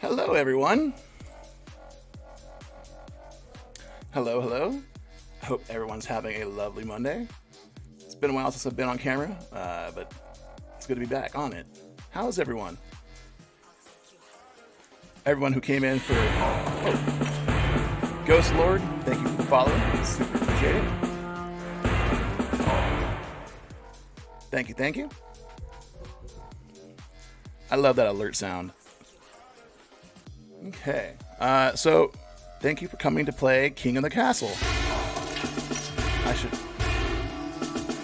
Hello, everyone. Hello, hello. I hope everyone's having a lovely Monday. It's been a while since I've been on camera, but it's good to be back on it. How's everyone? Everyone who came in for Ghost Lord, thank you for the follow. Super appreciate it. Thank you, thank you. I love that alert sound. Okay, so thank you for coming to play King of the Castle.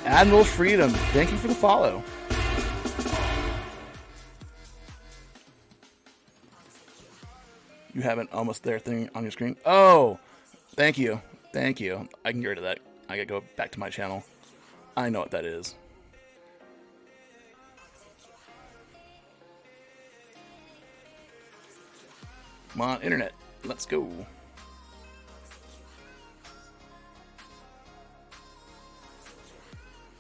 Admiral Freedom, thank you for the follow. You have an almost there thing on your screen. Oh, thank you. Thank you. I can get rid of that. I gotta go back to my channel. I know what that is. Come on, internet. Let's go.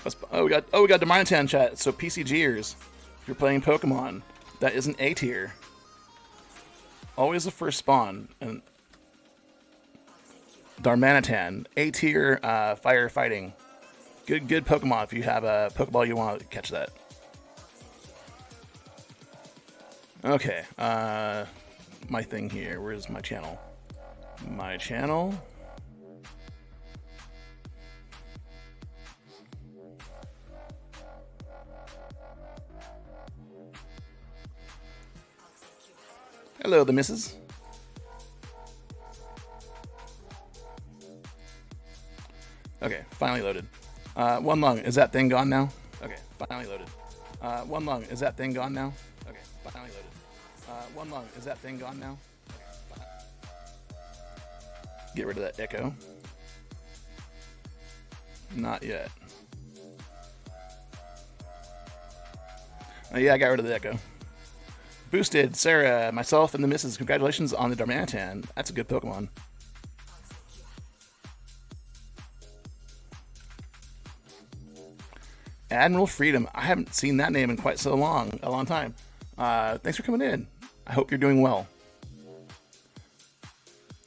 We got Demontan chat. So PCGers, if you're playing Pokemon, that is an A tier. Always the first spawn. And Darmanitan, A tier, firefighting. Good Pokemon. If you have a Pokeball, you want to catch that. Okay. My thing here. Where's my channel? My channel. Hello, the missus. Okay, finally loaded. One lung. Is that thing gone now? Okay, finally loaded. One lung. Is that thing gone now? Okay, finally loaded. One lung. Is that thing gone now? Okay, get rid of that echo. Not yet. Oh, yeah, I got rid of the echo. Boosted, Sarah, myself, and the missus. Congratulations on the Darmanitan. That's a good Pokemon. Admiral Freedom. I haven't seen that name in quite a long time. Thanks for coming in. I hope you're doing well.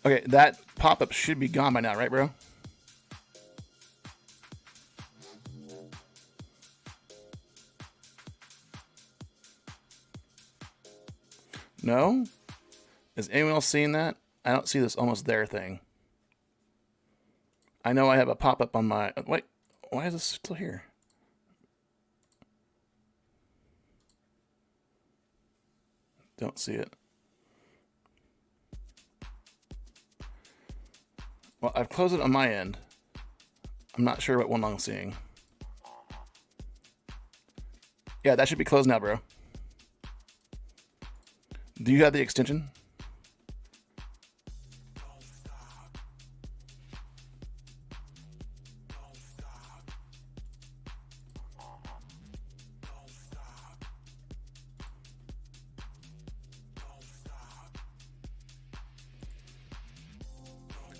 Okay, that pop-up should be gone by now, right, bro? No? Is anyone else seeing that? I don't see this almost there thing. I know I have a pop-up on my... Wait, why is this still here? Don't see it. Well, I've closed it on my end. I'm not sure what one I'm seeing. Yeah, that should be closed now, bro. Do you have the extension?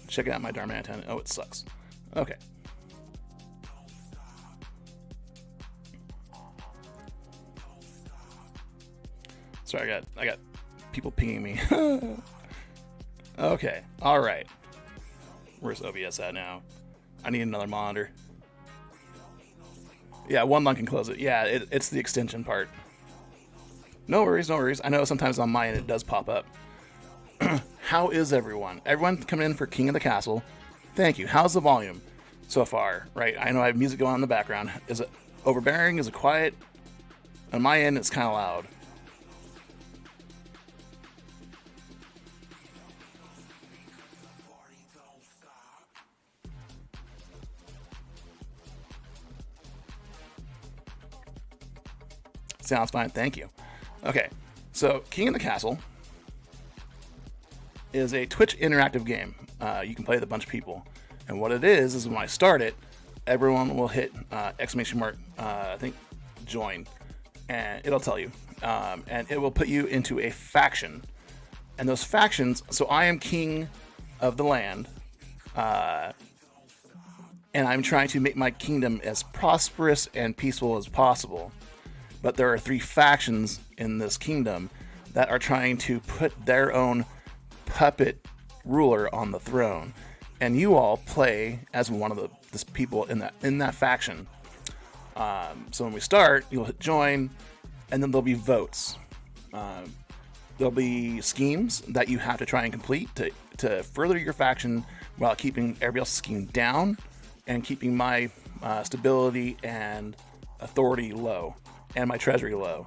Check out my Darmanitan. Oh, it sucks. Okay. Sorry, I got people pinging me. Okay. All right. Where's OBS at now? I need another monitor. Yeah, one lung can close it. Yeah, it's the extension part. No worries, no worries. I know sometimes on my end it does pop up. How is everyone? Everyone coming in for King of the Castle. Thank you. How's the volume so far? Right, I know I have music going on in the background. Is it overbearing? Is it quiet? On my end, it's kind of loud. Sounds fine. Thank you. Okay, so King of the Castle is a Twitch interactive game. You can play with a bunch of people. And what it is when I start it, everyone will hit exclamation mark, I think, join. And it'll tell you. And it will put you into a faction. And those factions, so I am king of the land. And I'm trying to make my kingdom as prosperous and peaceful as possible. But there are 3 factions in this kingdom that are trying to put their own puppet ruler on the throne, and you all play as one of the people in that faction. So when we start, you'll hit join, and then there'll be votes. There'll be schemes that you have to try and complete to further your faction while keeping everybody else's scheme down and keeping my stability and authority low and my treasury low.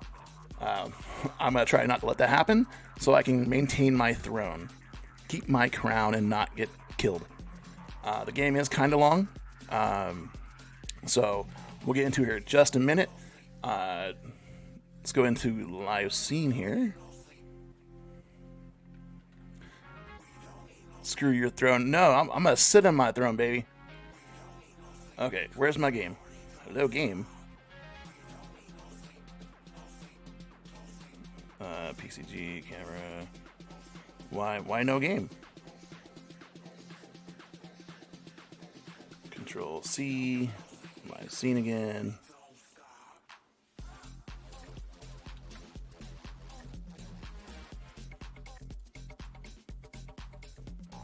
I'm going to try not to let that happen so I can maintain my throne, keep my crown, and not get killed. The game is kind of long, so we'll get into it here in just a minute. Let's go into live scene here. Screw your throne. No, I'm going to sit on my throne, baby. Okay, where's my game? Hello, game. PCG, camera. Why no game? Control C. Live scene again.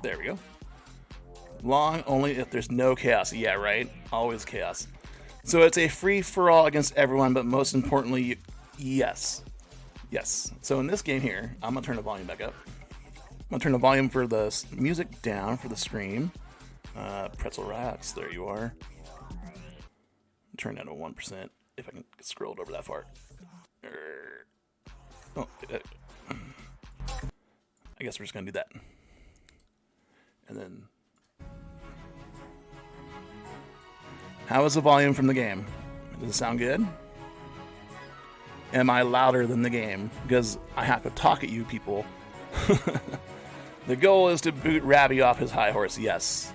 There we go. Long only if there's no chaos. Yeah, right? Always chaos. So it's a free-for-all against everyone, but most importantly, yes. Yes. So in this game here, I'm going to turn the volume back up. I'm going to turn the volume for the music down for the stream. Pretzel Rats, there you are. Turn down to 1% if I can get scrolled over that far. Oh, I guess we're just going to do that. And then, how is the volume from the game? Does it sound good? Am I louder than the game? Because I have to talk at you people. The goal is to boot Rabby off his high horse, yes.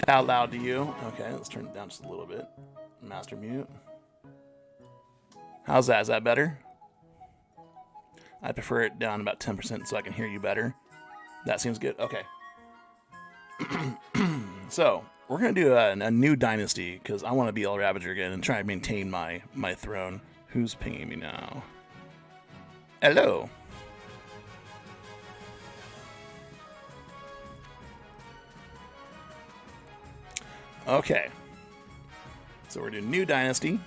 How loud to you? Okay, let's turn it down just a little bit. Master mute. How's that? Is that better? I prefer it down about 10% so I can hear you better. That seems good. Okay. So, we're going to do a new dynasty because I want to be El Ravager again and try and maintain my throne. Who's pinging me now? Hello. Okay. So we're doing new dynasty.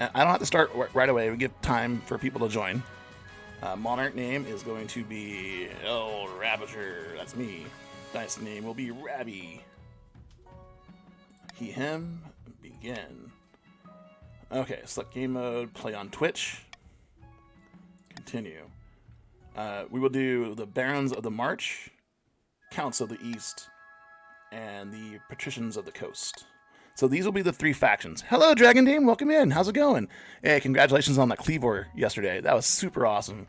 I don't have to start right away. We give time for people to join. Monarch name is going to be El Ravager. That's me. Dynasty name will be Rabby. He, him, begin. Okay, select game mode, play on Twitch. Continue. We will do the Barons of the March, Counts of the East, and the Patricians of the Coast. So these will be the three factions. Hello, Dragon Dame. Welcome in. How's it going? Hey, congratulations on that Cleavor yesterday. That was super awesome.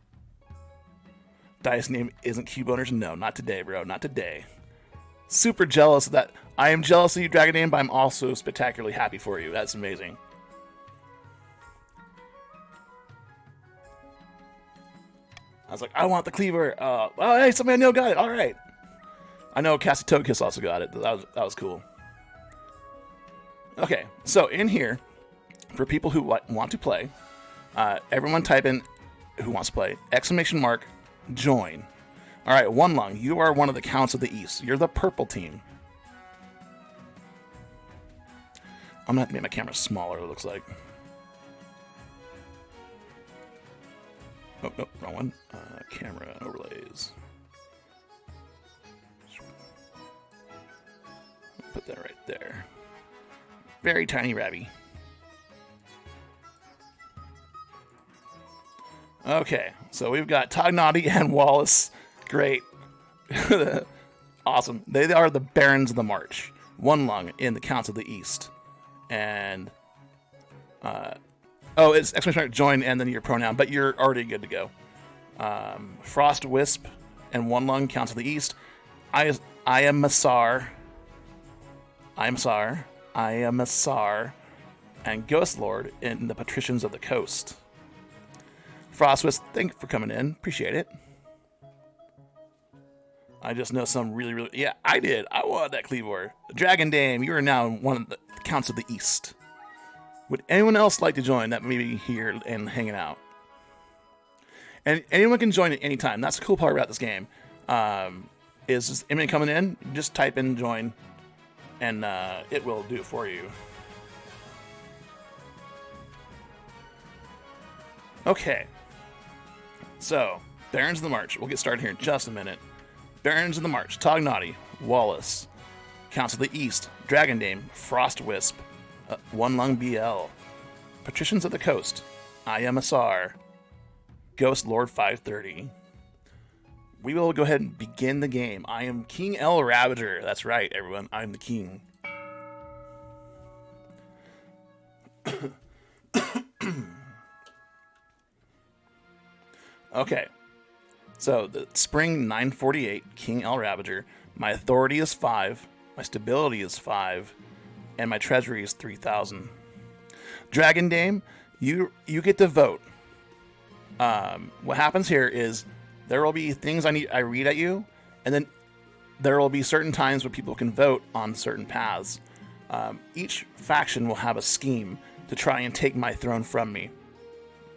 Dice name isn't Cube Owners? No, not today, bro. Not today. Super jealous of that. I am jealous of you, Dragon Dame, but I'm also spectacularly happy for you. That's amazing. I was like, I want the Cleavor. Oh, hey, somebody I know got it. All right. I know Cassie Togekiss also got it. That was cool. Okay, so in here, for people who want to play, everyone type in who wants to play, ! Join. All right, One Lung, you are one of the Counts of the East. You're the purple team. I'm going to have to make my camera smaller, it looks like. Oh, no, wrong one. Camera overlays. Put that right there. Very tiny Rabby. Okay, so we've got Tognati and Wallace. Great. Awesome. They are the Barons of the March. One Lung in the Counts of the East. And, oh, it's ! Join and then your pronoun, but you're already good to go. Frost Wisp and One Lung, Counts of the East. I am Massar. I am Massar, and Ghost Lord in the Patricians of the Coast. Frostwisp, thank you for coming in. Appreciate it. I just know some really... Yeah, I did. I wanted that Cleavor. Dragon Dame, you are now one of the Counts of the East. Would anyone else like to join that may be here and hanging out? And anyone can join at any time. That's the cool part about this game. Is just anyone coming in, just type in join, and it will do it for you. Okay. So, Barons of the March. We'll get started here in just a minute. Barons of the March. Tognati, Wallace, Council of the East, Dragon Dame, Frost Wisp, One Lung BL, Patricians of the Coast, I Am Asar, Ghost Lord 530. We will go ahead and begin the game. I am King El Ravager. That's right, everyone. I'm the king. Okay. So, the Spring 948, King El Ravager. My authority is 5. My stability is 5. And my treasury is 3,000. Dragon Dame, you get to vote. What happens here is there will be things I read at you, and then there will be certain times where people can vote on certain paths. Each faction will have a scheme to try and take my throne from me.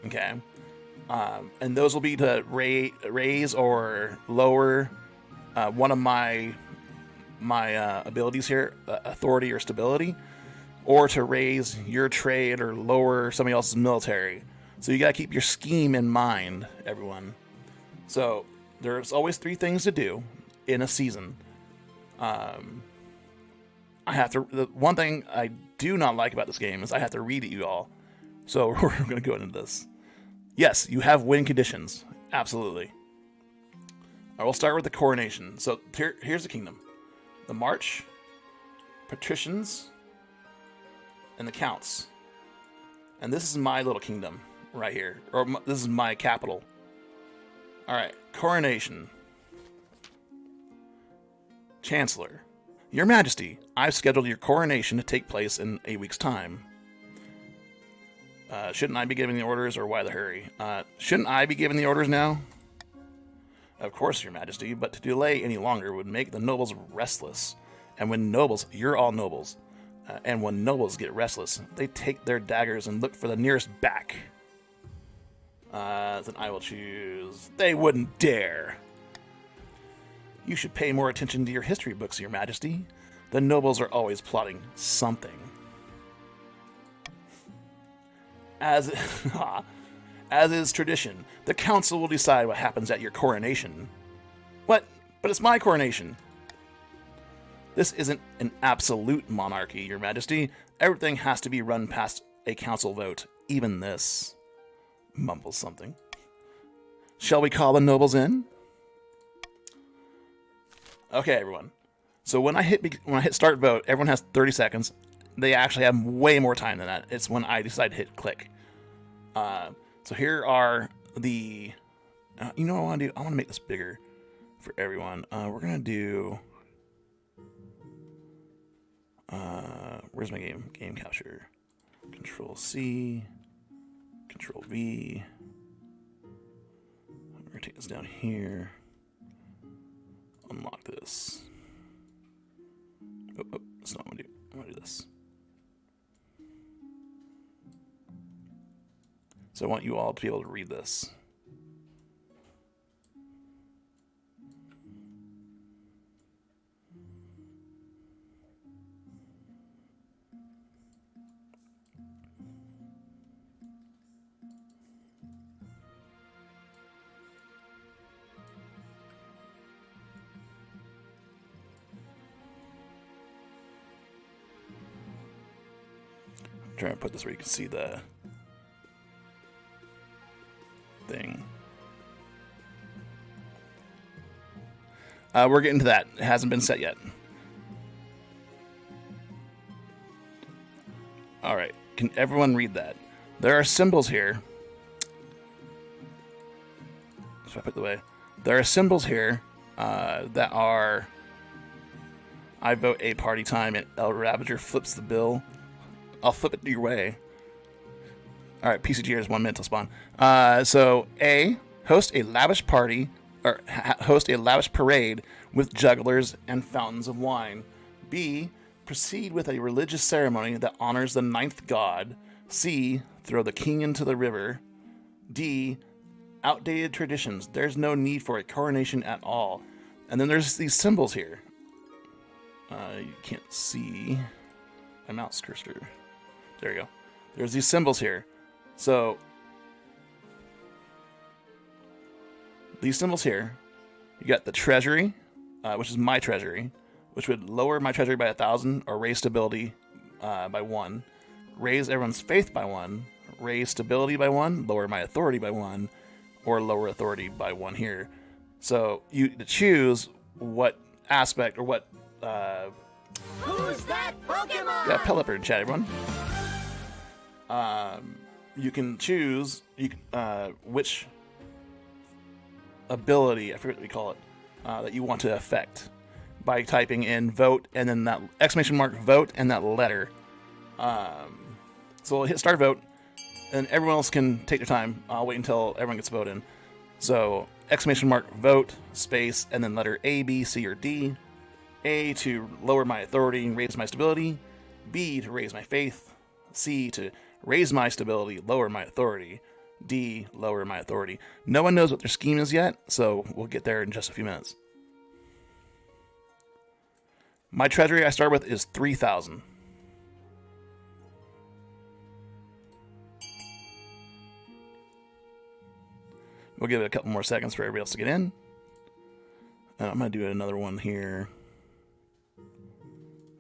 Okay? And those will be to raise or lower one of my abilities here, authority or stability, or to raise your trade or lower somebody else's military. So you gotta keep your scheme in mind, everyone. So there's always 3 things to do in a season. The one thing I do not like about this game is I have to read it you all. So we're gonna go into this. Yes, you have win conditions. Absolutely. I will start with the coronation. So here's the kingdom. The March, Patricians, and the Counts. And this is my little kingdom right here. Or this is my capital. Alright, coronation. Chancellor. Your Majesty, I've scheduled your coronation to take place in a week's time. Shouldn't I be giving the orders, or why the hurry? Shouldn't I be giving the orders now? Of course, Your Majesty, but to delay any longer would make the nobles restless. And when nobles, you're all nobles, and when nobles get restless, they take their daggers and look for the nearest back. Then I will choose... They wouldn't dare! You should pay more attention to your history books, Your Majesty. The nobles are always plotting something. As is tradition, the council will decide what happens at your coronation. What? But it's my coronation. This isn't an absolute monarchy, Your Majesty. Everything has to be run past a council vote, even this. Mumbles something. Shall we call the nobles in? Okay, everyone. So when I hit start vote, everyone has 30 seconds. They actually have way more time than that. It's when I decide to hit click. So here are the... you know what I want to do? I want to make this bigger for everyone. We're going to do... where's my game? Game capture. Control C. Control V. We're going to take this down here. Unlock this. Oh, that's not what I'm going to do. I'm going to do this. So I want you all to be able to read this. I'm trying to put this where you can see the thing. We're getting to that. It hasn't been set yet. Alright, can everyone read that? There are symbols here. So I put the way. There are symbols here that are... I vote a party time and El Ravager flips the bill. I'll flip it your way. Alright, PCG is 1 minute till spawn. So, A, host a lavish party, or host a lavish parade with jugglers and fountains of wine. B, proceed with a religious ceremony that honors the 9th god. C, throw the king into the river. D, Outdated traditions. There's no need for a coronation at all. And then there's these symbols here. You can't see my mouse cursor. There you go. There's these symbols here. So these symbols here, you got the treasury, which is my treasury, which would lower my treasury by 1,000 or raise stability by 1, raise everyone's faith by 1, raise stability by 1, lower my authority by 1, or lower authority by 1 here. So you to choose what aspect or what. Who's that Pokemon? Got Pelipper in chat, everyone. You can choose which ability, I forget what we call it, that you want to affect by typing in vote and then that exclamation mark vote and that letter. So we'll hit start vote and everyone else can take their time. I'll wait until everyone gets voted in. So exclamation mark vote space and then letter A, B, C, or D. A to lower my authority and raise my stability. B to raise my faith. C to raise my stability, lower my authority. D, lower my authority. No one knows what their scheme is yet, so we'll get there in just a few minutes. My treasury I start with is 3,000. We'll give it a couple more seconds for everybody else to get in. And I'm going to do another one here.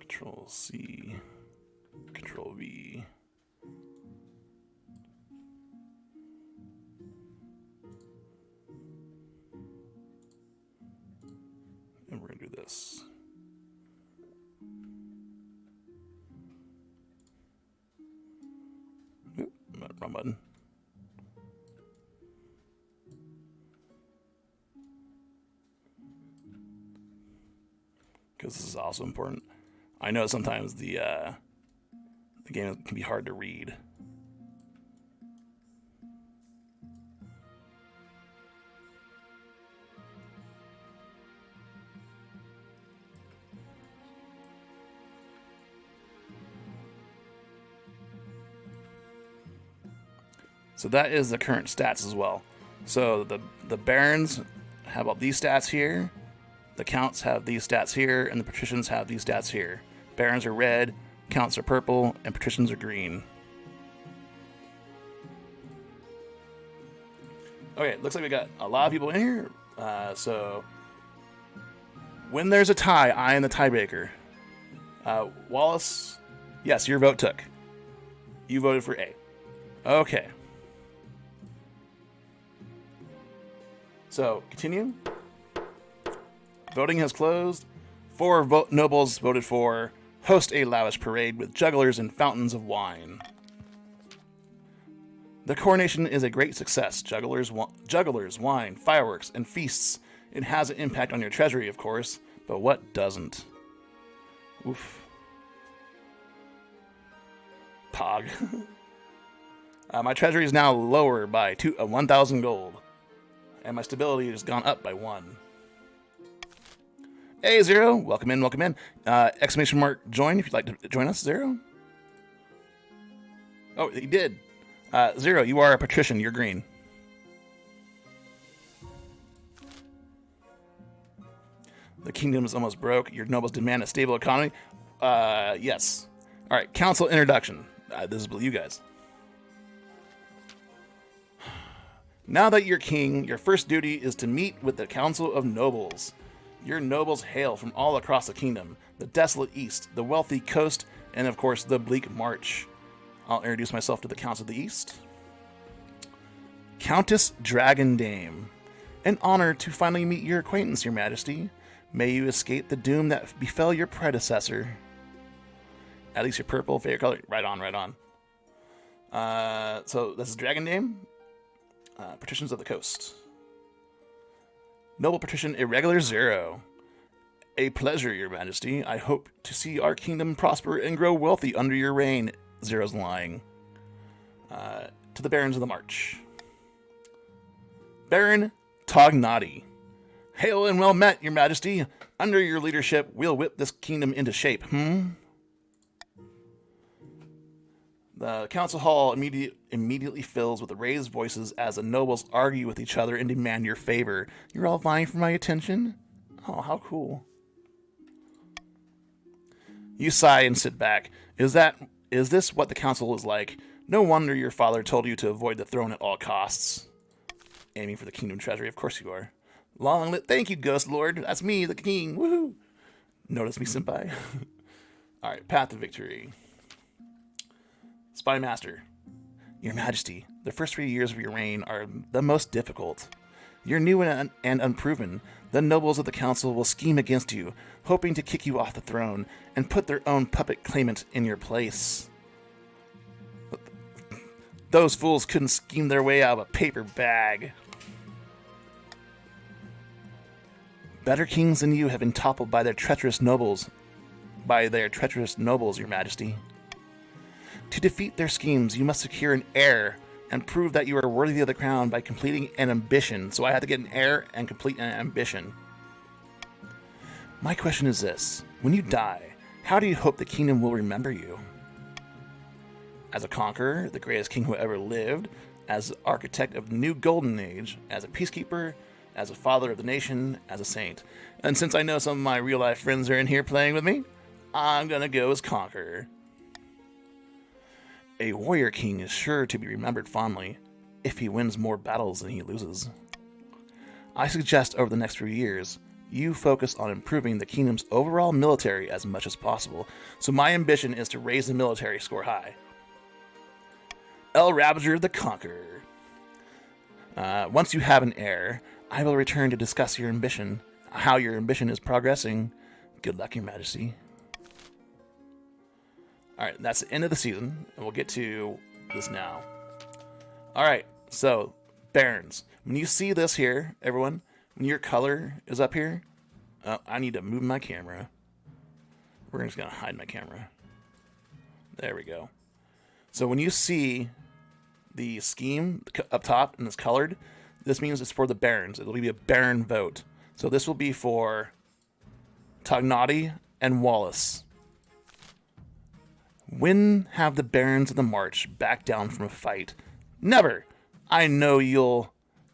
Control C, Control V. And we're going to do this. Oop, wrong button. Because this is also important. I know sometimes the game can be hard to read. So that is the current stats as well. So the barons have all these stats here. The counts have these stats here, and the patricians have these stats here. Barons are red, counts are purple, and patricians are green. Okay, looks like we got a lot of people in here. So when there's a tie, I am the tiebreaker. Wallace, yes, your vote took. You voted for A. Okay. So continue. Voting has closed. 4 nobles voted for host a lavish parade with jugglers and fountains of wine. The coronation is a great success. Jugglers, wine, fireworks, and feasts. It has an impact on your treasury, of course, but what doesn't? Oof. Pog. My treasury is now lower by 1,000 gold, and my stability has gone up by 1. Hey, Zero. Welcome in, welcome in. Exclamation mark join if you'd like to join us, Zero. Oh, he did. Zero, you are a patrician. You're green. The kingdom is almost broke. Your nobles demand a stable economy. Yes. All right, council introduction. This is you guys. Now that you're king, your first duty is to meet with the council of nobles. Your nobles hail from all across the kingdom, the desolate east, the wealthy coast, and of course the bleak march. I'll introduce myself to the Council of the East. Countess Dragon Dame. An honor to finally meet your acquaintance, Your Majesty. May you escape the doom that befell your predecessor. At least your purple favorite color. Right on, right on. So this is Dragon Dame. Patricians of the Coast. Noble Patrician Irregular Zero. A pleasure, Your Majesty. I hope to see our kingdom prosper and grow wealthy under your reign. Zero's lying. To the Barons of the March. Baron Tognati. Hail and well met, Your Majesty. Under your leadership, we'll whip this kingdom into shape, The The council hall immediately fills with raised voices as the nobles argue with each other and demand your favor. You're all vying for my attention? Oh, how cool. You sigh and sit back. Is this what the council is like? No wonder your father told you to avoid the throne at all costs. Aiming for the kingdom treasury, of course you are. Thank you, Ghost Lord. That's me, the king. Woohoo! Notice me, senpai. Alright, path to victory. Spy Master. Your Majesty, the first 3 years of your reign are the most difficult. You're new and unproven. The nobles of the council will scheme against you, hoping to kick you off the throne and put their own puppet claimant in your place. Those fools couldn't scheme their way out of a paper bag. Better kings than you have been toppled by their treacherous nobles. Your Majesty. To defeat their schemes, you must secure an heir and prove that you are worthy of the crown by completing an ambition. So I have to get an heir and complete an ambition. My question is this. When you die, how do you hope the kingdom will remember you? As a conqueror, the greatest king who ever lived, as the architect of the new golden age, as a peacekeeper, as a father of the nation, as a saint. And since I know some of my real-life friends are in here playing with me, I'm gonna go as conqueror. A warrior king is sure to be remembered fondly if he wins more battles than he loses. I suggest over the next few years, you focus on improving the kingdom's overall military as much as possible. So my ambition is to raise the military score high. El Ravager the Conqueror. Once you have an heir, I will return to discuss your ambition, how your ambition is progressing. Good luck, Your Majesty. Alright, that's the end of the season, and we'll get to this now. Alright, so, Barons. When you see this here, everyone, when your color is up here, I need to move my camera. We're just going to hide my camera. There we go. So when you see the scheme up top and it's colored, this means it's for the Barons. It'll be a Baron vote. So this will be for Tognati and Wallace. When have the Barons of the March back down from a fight? Never! I know you'll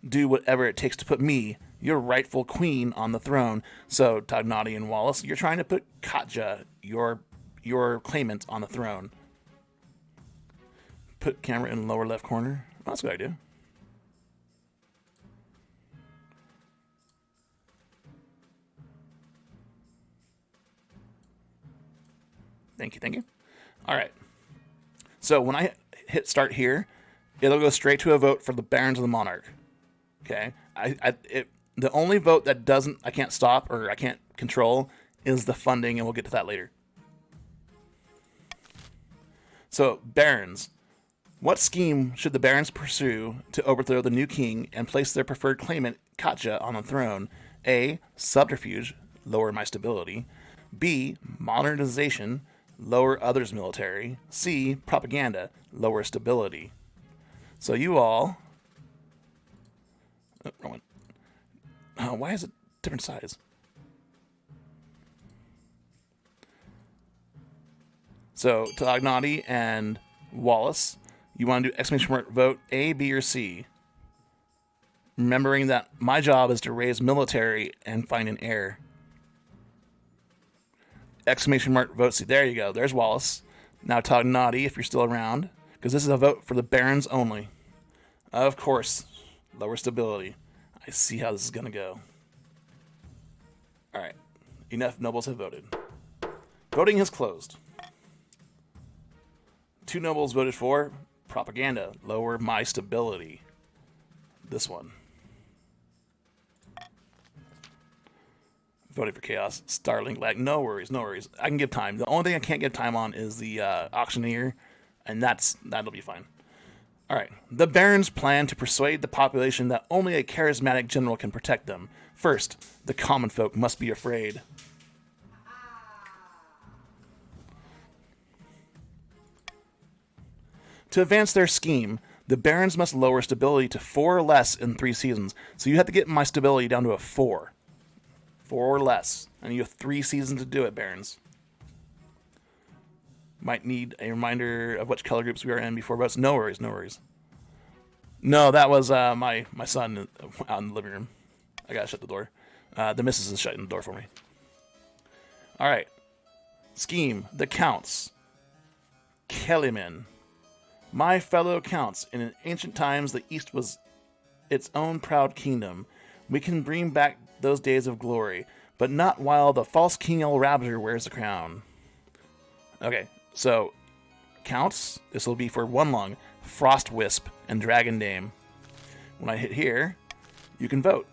do whatever it takes to put me, your rightful queen, on the throne. So, Tognati and Wallace, you're trying to put Katja, your claimant, on the throne. Put camera in the lower left corner. Oh, that's a good idea. Thank you, thank you. All right. So when I hit start here, it'll go straight to a vote for the Barons of the Monarch. Okay. The only vote that I can't stop or I can't control is the funding, and we'll get to that later. So Barons. What scheme should the Barons pursue to overthrow the new king and place their preferred claimant, Katja, on the throne? A. Subterfuge, lower my stability. B. Modernization, lower others' military. C. Propaganda, lower stability. So you all... Oh, wrong one. Why is it different size? So, Tognati and Wallace, you want to do exclamation mark vote A, B, or C. Remembering that my job is to raise military and find an heir. Exclamation mark vote C. There you go. There's Wallace. Now Tognati, if you're still around, because this is a vote for the Barons only. Of course, lower stability. I see how this is going to go. All right. Enough nobles have voted. Voting has closed. 2 nobles voted for propaganda, lower my stability. This one. Voting for chaos, Starlink lag. No worries, no worries. I can give time. The only thing I can't give time on is the auctioneer, and that'll be fine. All right. The Barons plan to persuade the population that only a charismatic general can protect them. First, the common folk must be afraid. To advance their scheme, the Barons must lower stability to 4 or less in 3 seasons. So you have to get my stability down to a 4. 4 or less. And you have 3 seasons to do it, Barons. Might need a reminder of which color groups we are in before votes. No worries, no worries. No, that was my son out in the living room. I gotta shut the door. The missus is shutting the door for me. All right. Scheme, the Counts. Kellyman. My fellow Counts, in ancient times the East was its own proud kingdom. We can bring back those days of glory, but not while the false King El Rabzer wears the crown. Okay, so Counts, this will be for one lung, Frost Wisp, and Dragon Dame. When I hit here, you can vote.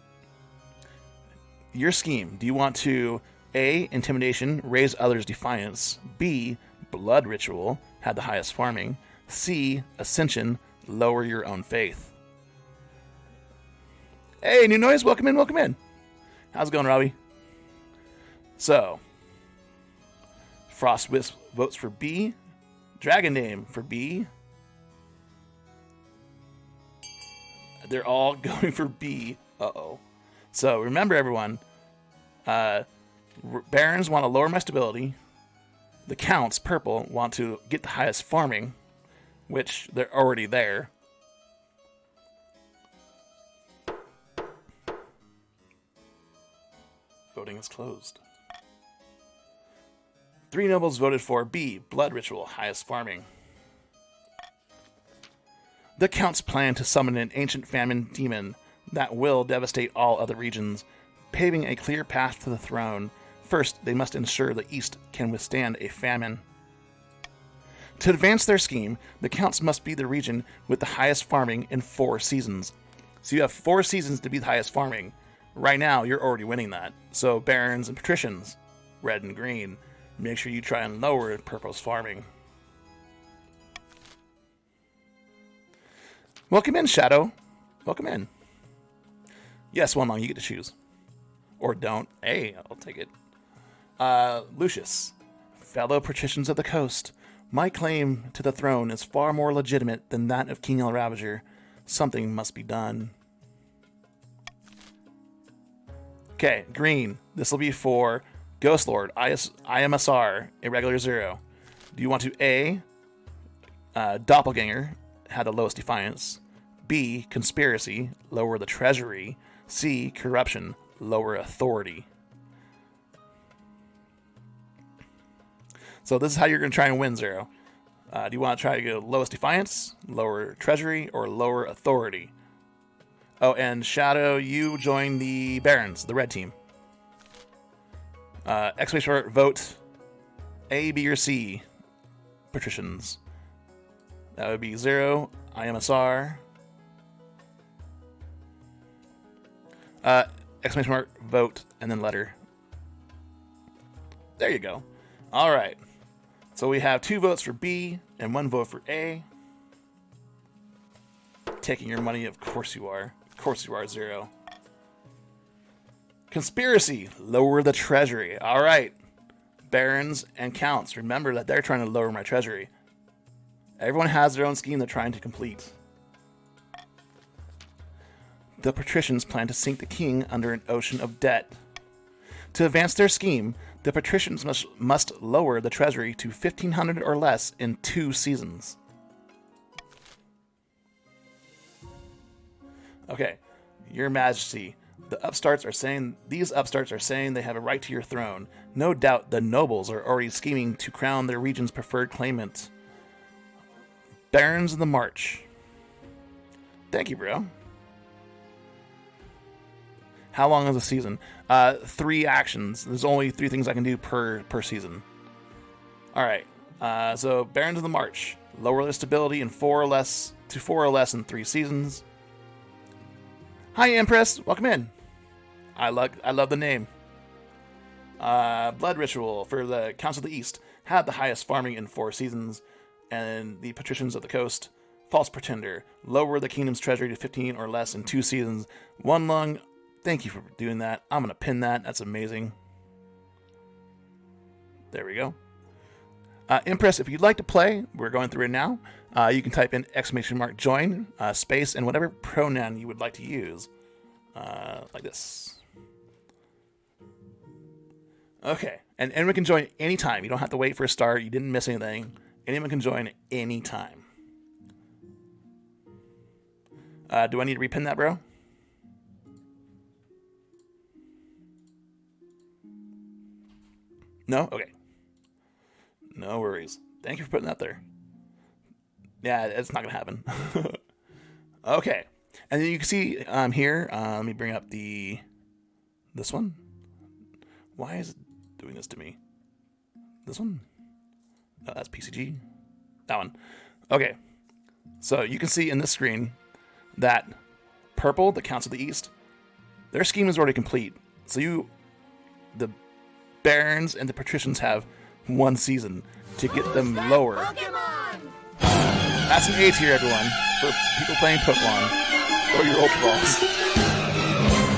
Your scheme, do you want to A, Intimidation, raise others' defiance, B, Blood Ritual, have the highest farming, C, Ascension, lower your own faith? Hey, new noise, welcome in, welcome in. How's it going, Robbie? So, Frost Wisp votes for B, Dragon Dame for B. They're all going for B. Uh-oh. So remember, everyone, Barons want to lower my stability. The Counts, purple, want to get the highest farming, which they're already there. Voting is closed. 3 nobles voted for B, Blood Ritual, highest farming. The Counts plan to summon an ancient famine demon that will devastate all other regions, paving a clear path to the throne. First, they must ensure the East can withstand a famine. To advance their scheme, the Counts must be the region with the highest farming in 4 seasons. So you have 4 seasons to be the highest farming. Right now, you're already winning that. So Barons and Patricians, red and green, make sure you try and lower purple's farming. Welcome in, Shadow. Welcome in. Yes, one long, you get to choose. Or don't. Hey, I'll take it. Lucius. Fellow patricians of the coast, my claim to the throne is far more legitimate than that of King El Ravager. Something must be done. Okay, green. This will be for Ghost Lord, IMSR, a regular 0. Do you want to A, Doppelganger, had the lowest defiance, B, Conspiracy, lower the treasury, C, Corruption, lower authority? So this is how you're going to try and win, 0. Do you want to try to go lowest defiance, lower treasury, or lower authority? Oh, and Shadow, you join the Barons, the red team. Exclamation mark, vote A, B, or C, Patricians. That would be 0, IMSR. Exclamation mark, vote, and then letter. There you go. All right. So we have 2 votes for B and 1 vote for A. Taking your money, of course you are. Of course you are, 0. Conspiracy, lower the treasury. All right. Barons and Counts, remember that they're trying to lower my treasury. Everyone has their own scheme they're trying to complete. The patricians plan to sink the king under an ocean of debt. To advance their scheme, the patricians must lower the treasury to 1,500 or less in 2 seasons. Okay, Your Majesty, these upstarts are saying they have a right to your throne. No doubt the nobles are already scheming to crown their region's preferred claimant. Barons of the March. Thank you, bro. How long is a season? 3 actions. There's only 3 things I can do per season. All right. So Barons of the March. Lower the stability in 4 or less in 3 seasons. Hi, Empress. Welcome in. I love the name. Blood Ritual for the Counts of the East. Had the highest farming in 4 seasons. And the Patricians of the Coast. False Pretender. Lower the kingdom's treasury to 15 or less in 2 seasons. 1 lung. Thank you for doing that. I'm going to pin that. That's amazing. There we go. Empress, if you'd like to play, we're going through it now. You can type in !, join, space, and whatever pronoun you would like to use. Like this. Okay. And we can join anytime. You don't have to wait for a start. You didn't miss anything. Anyone can join anytime. Do I need to repin that, bro? No? Okay. No worries. Thank you for putting that there. Yeah, it's not going to happen. Okay. And then you can see here, let me bring up this one. Why is it doing this to me? This one? No, that's PCG. That one. Okay. So you can see in this screen that purple, the Counts of the East, their scheme is already complete. So the Barons and the Patricians have one season to get them lower. That's an A tier, everyone, for people playing Pokemon or your Ultra Balls.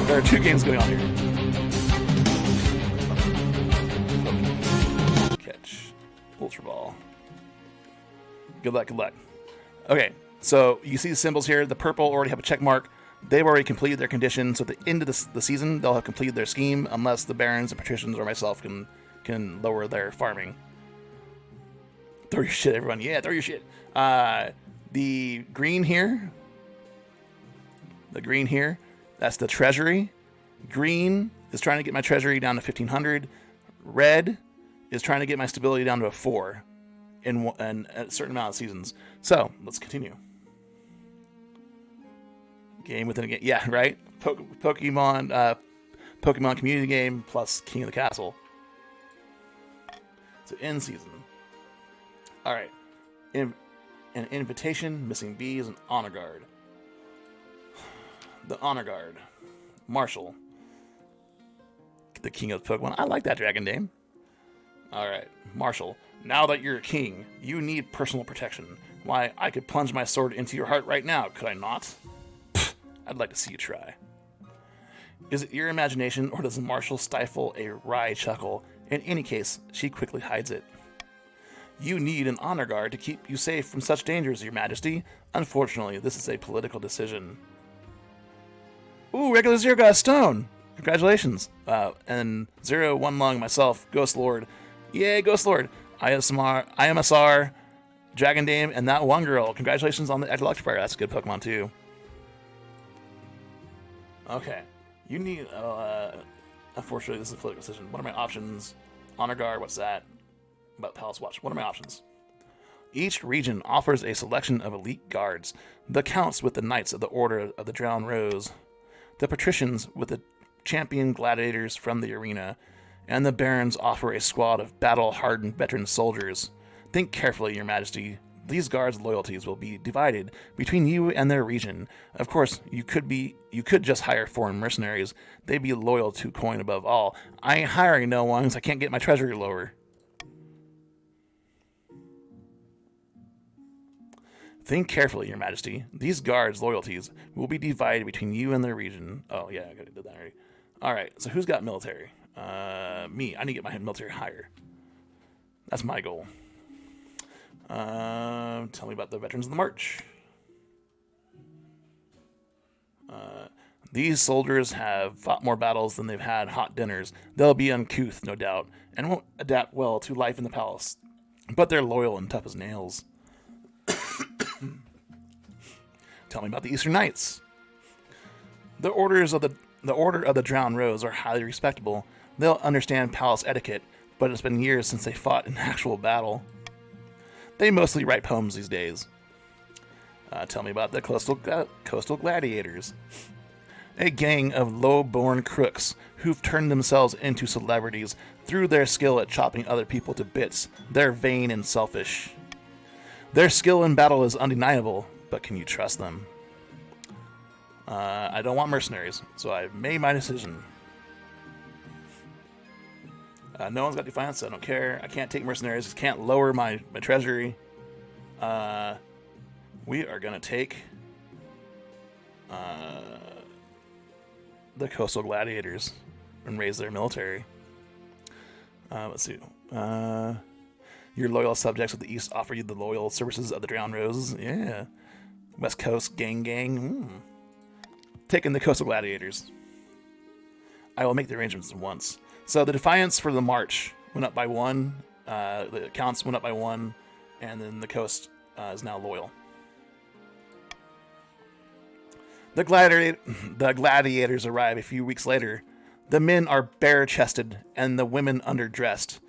There are 2 games going on here. Catch. Ultra Ball. Good luck, good luck. Okay, so you see the symbols here. The purple already have a check mark. They've already completed their condition, so at the end of the season, they'll have completed their scheme, unless the Barons and Patricians or myself can lower their farming. Throw your shit, everyone. Yeah, throw your shit. The green here, that's the treasury. Green is trying to get my treasury down to 1,500. Red is trying to get my stability down to a 4 in a certain amount of seasons. So let's continue. Game within a game. Yeah, right? Pokemon community game plus King of the Castle. So end season. Alright. An invitation, missing bees, and honor guard. The honor guard. Marshall. The king of Pokemon. I like that dragon name. Alright. Marshall. Now that you're a king, you need personal protection. Why, I could plunge my sword into your heart right now, could I not? Pfft, I'd like to see you try. Is it your imagination, or does Marshall stifle a wry chuckle? In any case, she quickly hides it. You need an honor guard to keep you safe from such dangers, Your Majesty. Unfortunately, this is a political decision. Ooh, regular Zero got a stone! Congratulations. And Zero, One Lung, myself, Ghost Lord. Yay, Ghost Lord. IMSR, Dragon Dame, and that one girl. Congratulations on the Electrifier. That's a good Pokemon, too. Okay. You need... unfortunately, this is a political decision. What are my options? Honor guard, what's that? About Palace Watch. What are my options? Each region offers a selection of elite guards. The Counts with the Knights of the Order of the Drowned Rose. The Patricians with the champion gladiators from the arena. And the Barons offer a squad of battle-hardened veteran soldiers. Think carefully, Your Majesty. These guards' loyalties will be divided between you and their region. Of course, you could just hire foreign mercenaries. They'd be loyal to coin above all. I ain't hiring no ones. I can't get my treasury lower. Think carefully, Your Majesty. These guards' loyalties will be divided between you and their region. Oh, yeah, I did that already. Alright, so who's got military? Me. I need to get my military higher. That's my goal. Tell me about the Veterans of the March. These soldiers have fought more battles than they've had hot dinners. They'll be uncouth, no doubt, and won't adapt well to life in the palace. But they're loyal and tough as nails. Tell me about the Eastern Knights. The Order of the Drowned Rose are highly respectable. They'll understand palace etiquette, but it's been years since they fought in actual battle. They mostly write poems these days. Tell me about the Coastal Gladiators. A gang of low-born crooks who've turned themselves into celebrities through their skill at chopping other people to bits. They're vain and selfish. Their skill in battle is undeniable, but can you trust them? I don't want mercenaries, so I've made my decision. No one's got Defiance, so I don't care. I can't take mercenaries, can't lower my treasury. We are going to take the Coastal Gladiators and raise their military. Let's see. Your loyal subjects of the East offer you the loyal services of the Drowned Roses. Yeah. West Coast gang. Taking the Coastal Gladiators. I will make the arrangements once. So the Defiance for the March went up by 1. The Counts went up by 1. and then the coast is now loyal. The gladiators arrive a few weeks later. The men are bare-chested and the women underdressed.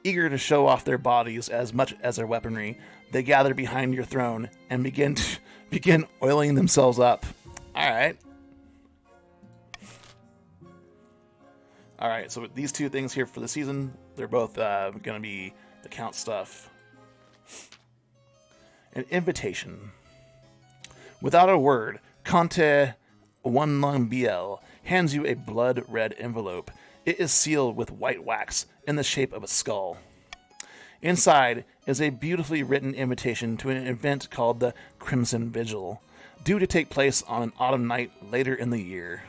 Eager to show off their bodies as much as their weaponry, they gather behind your throne and begin oiling themselves up. Alright, so these two things here for the season, they're both going to be the count stuff. An invitation. Without a word, Conte Wanlumbiel hands you a blood-red envelope. It is sealed with white wax in the shape of a skull. Inside is a beautifully written invitation to an event called the Crimson Vigil, due to take place on an autumn night later in the year.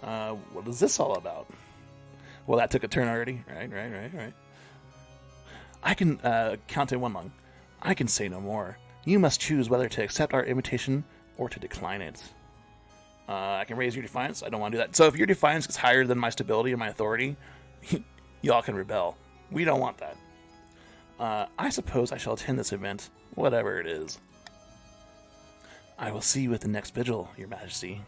What is this all about? Well, that took a turn already. Right. I can, Count to one lung. I can say no more. You must choose whether to accept our invitation or to decline it. I can raise your defiance. I don't want to do that. So if your defiance is higher than my stability and my authority, y'all can rebel. We don't want that. I suppose I shall attend this event, whatever it is. I will see you at the next vigil, Your Majesty.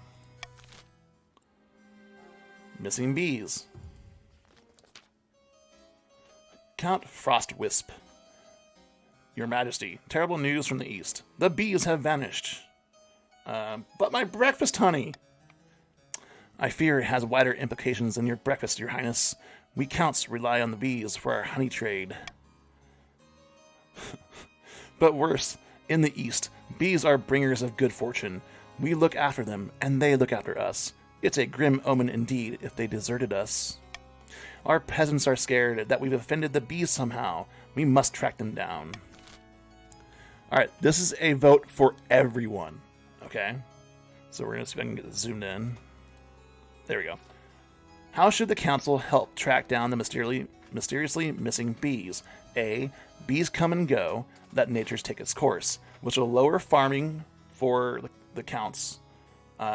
Missing bees. Count Frostwisp. Your Majesty, terrible news from the east. The bees have vanished. But my breakfast honey! I fear it has wider implications than your breakfast, Your Highness. We counts rely on the bees for our honey trade. But worse, in the east, bees are bringers of good fortune. We look after them, and they look after us. It's a grim omen indeed if they deserted us. Our peasants are scared that we've offended the bees somehow. We must track them down. Alright, this is a vote for everyone. Okay? So we're going to see if I can get this zoomed in. There we go. How should the council help track down the mysteriously missing bees? A. Bees come and go. Let nature take its course, which will lower farming for the counts,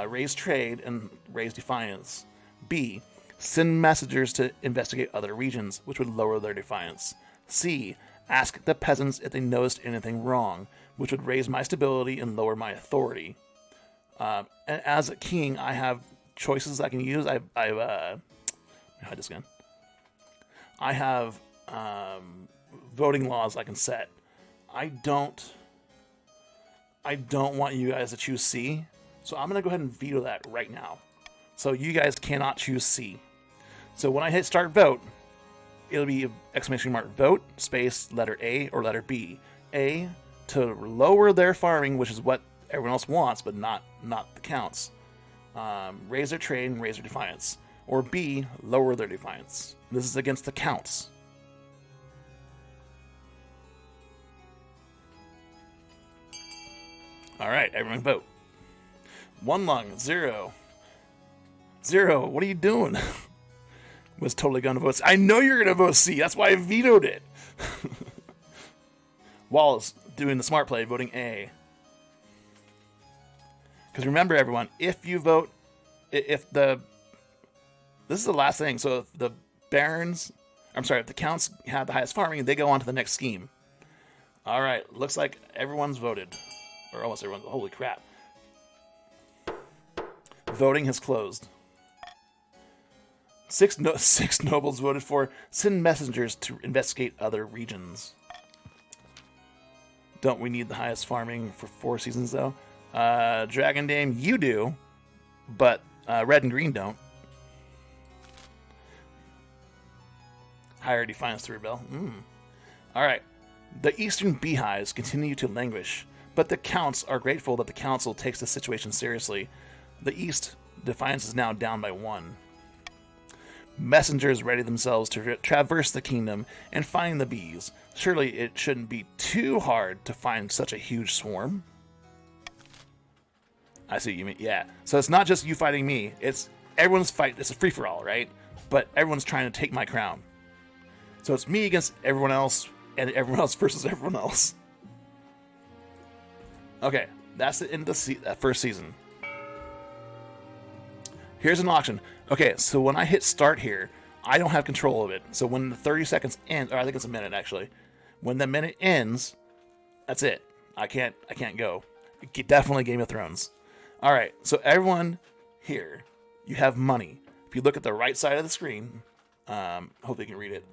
raise trade, and raise defiance. B. Send messengers to investigate other regions, which would lower their defiance. C. Ask the peasants if they noticed anything wrong, which would raise my stability and lower my authority. And as a king, I have choices I can use. Let me hide this again. I have voting laws I can set. I don't want you guys to choose C, so I'm gonna go ahead and veto that right now. So you guys cannot choose C. So when I hit start vote, it'll be exclamation mark vote space letter A or letter B. A to lower their farming, which is what everyone else wants, but not the counts. Raise their trade and raise their defiance. Or B, lower their defiance. This is against the counts. Alright, everyone vote. One lung, 0. 0, what are you doing? Was totally going to vote C. I know you're going to vote C, that's why I vetoed it. Wallace doing the smart play, voting A. Because remember, everyone, if you vote, this is the last thing. So if the barons, if the counts have the highest farming, they go on to the next scheme. All right, looks like everyone's voted, or almost everyone. Holy crap! Voting has closed. Six nobles voted for send messengers to investigate other regions. Don't we need the highest farming for 4 seasons though? Dragon Dame, you do, but red and green don't. Higher defiance to rebel. Alright. The eastern beehives continue to languish, but the counts are grateful that the council takes the situation seriously. The east defiance is now down by 1. Messengers ready themselves to traverse the kingdom and find the bees. Surely it shouldn't be too hard to find such a huge swarm. I see what you mean. Yeah. So it's not just you fighting me. It's everyone's fight. It's a free-for-all, right? But everyone's trying to take my crown. So it's me against everyone else, and everyone else versus everyone else. Okay. That's the end of the first season. Here's an auction. Okay, so when I hit start here, I don't have control of it. So when the 30 seconds end, or I think it's a minute actually. When the minute ends, that's it. I can't go. Definitely Game of Thrones. All right, so everyone here, you have money. If you look at the right side of the screen, hope you can read it.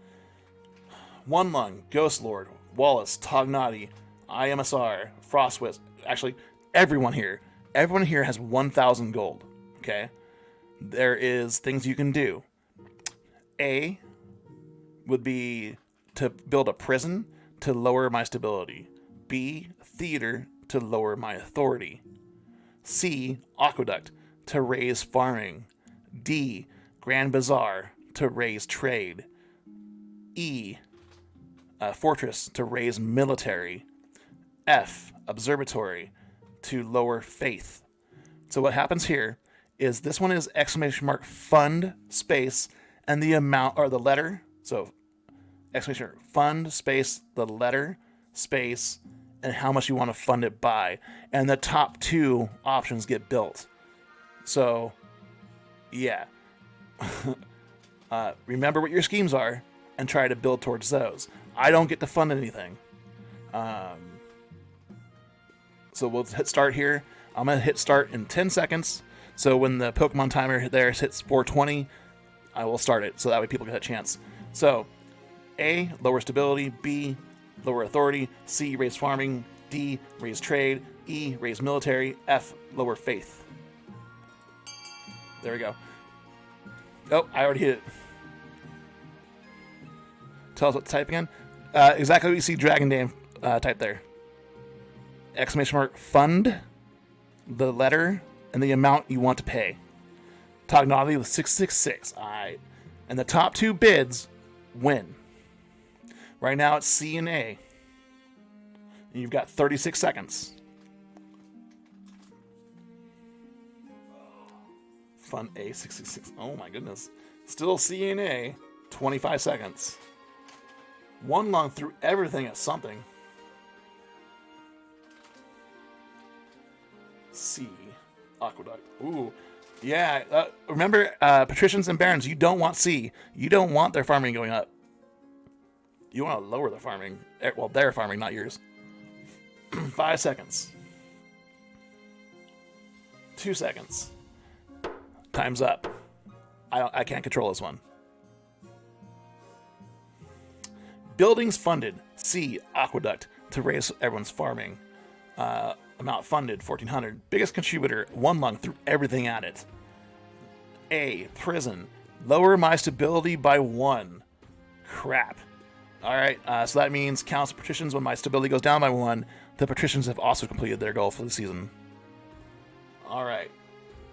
One Lung, Ghost Lord, Wallace, Tognati, IMSR, Frostwist. Actually, everyone here has 1,000 gold. Okay, there is things you can do. A would be to build a prison to lower my stability. B, theater to lower my authority. C, aqueduct to raise farming. D, Grand Bazaar to raise trade. E, fortress to raise military. F, observatory to lower faith. So what happens here is this one is exclamation mark fund space and the amount or the letter. So exclamation mark fund space the letter space and how much you want to fund it by. And the top two options get built. So yeah. Remember what your schemes are and try to build towards those. I don't get to fund anything. So we'll hit start here. I'm going to hit start in 10 seconds. So when the Pokemon timer there hits 420, I will start it. So that way people get a chance. So A, lower stability. B, lower authority. C, raise farming. D, raise trade. E, raise military. F, lower faith. There we go. Oh, I already hit it. Tell us what to type again. Exactly what you see Dragon Dame type there. Exclamation mark fund, the letter, and the amount you want to pay. Tognati with 666. Alright. And the top two bids win. Right now it's C and A. And you've got 36 seconds. Fun A 66. Oh my goodness. Still C and A. 25 seconds. One Lung threw everything at something. C. Aqueduct. Ooh. Yeah. Remember, patricians and barons, you don't want C. You don't want their farming going up. You want to lower the farming. Well, their farming, not yours. 5 seconds. 2 seconds. Time's up. I can't control this one. Buildings funded. C. Aqueduct to raise everyone's farming. Amount funded 1,400. Biggest contributor, One Lung threw everything at it. A. Prison. Lower my stability by 1. Crap. Alright, so that means counts patricians when my stability goes down by 1. The patricians have also completed their goal for the season. Alright.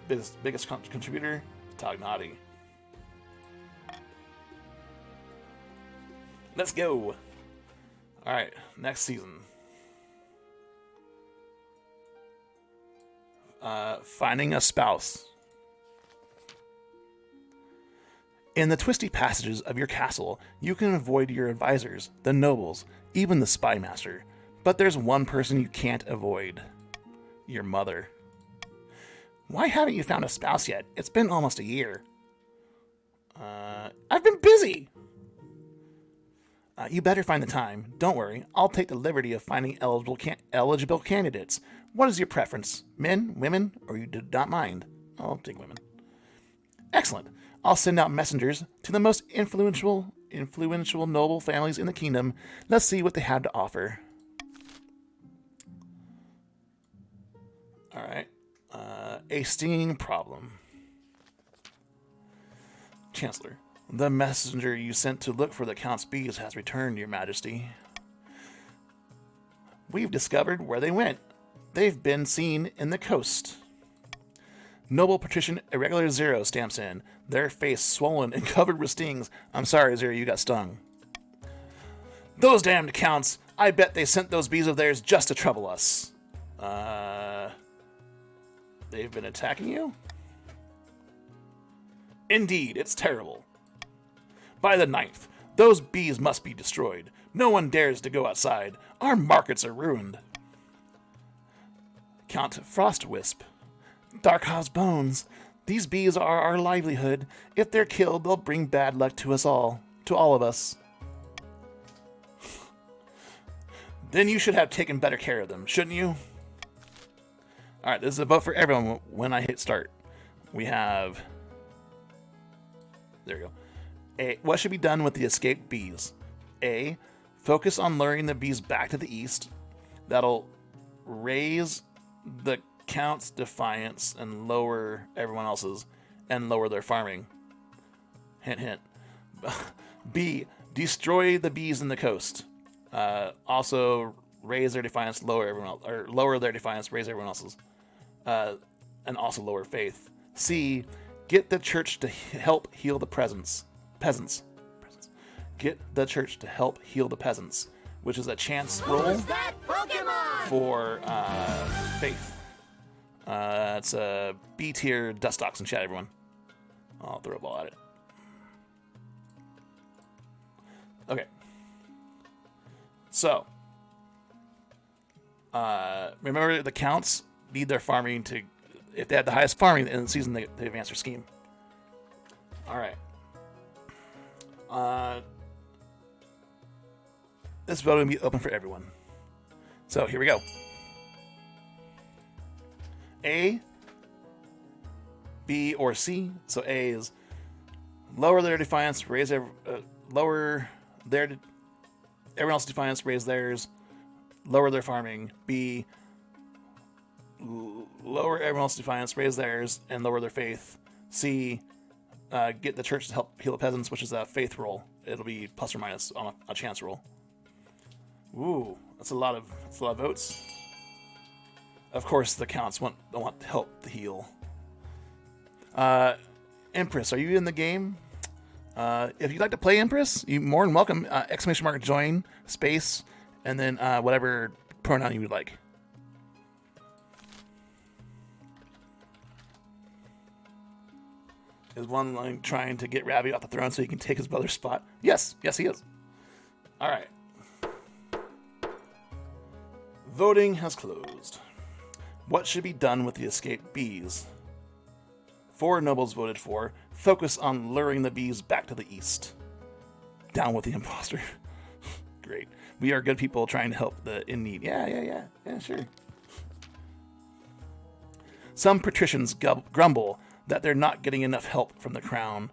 Biggest contributor, Tognati. Let's go. Alright, next season. Finding a spouse. In the twisty passages of your castle, you can avoid your advisors, the nobles, even the spy master. But there's one person you can't avoid. Your mother. Why haven't you found a spouse yet? It's been almost a year. I've been busy. You better find the time. Don't worry, I'll take the liberty of finding eligible candidates. What is your preference? Men, women, or you do not mind? I'll take women. Excellent. I'll send out messengers to the most influential noble families in the kingdom. Let's see what they have to offer. Alright. A stinging problem. Chancellor. The messenger you sent to look for the Count's bees has returned, Your Majesty. We've discovered where they went. They've been seen in the coast. Noble patrician Irregular Zero stamps in, their face swollen and covered with stings. I'm sorry, Zero, you got stung. Those damned Counts! I bet they sent those bees of theirs just to trouble us. They've been attacking you? Indeed, it's terrible. By the 9th, those bees must be destroyed. No one dares to go outside. Our markets are ruined. Count Frostwisp. Darkhaw's bones. These bees are our livelihood. If they're killed, they'll bring bad luck to us all. To all of us. then you should have taken better care of them, shouldn't you? Alright, this is a vote for everyone when I hit start. We have... There we go. A. What should be done with the escaped bees? A. Focus on luring the bees back to the east. That'll raise the Count's defiance and lower everyone else's, and lower their farming. Hint, hint. B. Destroy the bees in the coast. Also raise their defiance, lower everyone else, or lower their defiance, raise everyone else's, and also lower faith. C. Get the church to help heal the peasants. Get the church to help heal the peasants, which is a chance roll for faith. It's a B tier dust ox in chat, everyone. I'll throw a ball at it. Okay. So, remember the counts need their farming to, if they had the highest farming in the season, they advance their scheme. All right. This vote will be open for everyone. So here we go. A, B, or C. So A is lower their defiance, raise lower their everyone else's defiance, raise theirs, lower their farming. B, lower everyone else's defiance, raise theirs, and lower their faith. C, get the church to help heal the peasants, which is a faith roll. It'll be plus or minus on a chance roll. Ooh, that's a lot of votes. Of course, the counts want to help the heal. Empress, are you in the game? If you'd like to play Empress, you're more than welcome. ! Join space, and then whatever pronoun you would like. Is one like trying to get Ravi off the throne so he can take his brother's spot? Yes, yes, he is. All right. Voting has closed. What should be done with the escaped bees? 4 nobles voted for. Focus on luring the bees back to the east. Down with the imposter. Great. We are good people trying to help the in need. Yeah, sure. Some patricians grumble that they're not getting enough help from the crown.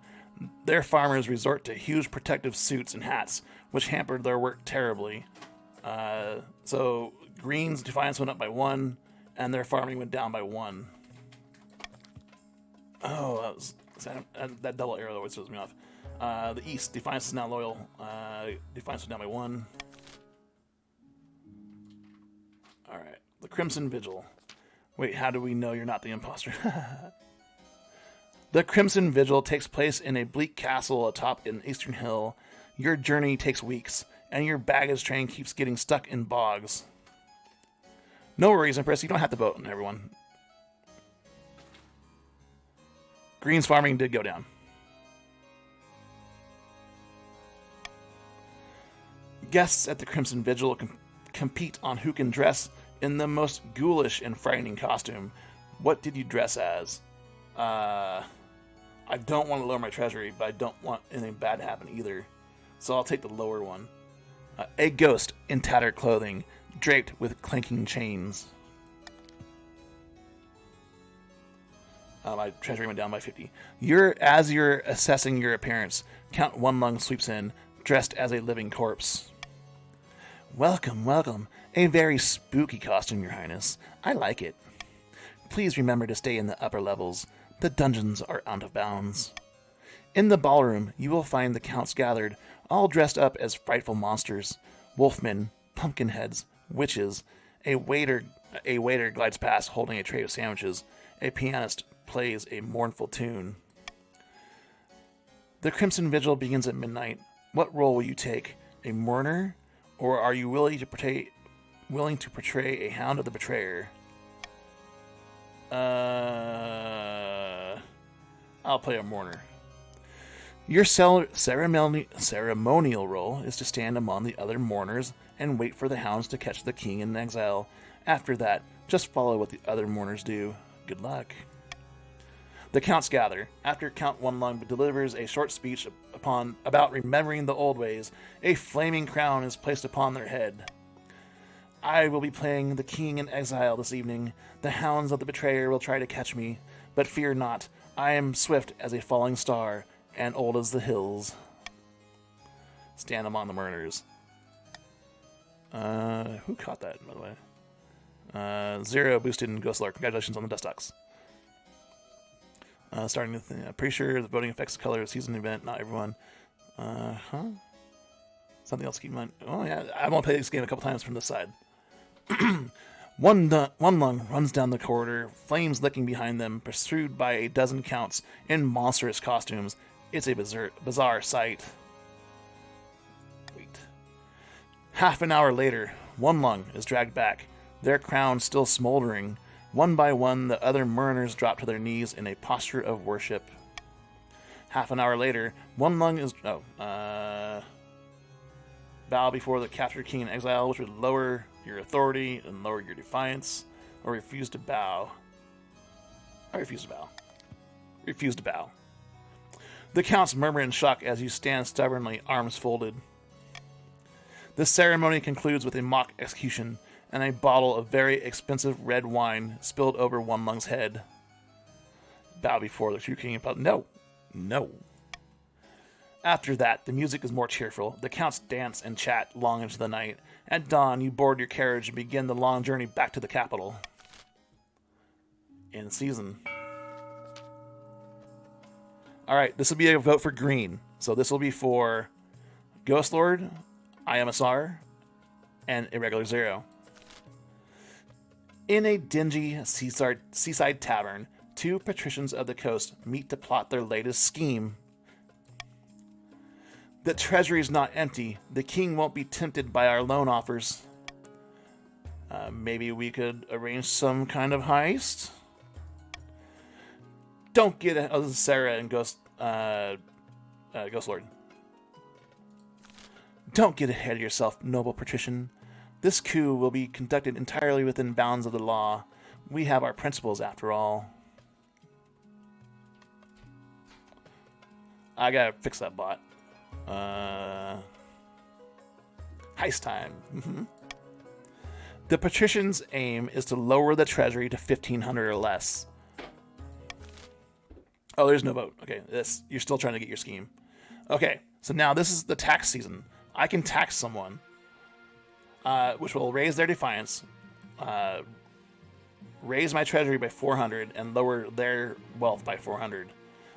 Their farmers resort to huge protective suits and hats, which hampered their work terribly. So Green's defiance went up by 1, and their farming went down by 1. Oh, that double arrow always throws me off. The East, defiance is now loyal. Defiance went down by 1. All right, the Crimson Vigil. Wait, how do we know you're not the imposter? The Crimson Vigil takes place in a bleak castle atop an eastern hill. Your journey takes weeks, and your baggage train keeps getting stuck in bogs. No worries, Empress. You don't have to vote on everyone. Green's farming did go down. Guests at the Crimson Vigil compete on who can dress in the most ghoulish and frightening costume. What did you dress as? I don't want to lower my treasury, but I don't want anything bad to happen either. So I'll take the lower one. A ghost in tattered clothing, draped with clanking chains. My treasury went down by 50. As you're assessing your appearance, Count One Lung sweeps in, dressed as a living corpse. Welcome, welcome. A very spooky costume, Your Highness. I like it. Please remember to stay in the upper levels. The dungeons are out of bounds. In the ballroom, you will find the counts gathered, all dressed up as frightful monsters. Wolfmen, pumpkinheads, witches. A waiter glides past holding a tray of sandwiches. A pianist plays a mournful tune. The Crimson Vigil begins at midnight. What role will you take? A mourner? Or are you willing to portray a hound of the betrayer? I'll play a mourner. Your ceremonial role is to stand among the other mourners and wait for the hounds to catch the king in exile. After that, just follow what the other mourners do. Good luck. The counts gather. After Count One Lung delivers a short speech about remembering the old ways, a flaming crown is placed upon their head. I will be playing the king in exile this evening. The hounds of the betrayer will try to catch me, but fear not. I am swift as a falling star, and old as the hills. Stand among the murders. Who caught that, by the way? Zero boosted in Ghost Lore. Congratulations on the Dust Ducks. Starting with, pretty sure the voting affects the color of the season event. Not everyone. Something else to keep in mind. Oh, yeah. I've only played this game a couple times from this side. One lung runs down the corridor, flames licking behind them, pursued by a dozen counts in monstrous costumes. It's a bizarre sight. Wait. Half an hour later, one lung is dragged back, their crown still smoldering. One by one, the other mariners drop to their knees in a posture of worship. Half an hour later, one lung is... bow before the captured king in exile, which would lower your authority and lower your defiance, or refuse to bow. I refuse to bow. Refuse to bow. The counts murmur in shock as you stand stubbornly, arms folded. The ceremony concludes with a mock execution and a bottle of very expensive red wine spilled over one lung's head. Bow before the true king. No. No. After that, the music is more cheerful. The counts dance and chat long into the night. At dawn, you board your carriage and begin the long journey back to the capital. In season. Alright, this will be a vote for green. So this will be for Ghost Lord, IMSR, and Irregular Zero. In a dingy seaside tavern, two patricians of the coast meet to plot their latest scheme. The treasury is not empty. The king won't be tempted by our loan offers. Maybe we could arrange some kind of heist? Don't get it. Oh, this is Sarah and Ghost Lord. Don't get ahead of yourself, noble patrician. This coup will be conducted entirely within bounds of the law. We have our principles, after all. I gotta fix that bot. Heist time. The patrician's aim is to lower the treasury to 1,500 or less. Oh, there's no vote. Okay, you're still trying to get your scheme. Okay, so now this is the tax season. I can tax someone, which will raise their defiance, raise my treasury by 400, and lower their wealth by 400.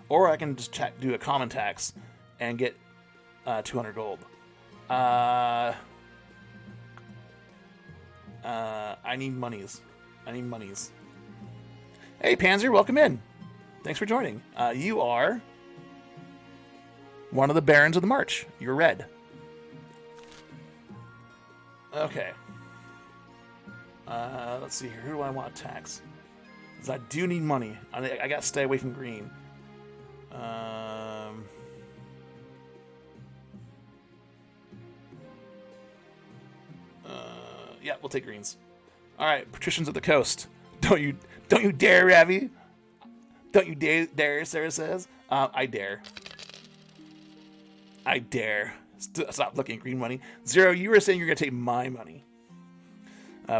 Or I can just do a common tax and get 200 gold. I need monies. Hey, Panzer, welcome in. Thanks for joining. You are one of the Barons of the March. You're red. Okay. Let's see here. Who do I want to tax? Because I do need money. I got to stay away from green. Yeah, we'll take greens. All right, patricians of the coast. Don't you dare, Ravi. Don't you dare, Sarah says. I dare. I dare. Stop looking at green money. Zero, you were saying you're going to take my money.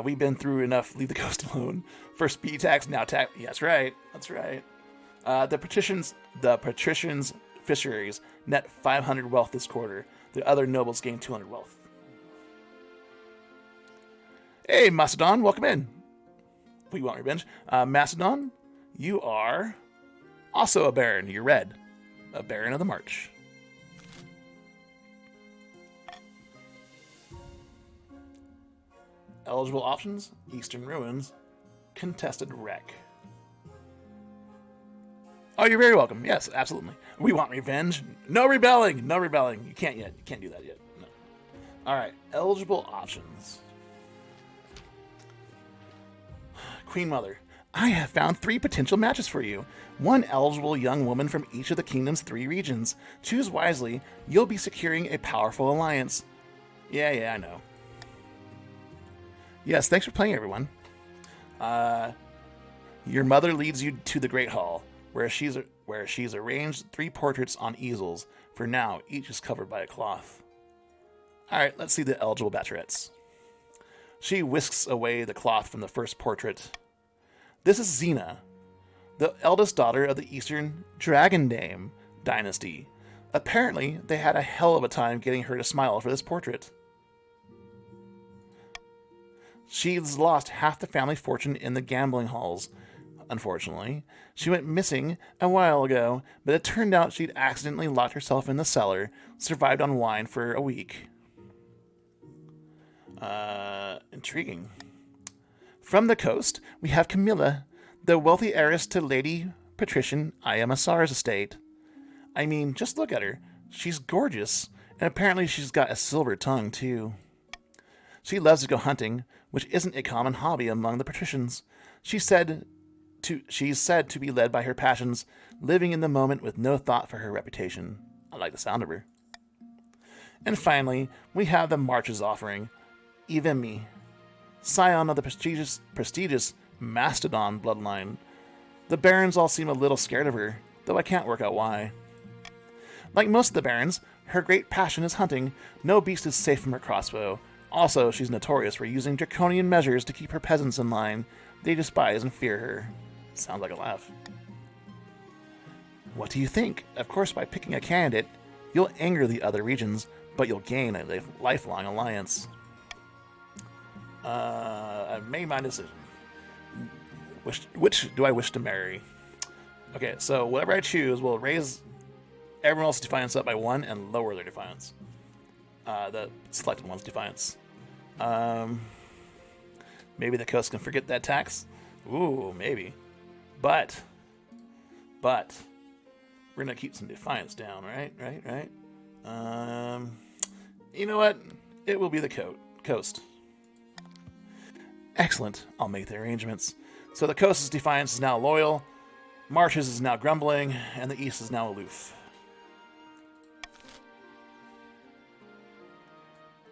We've been through enough. Leave the coast alone. First B tax, now tax. Yeah, that's right. That's right. The patricians' fisheries net 500 wealth this quarter. The other nobles gain 200 wealth. Hey, Macedon, welcome in. We want revenge. Macedon, you are also a Baron. You're red. A Baron of the March. Eligible options: Eastern Ruins, Contested Wreck. Oh, you're very welcome. Yes, absolutely. We want revenge. No rebelling. No rebelling. You can't yet. You can't do that yet. No. All right. Eligible options. Queen Mother, I have found 3 potential matches for you. One eligible young woman from each of the kingdom's 3 regions. Choose wisely. You'll be securing a powerful alliance. Yeah, I know. Yes, thanks for playing, everyone. Your mother leads you to the Great Hall, where she's arranged 3 portraits on easels. For now, each is covered by a cloth. All right, let's see the eligible bachelorettes. She whisks away the cloth from the first portrait. This is Xena, the eldest daughter of the Eastern Dragon Dame dynasty. Apparently, they had a hell of a time getting her to smile for this portrait. She's lost half the family fortune in the gambling halls. Unfortunately, she went missing a while ago, but it turned out she'd accidentally locked herself in the cellar, survived on wine for a week. Intriguing. From the coast, we have Camilla, the wealthy heiress to Lady Patrician Ayamasar's estate. I mean, just look at her. She's gorgeous, and apparently she's got a silver tongue, too. She loves to go hunting, which isn't a common hobby among the patricians. She's said to be led by her passions, living in the moment with no thought for her reputation. I like the sound of her. And finally, we have the March's offering, Ivemi, scion of the prestigious Mastodon bloodline. The barons all seem a little scared of her, though I can't work out why. Like most of the barons, her great passion is hunting. No beast is safe from her crossbow. Also, she's notorious for using draconian measures to keep her peasants in line. They despise and fear her. Sounds like a laugh. What do you think? Of course, by picking a candidate, you'll anger the other regions, but you'll gain a lifelong alliance. I've made my decision. Which do I wish to marry? Okay, so whatever I choose will raise everyone else's defiance up by 1 and lower their defiance. The selected one's defiance. Maybe the coast can forget that tax. Ooh, maybe. But we're gonna keep some defiance down, right? You know what? It will be the coast. Excellent. I'll make the arrangements. So the coast's defiance is now loyal, March's is now grumbling, and the east is now aloof.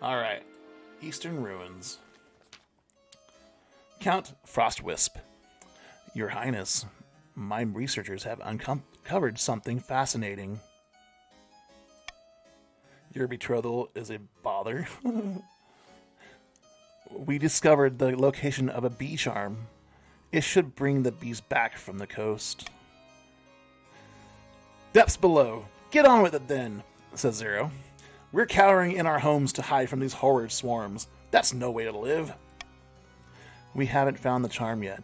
Alright. Eastern Ruins. Count Frostwisp. Your Highness, my researchers have uncovered something fascinating. Your betrothal is a bother. We discovered the location of a bee charm. It should bring the bees back from the coast. Depths below. Get on with it then, says Zero. We're cowering in our homes to hide from these horrid swarms. That's no way to live. We haven't found the charm yet,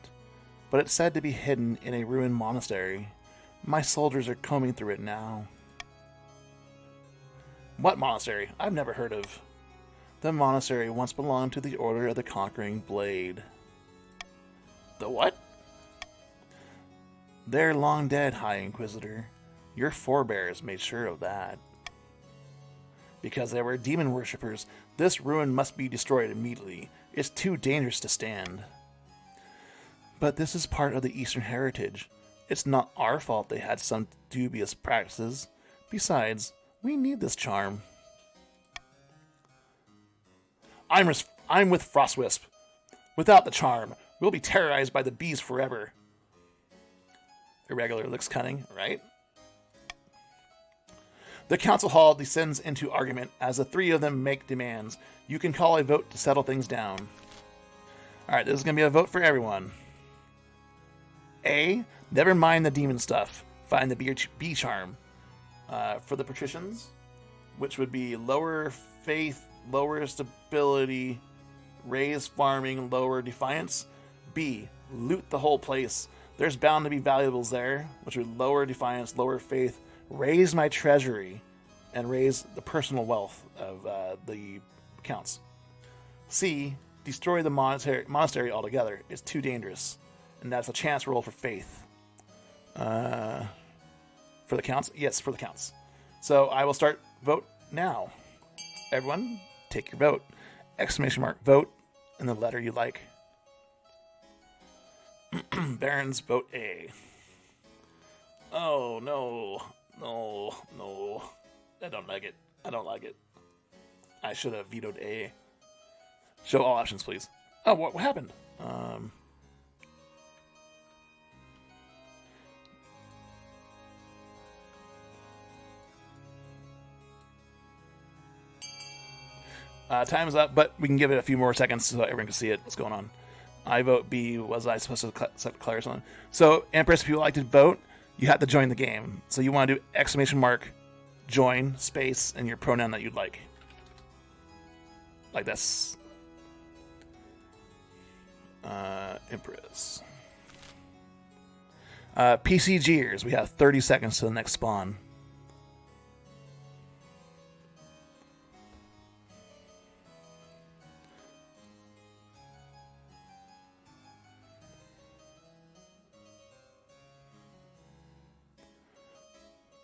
but it's said to be hidden in a ruined monastery. My soldiers are combing through it now. What monastery? I've never heard of. The monastery once belonged to the Order of the Conquering Blade. The what? They're long dead, High Inquisitor. Your forebears made sure of that. Because they were demon worshippers, this ruin must be destroyed immediately. It's too dangerous to stand. But this is part of the Eastern heritage. It's not our fault they had some dubious practices. Besides, we need this charm. I'm with Frostwisp. Without the charm, we'll be terrorized by the bees forever. Irregular looks cunning, right? The council hall descends into argument as the three of them make demands. You can call a vote to settle things down. Alright, this is going to be a vote for everyone. A, never mind the demon stuff. Find the bee charm. For the patricians, which would be lower faith, lower stability, raise farming, lower defiance. B, loot the whole place. There's bound to be valuables there, which would lower defiance, lower faith, raise my treasury, and raise the personal wealth of the counts. C, destroy the monastery altogether. It's too dangerous. And that's a chance roll for faith. For the counts? Yes, for the counts. So I will start vote now. Everyone, take your vote. Exclamation mark, vote, and the letter you like. Barons, vote A. Oh, no. No. I don't like it. I should have vetoed A. Show all options, please. Oh, what happened? Time is up, but we can give it a few more seconds so everyone can see it. What's going on? I vote B. Was I supposed to declare something? So, Empress, if you would like to vote, you have to join the game. So you want to do ! Join, space, and your pronoun that you'd like. Like this. Empress. PCGers, we have 30 seconds to the next spawn.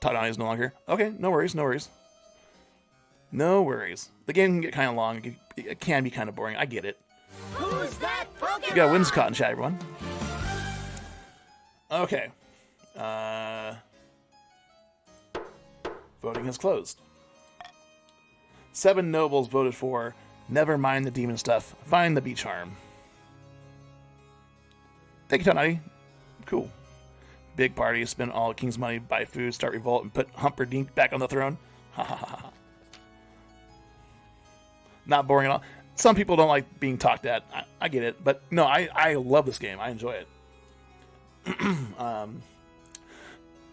Tadani is no longer. Okay, no worries, no worries. No worries. The game can get kind of long. It can be kind of boring. I get it. Who's that Pokemon? We got wins caught in chat, everyone. Okay. Voting has closed. 7 nobles voted for never mind the demon stuff. Find the bee charm. Thank you, Tadani. Cool. Big party, spend all king's money, buy food, start revolt, and put Humperdinck back on the throne. Ha ha ha ha. Not boring at all. Some people don't like being talked at. I get it. But no, I love this game. I enjoy it.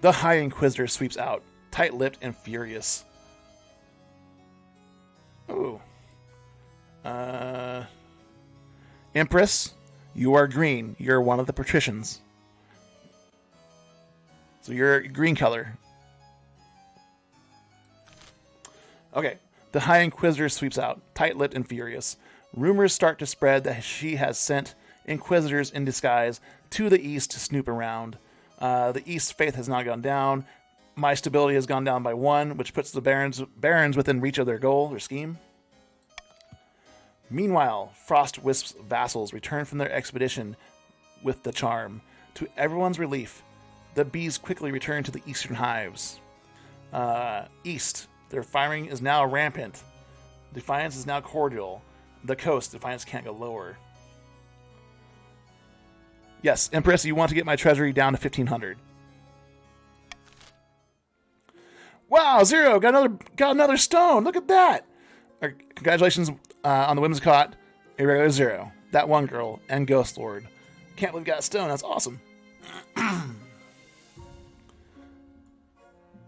The High Inquisitor sweeps out. Tight-lipped and furious. Ooh. Empress, you are green. You're one of the patricians. So you're green color. Okay. The High Inquisitor sweeps out, tight-lipped and furious. Rumors start to spread that she has sent Inquisitors in disguise to the east to snoop around. The East's faith has not gone down. My stability has gone down by 1, which puts the barons within reach of their goal, their scheme. Meanwhile, Frostwisp's vassals return from their expedition with the charm. To everyone's relief, the bees quickly return to the eastern hives. East. Their firing is now rampant. Defiance is now cordial. The coast, Defiance can't go lower. Yes, Empress, you want to get my treasury down to 1,500. Wow, Zero got another stone. Look at that. Congratulations on the women's caught. Irregular Zero. That one girl and Ghost Lord. Can't believe you got a stone. That's awesome.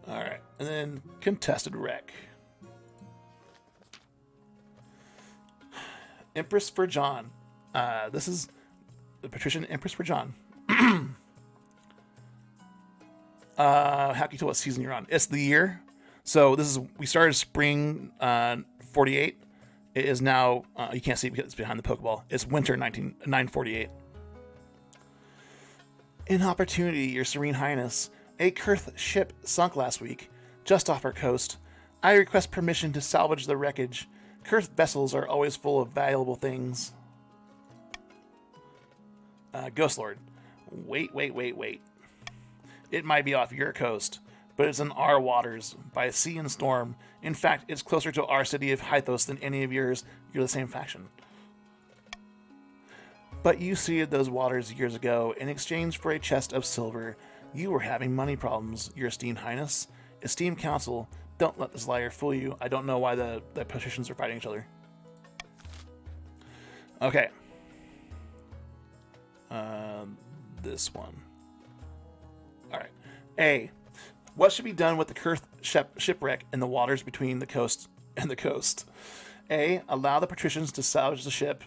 All right, and then contested wreck. Empress for John. This is the patrician Empress for John. How can you tell what season you're on? It's the year. So we started spring 48. It is now you can't see it because it's behind the Pokeball. It's winter 948. Inopportunity, Your Serene Highness. A Kurth ship sunk last week, just off our coast. I request permission to salvage the wreckage. Kurth vessels are always full of valuable things. Ghost Lord. Wait. It might be off your coast, but it's in our waters, by sea and storm. In fact, it's closer to our city of Hythos than any of yours. You're the same faction. But you seeded those waters years ago in exchange for a chest of silver. You were having money problems, Your Esteemed Highness. Esteemed Council, don't let this liar fool you. I don't know why the patricians are fighting each other. Okay. This one. Alright. A. What should be done with the Kurth shipwreck in the waters between the coast and the coast? A. Allow the patricians to salvage the ship.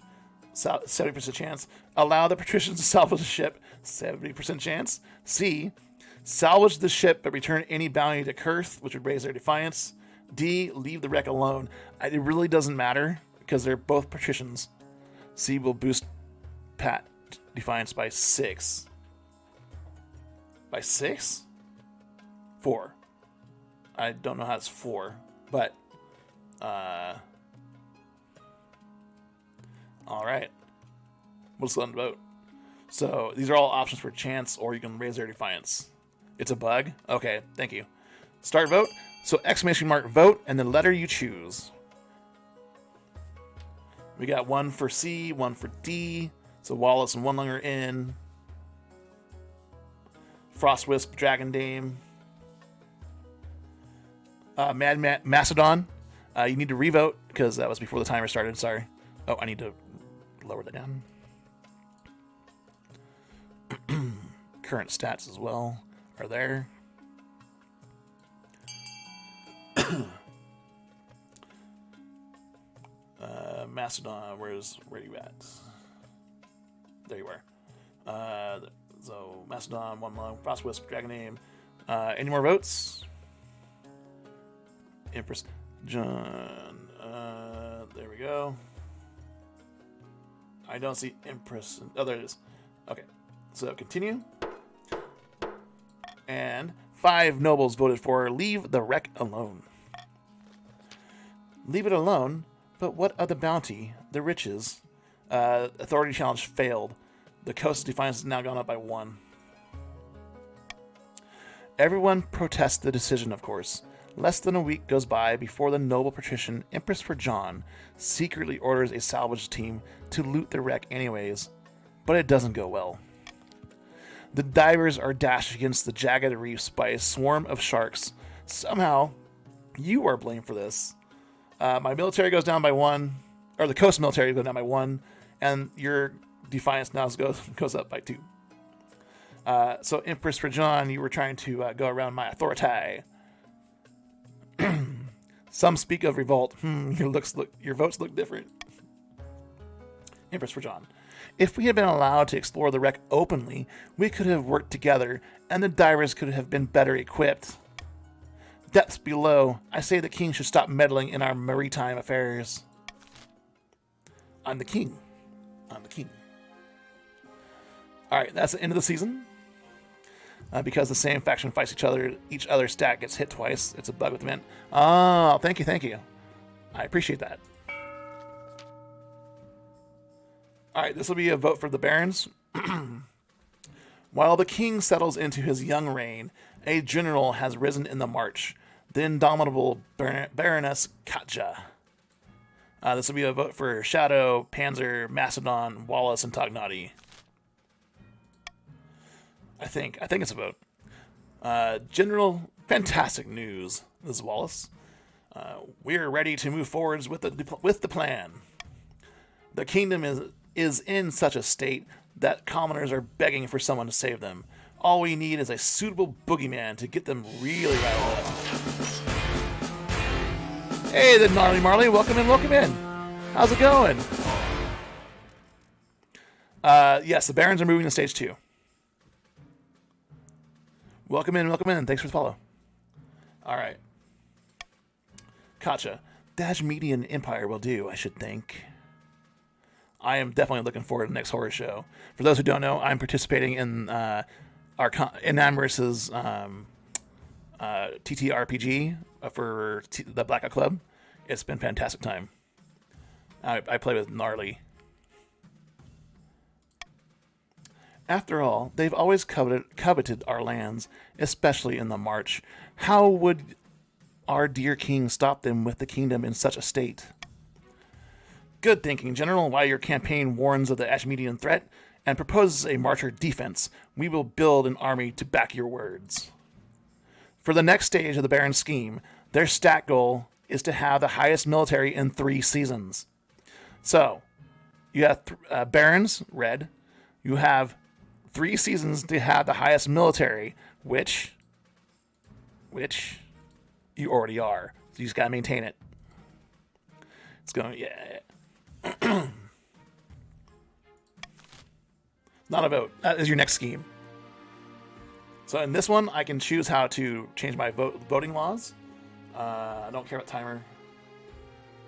70% chance. Allow the patricians to salvage the ship. 70% chance. C. Salvage the ship but return any bounty to Kurth, which would raise their defiance. D. Leave the wreck alone. It really doesn't matter because they're both patricians. C will boost Pat defiance by 6. By 6? 4. I don't know how it's 4, but all right. We'll just let them vote. So these are all options for chance, or you can raise their defiance. It's a bug? Okay, thank you. Start vote. So exclamation mark vote and the letter you choose. We got one for C, one for D. So Wallace and One Lunger in. Frostwisp, Dragon Dame. Macedon. You need to revote because that was before the timer started. Sorry. Oh, I need to lower that down. Current stats as well are there. Mastodon, where are you at? There you are. So Mastodon, one lung, Frost Wisp, Dragon Name. Any more votes? Empress John. There we go. I don't see Empress. Oh, there it is. Okay. So continue. And 5 nobles voted for leave the wreck alone. Leave it alone? But what of the bounty, the riches? Authority challenge failed. The coast's defiance has now gone up by 1. Everyone protests the decision, of course. Less than a week goes by before the noble patrician Empress for John secretly orders a salvage team to loot the wreck anyways. But it doesn't go well. The divers are dashed against the jagged reefs by a swarm of sharks. Somehow, you are blamed for this. My military goes down by 1, or the coast military goes down by 1, and your defiance now goes up by 2. So Empress for John, you were trying to go around my authority. Some speak of revolt. Your votes look different. Empress for John. If we had been allowed to explore the wreck openly, we could have worked together, and the divers could have been better equipped. Depths below, I say the king should stop meddling in our maritime affairs. I'm the king. I'm the king. Alright, that's the end of the season. Because the same faction fights each other's stat gets hit twice. It's a bug with the mint. Oh, thank you. I appreciate that. Alright, this will be a vote for the barons. While the king settles into his young reign, a general has risen in the march, the indomitable Baroness Katja. This will be a vote for Shadow, Panzer, Macedon, Wallace, and Tognati. I think it's a vote. General, fantastic news. This is Wallace. We're ready to move forwards with the plan. The kingdom is in such a state that commoners are begging for someone to save them. All we need is a suitable boogeyman to get them really riled up. Hey, the Gnarly Marley, welcome in. How's it going? Yes, the barons are moving to stage 2. Welcome in. Thanks for the follow. All right. Katja. Dash Median Empire will do, I should think. I am definitely looking forward to the next horror show. For those who don't know, I'm participating in our Amorous's TTRPG for the Blackout Club. It's been a fantastic time. I play with Gnarly. After all, they've always coveted our lands, especially in the March. How would our dear king stop them with the kingdom in such a state? Good thinking, General. While your campaign warns of the Ashmedian threat and proposes a marcher defense, we will build an army to back your words. For the next stage of the Baron's scheme, their stat goal is to have the highest military in 3 seasons. So, you have Barons, red. You have 3 seasons to have the highest military, which you already are. So you just gotta maintain it. It's going, yeah. Not a vote. That is your next scheme. So in this one, I can choose how to change my voting laws. I don't care about timer.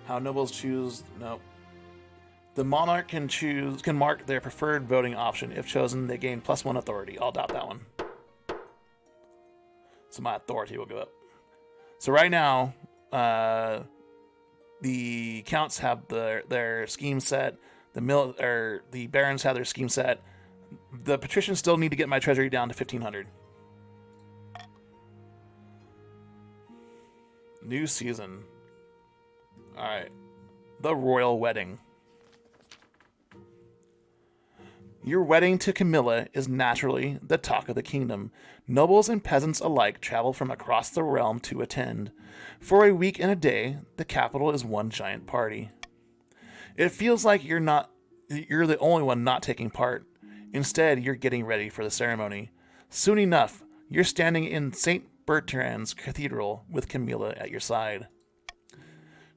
How nobles choose, nope. The monarch can mark their preferred voting option. If chosen, they gain +1 authority. I'll adopt that one. So my authority will go up. So right now, the counts have their scheme set. The barons have their scheme set. The patricians still need to get my treasury down to 1,500. New season. All right, the royal wedding. Your wedding to Camilla is naturally the talk of the kingdom. Nobles and peasants alike travel from across the realm to attend. For a week and a day, the capital is one giant party. It feels like you're the only one not taking part. Instead, you're getting ready for the ceremony. Soon enough, you're standing in St. Bertrand's Cathedral with Camilla at your side.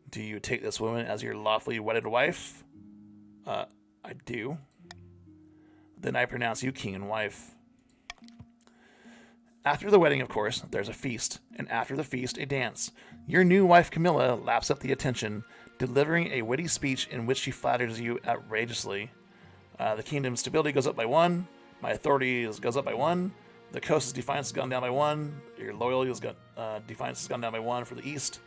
Do you take this woman as your lawfully wedded wife? I do. Then I pronounce you king and wife. After the wedding, of course, there's a feast, and after the feast, a dance. Your new wife Camilla laps up the attention, delivering a witty speech in which she flatters you outrageously. The kingdom's stability goes up by 1. My authority goes up by 1. The coast's defiance has gone down by 1. Your loyalty defiance has gone down by 1 for the east.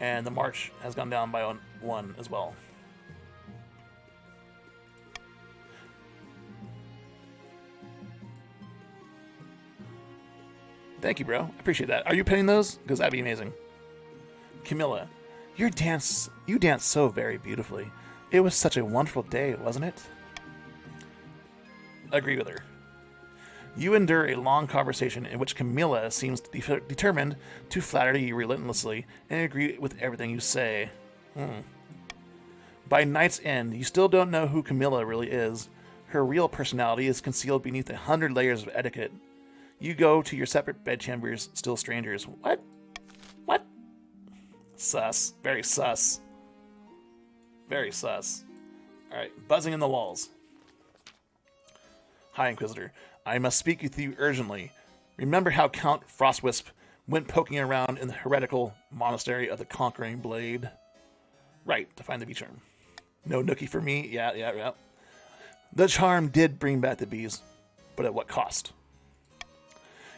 And the march has gone down by 1 as well. Thank you, bro. I appreciate that. Are you pinning those? Because that'd be amazing. Camilla, you danced so very beautifully. It was such a wonderful day, wasn't it? Agree with her. You endure a long conversation in which Camilla seems determined to flatter you relentlessly and agree with everything you say. By night's end, you still don't know who Camilla really is. Her real personality is concealed beneath 100 layers of etiquette. You go to your separate bedchambers, still strangers. What? What? Sus. Very sus. Very sus. Alright, buzzing in the walls. High Inquisitor, I must speak with you urgently. Remember how Count Frostwisp went poking around in the heretical monastery of the Conquering Blade? Right, to find the bee charm. No nookie for me? Yeah. The charm did bring back the bees, but at what cost?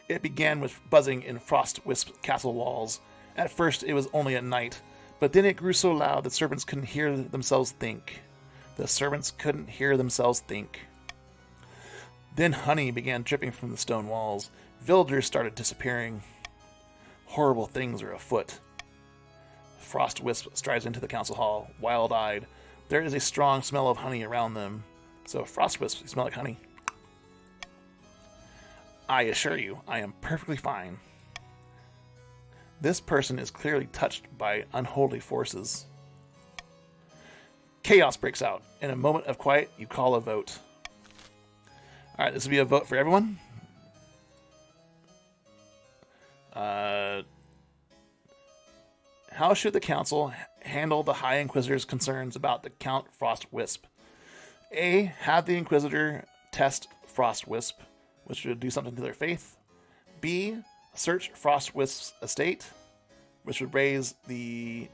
It began with buzzing in Frostwisp's castle walls. At first, it was only at night, but then it grew so loud that servants couldn't hear themselves think. Then honey began dripping from the stone walls. Villagers started disappearing. Horrible things are afoot. Frostwisp strides into the council hall, wild-eyed. There is a strong smell of honey around them. So, Frostwisp, you smell like honey. I assure you, I am perfectly fine. This person is clearly touched by unholy forces. Chaos breaks out. In a moment of quiet, you call a vote. Alright, this will be a vote for everyone. How should the council handle the High Inquisitor's concerns about the Count Frostwisp? A. Have the Inquisitor test Frostwisp, which would do something to their faith. B. Search Frostwisp's estate, which would raise the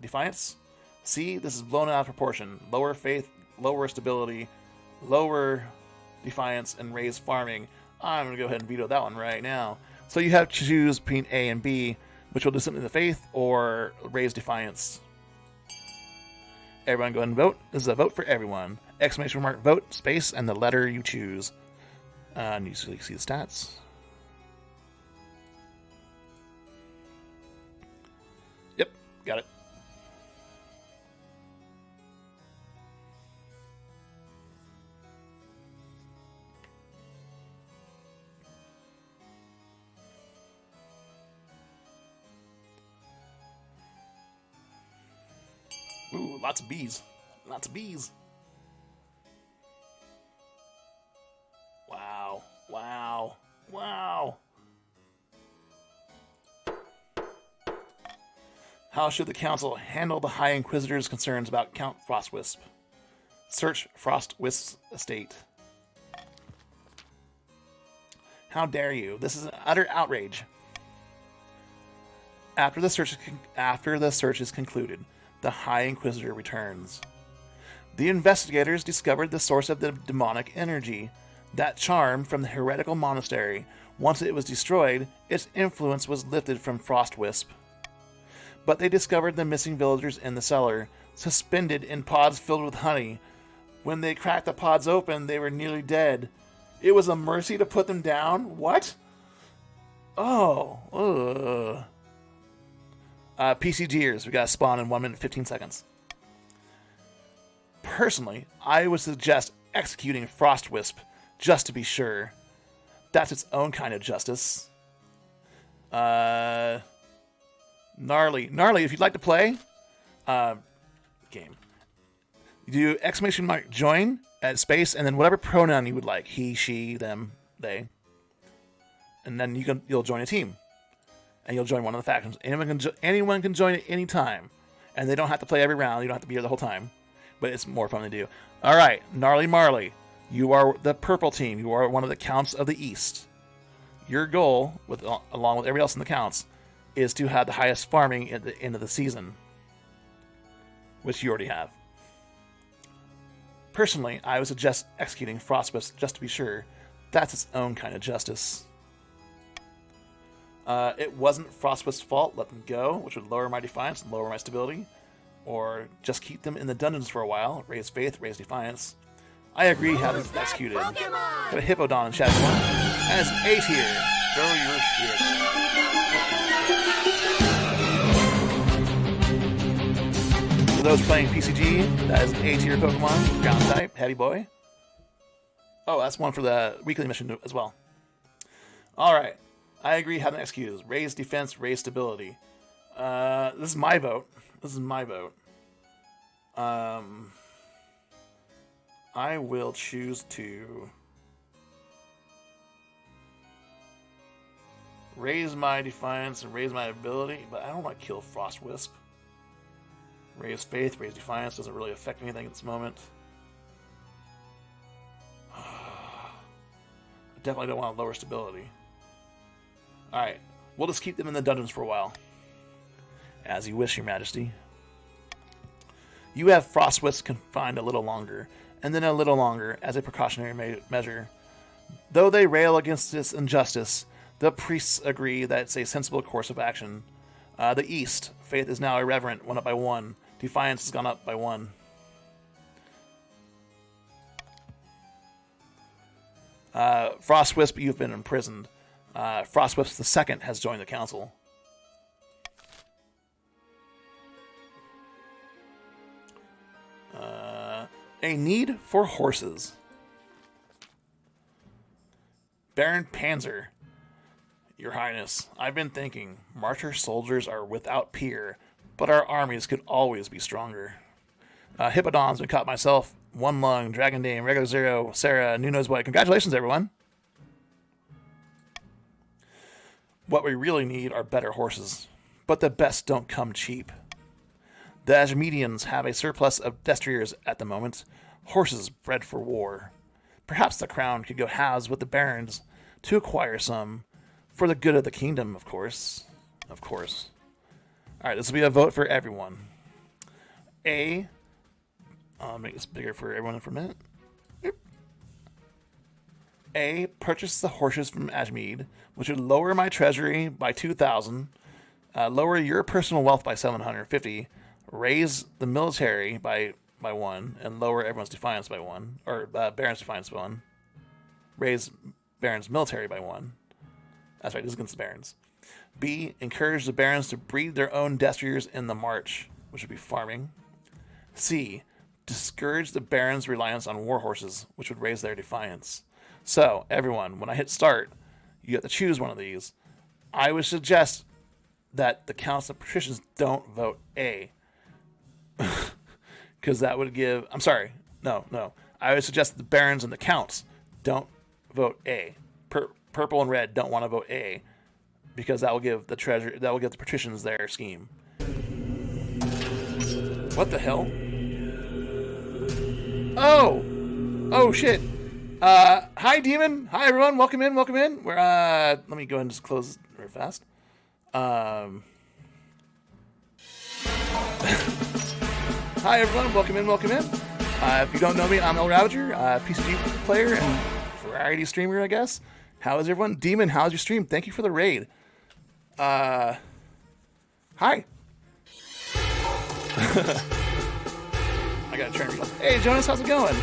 defiance. C. This is blown out of proportion. Lower faith, lower stability, lower defiance, and raise farming. I'm going to go ahead and veto that one right now. So you have to choose between A and B, which will do something to the faith or raise defiance. Everyone go ahead and vote. This is a vote for everyone. Exclamation mark vote, space, and the letter you choose. And you see the stats. Yep, got it. Ooh, lots of bees. Lots of bees. Wow. Wow. Wow. How should the council handle the High Inquisitor's concerns about Count Frostwisp? Search Frostwisp's estate. How dare you? This is an utter outrage. After the search is concluded, the High Inquisitor returns. The investigators discovered the source of the demonic energy. That charm from the heretical monastery. Once it was destroyed, its influence was lifted from Frostwisp. But they discovered the missing villagers in the cellar, suspended in pods filled with honey. When they cracked the pods open, they were nearly dead. It was a mercy to put them down? What? Oh. Ugh. PCGers, we got to spawn in 1 minute 15 seconds. Personally, I would suggest executing Frostwisp just to be sure. That's its own kind of justice. Gnarly, if you'd like to play, game. You do exclamation mark join at space, and then whatever pronoun you would like, he, she, them, they, and then you'll join a team, and you'll join one of the factions. Anyone can join at any time, and they don't have to play every round. You don't have to be here the whole time, but it's more fun to do. All right, Gnarly Marley, you are the purple team. You are one of the counts of the East. Your goal, along with everybody else in the counts, is to have the highest farming at the end of the season, which you already have. Personally, I would suggest executing Frostwisp just to be sure. That's its own kind of justice. It wasn't Frostwisp's fault. Let them go, which would lower my defiance and lower my stability. Or just keep them in the dungeons for a while. Raise faith, raise defiance. I agree, have them executed. Got a Hippodon in Shadow 1. And it's A tier. Throw your shit. For those playing PCG, that is an A tier Pokemon. Ground type, heavy boy. Oh, that's one for the weekly mission as well. Alright. I agree, have them executed. Raise defense, raise stability. This is my vote. I will choose to raise my defiance and raise my ability, but I don't want to kill Frostwisp. Raise faith, raise defiance doesn't really affect anything at this moment. I definitely don't want to lower stability. Alright, we'll just keep them in the dungeons for a while. As you wish, Your Majesty. You have Frostwisp confined a little longer, and then a little longer as a precautionary measure. Though they rail against this injustice, the priests agree that it's a sensible course of action. The East, faith is now irreverent, 1 up by 1. Defiance has gone up by 1. Frostwisp, you've been imprisoned. Frostwisp the Second has joined the council. A need for horses. Baron Panzer. Your Highness, I've been thinking, Marcher soldiers are without peer, but our armies could always be stronger. Hippodon's been caught myself, One Lung, Dragon Dame, Regular Zero, Sarah, New Knows What. Congratulations, everyone. What we really need are better horses, but the best don't come cheap. The Ajmedians have a surplus of destriers at the moment, horses bred for war. Perhaps the crown could go halves with the barons to acquire some, for the good of the kingdom, of course. Of course. Alright, this will be a vote for everyone. A. I'll make this bigger for everyone for a minute. A. Purchase the horses from Ajmed, which would lower my treasury by 2,000, lower your personal wealth by 750, raise the military by 1, and lower everyone's defiance by 1, or Baron's defiance by 1. Raise Baron's military by 1. That's right, this is against the Barons. B. Encourage the Barons to breed their own destriers in the March, which would be farming. C. Discourage the Barons' reliance on war horses, which would raise their defiance. So, everyone, when I hit start, you have to choose one of these. I would suggest that the counts of patricians don't vote A. Because that would give... I'm sorry. No. I would suggest that the Barons and the counts don't vote A. Purple and red don't want to vote A. Because that will give the patricians their scheme. What the hell? Oh, shit. Hi, Demon. Hi, everyone. Welcome in. We're, let me go ahead and just close very fast. Hi, everyone. Welcome in. If you don't know me, I'm El Ravager, PCG player and variety streamer, I guess. How is everyone? Demon, how's your stream? Thank you for the raid. Hi. I gotta turn myself. Hey, Jonas, how's it going?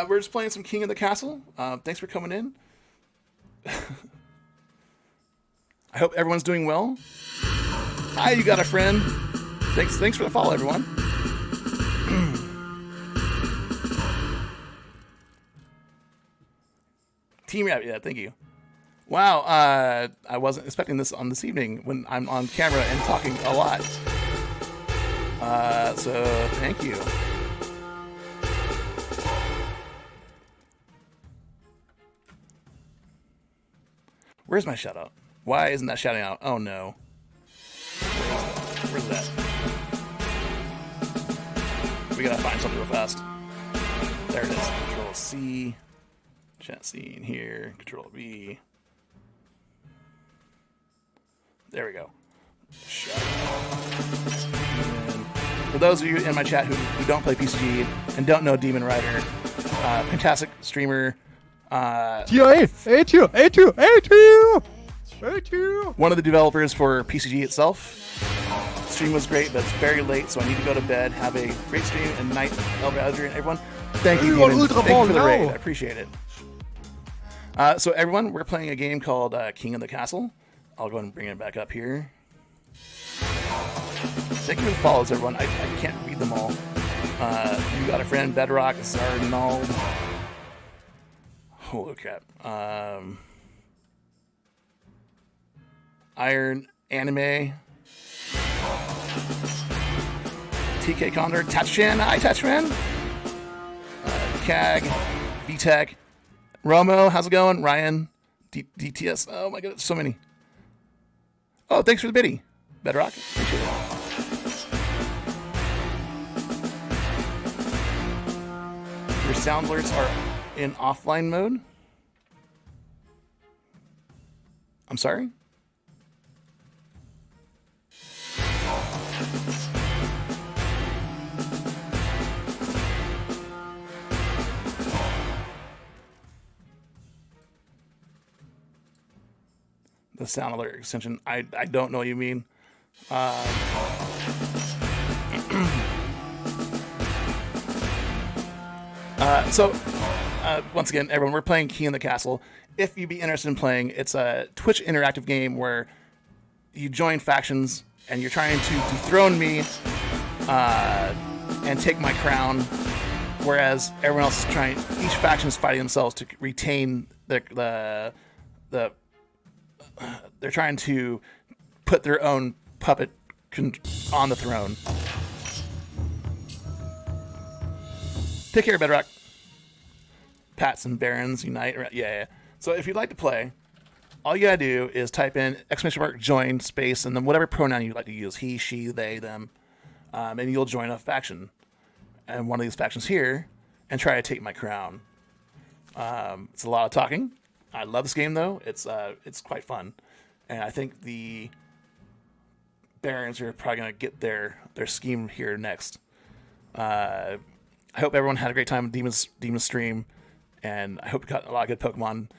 We're just playing some King of the Castle. Thanks for coming in. I hope everyone's doing well. Hi, you got a friend. Thanks for the follow, everyone. Team Rabbit, yeah, thank you. Wow, I wasn't expecting this on this evening when I'm on camera and talking a lot. So thank you. Where's my shout out? Why isn't that shouting out? Oh no. Where's that? We gotta find something real fast. There it is. Control C. Chat scene here. Control V. There we go. Shout out. For those of you in my chat who don't play PCG and don't know Demon Rider, fantastic streamer. One of the developers for PCG itself. Stream was great, but it's very late, so I need to go to bed. Have a great stream and night, Elvira and everyone. Thank you, Demon. Thank you for the raid. I appreciate it. So everyone, we're playing a game called King of the Castle. I'll go ahead and bring it back up here. Thank you for the follows, everyone. I can't read them all. You got a friend, Bedrock, Zarnald. Holy crap. Iron Anime. TK Condor, Tachan, hi Tachan. Cag, VTech, Romo, how's it going? Ryan, DTS, oh my god, so many. Oh, thanks for the biddy, Bedrock, appreciate it. Your sound alerts are in offline mode? I'm sorry? The sound alert extension. I don't know what you mean. Once again, everyone, we're playing Key in the Castle. If you'd be interested in playing, it's a Twitch interactive game where you join factions and you're trying to dethrone me and take my crown, whereas everyone else is trying. Each faction is fighting themselves to retain the they're trying to put their own puppet on the throne. Take care, Bedrock. Pats and Barons unite. Yeah. So if you'd like to play, all you gotta do is type in !join space and then whatever pronoun you'd like to use. He, she, they, them. And you'll join a faction. And one of these factions here and try to take my crown. It's a lot of talking. I love this game though. It's quite fun, and I think the Barons are probably gonna get their scheme here next. I hope everyone had a great time with Demon's stream, and I hope you got a lot of good Pokemon.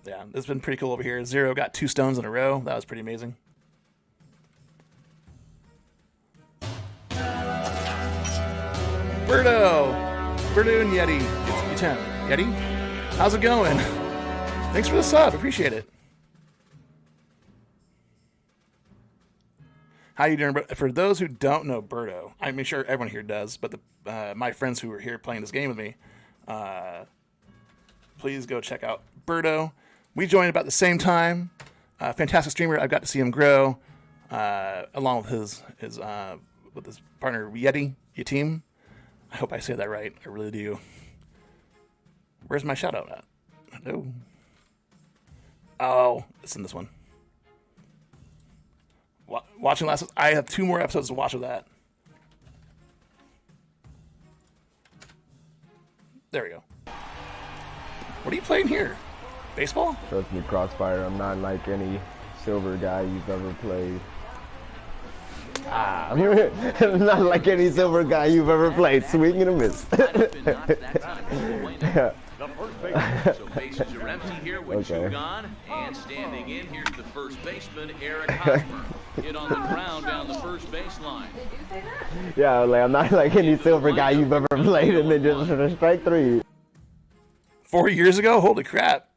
Yeah, it's been pretty cool over here. Zero got 2 stones in a row. That was pretty amazing. Birdo and Yeti. It's Yeti. How's it going? Thanks for the sub. Appreciate it. How you doing? For those who don't know Birdo, I'm sure everyone here does, but my friends who are here playing this game with me, please go check out Birdo. We joined about the same time. Fantastic streamer. I've got to see him grow, along with his partner Yetim. I hope I say that right. I really do. Where's my shout out at? No. Oh, it's in this one. Watching last, I have 2 more episodes to watch of that. There we go. What are you playing here? Baseball? Trust me, Crossfire, I'm not like any silver guy you've ever played. I'm not like any silver guy you've ever played. Swing and a miss. The first baseman, so bases are empty here with two gone, and standing in, here's the first baseman, Eric Hosmer. Hit on the ground down the first baseline. Yeah, like I'm not like any silver guy you've ever played, and then just strike 3. 4 years ago? Holy crap.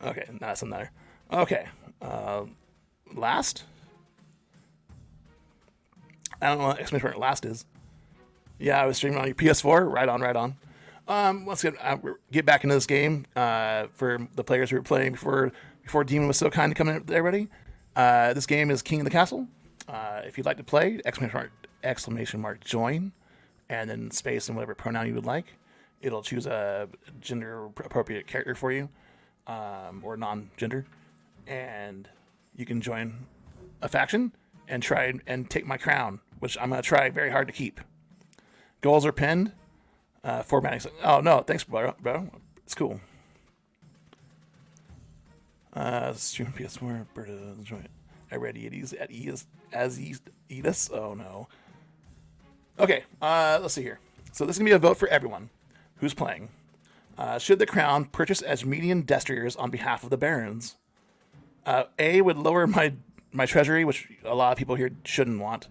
Okay, that's another. Okay, last. I don't know what exclamation mark last is. Yeah, I was streaming on your PS4. Right on, right on. Let's get back into this game for the players who were playing before Demon was so kind to come in with everybody. This game is King of the Castle. If you'd like to play, exclamation mark join, and then space and whatever pronoun you would like. It'll choose a gender appropriate character for you, or non-gender, and you can join a faction and try and take my crown, which I'm going to try very hard to keep. Goals are pinned. Formatting. Oh, no. Thanks, bro. It's cool. Stream PS4. Berta. Enjoy it. I read Edie's at Edis. Oh, no. Okay. Let's see here. So this is going to be a vote for everyone who's playing. Should the crown purchase as median destriers on behalf of the barons? A would lower my treasury, which a lot of people here shouldn't want.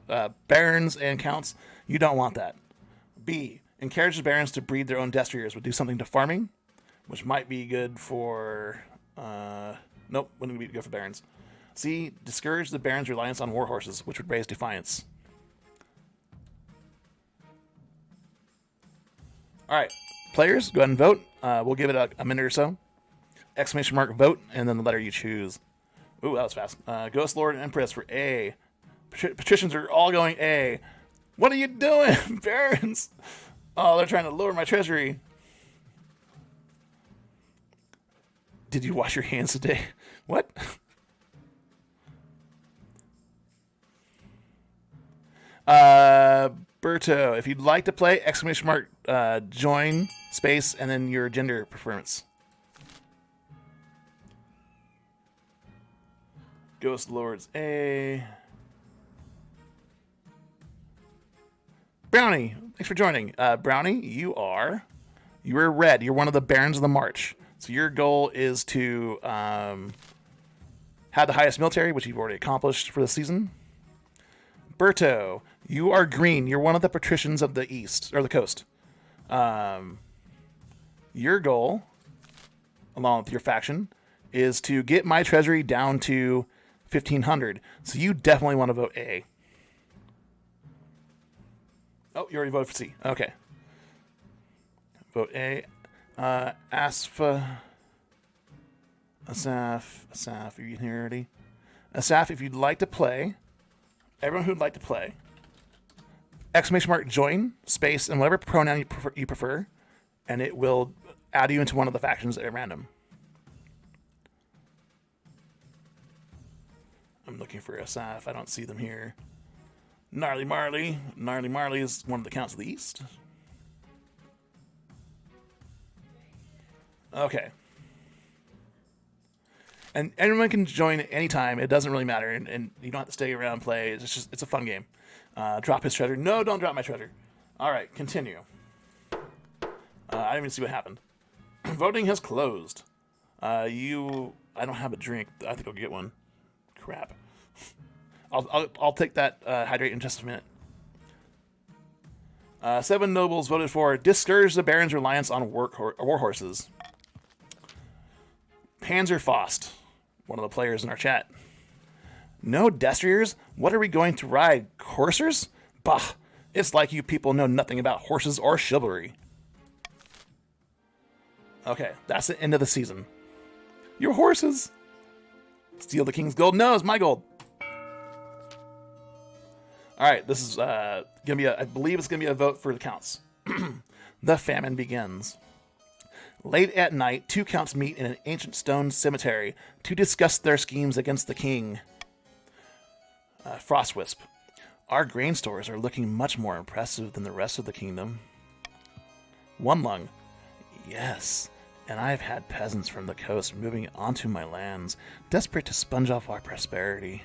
Barons and counts, you don't want that. B, encourages barons to breed their own destriers, would do something to farming, which might be good for... nope, wouldn't be good for barons. C, discourage the barons' reliance on war horses, which would raise defiance. Alright, players, go ahead and vote. We'll give it a minute or so. Exclamation mark vote, and then the letter you choose. Ooh, that was fast. Ghost Lord and Empress for A. Patricians are all going A. What are you doing, barons? Oh, they're trying to lower my treasury. Did you wash your hands today? What? Berto, if you'd like to play, exclamation mark join, space, and then your gender preference. Ghost Lords A. Brownie, thanks for joining. Brownie, you are red. You're one of the Barons of the March. So your goal is to have the highest military, which you've already accomplished for the season. Berto, you are green. You're one of the patricians of the east, or the coast. Your goal, along with your faction, is to get my treasury down to 1,500. So you definitely want to vote A. Oh, you already voted for C. Okay. Vote A. Asaf, are you here already? Asaf, if you'd like to play, everyone who'd like to play, exclamation mark join, space, and whatever pronoun you prefer, and it will add you into one of the factions at random. I'm looking for Asaf. I don't see them here. Gnarly Marley. Gnarly Marley is one of the counts of the east. Okay. And anyone can join at any time. It doesn't really matter, and you don't have to stay around and play. It's a fun game. Drop his treasure. No, don't drop my treasure. All right, continue. I didn't even see what happened. Voting has closed. I don't have a drink. I think I'll get one. Crap. I'll take that hydrate in just a minute. 7 nobles voted for discourage the barons' reliance on war horses. Panzerfaust, one of the players in our chat. No destriers? What are we going to ride? Coursers? Bah, it's like you people know nothing about horses or chivalry. Okay, that's the end of the season. Your horses! Steal the king's gold? No, it's my gold. Alright, this is gonna be I believe it's gonna be a vote for the counts. The famine begins. Late at night, 2 counts meet in an ancient stone cemetery to discuss their schemes against the king. Frostwisp. Our grain stores are looking much more impressive than the rest of the kingdom. One Lung. Yes, and I've had peasants from the coast moving onto my lands, desperate to sponge off our prosperity.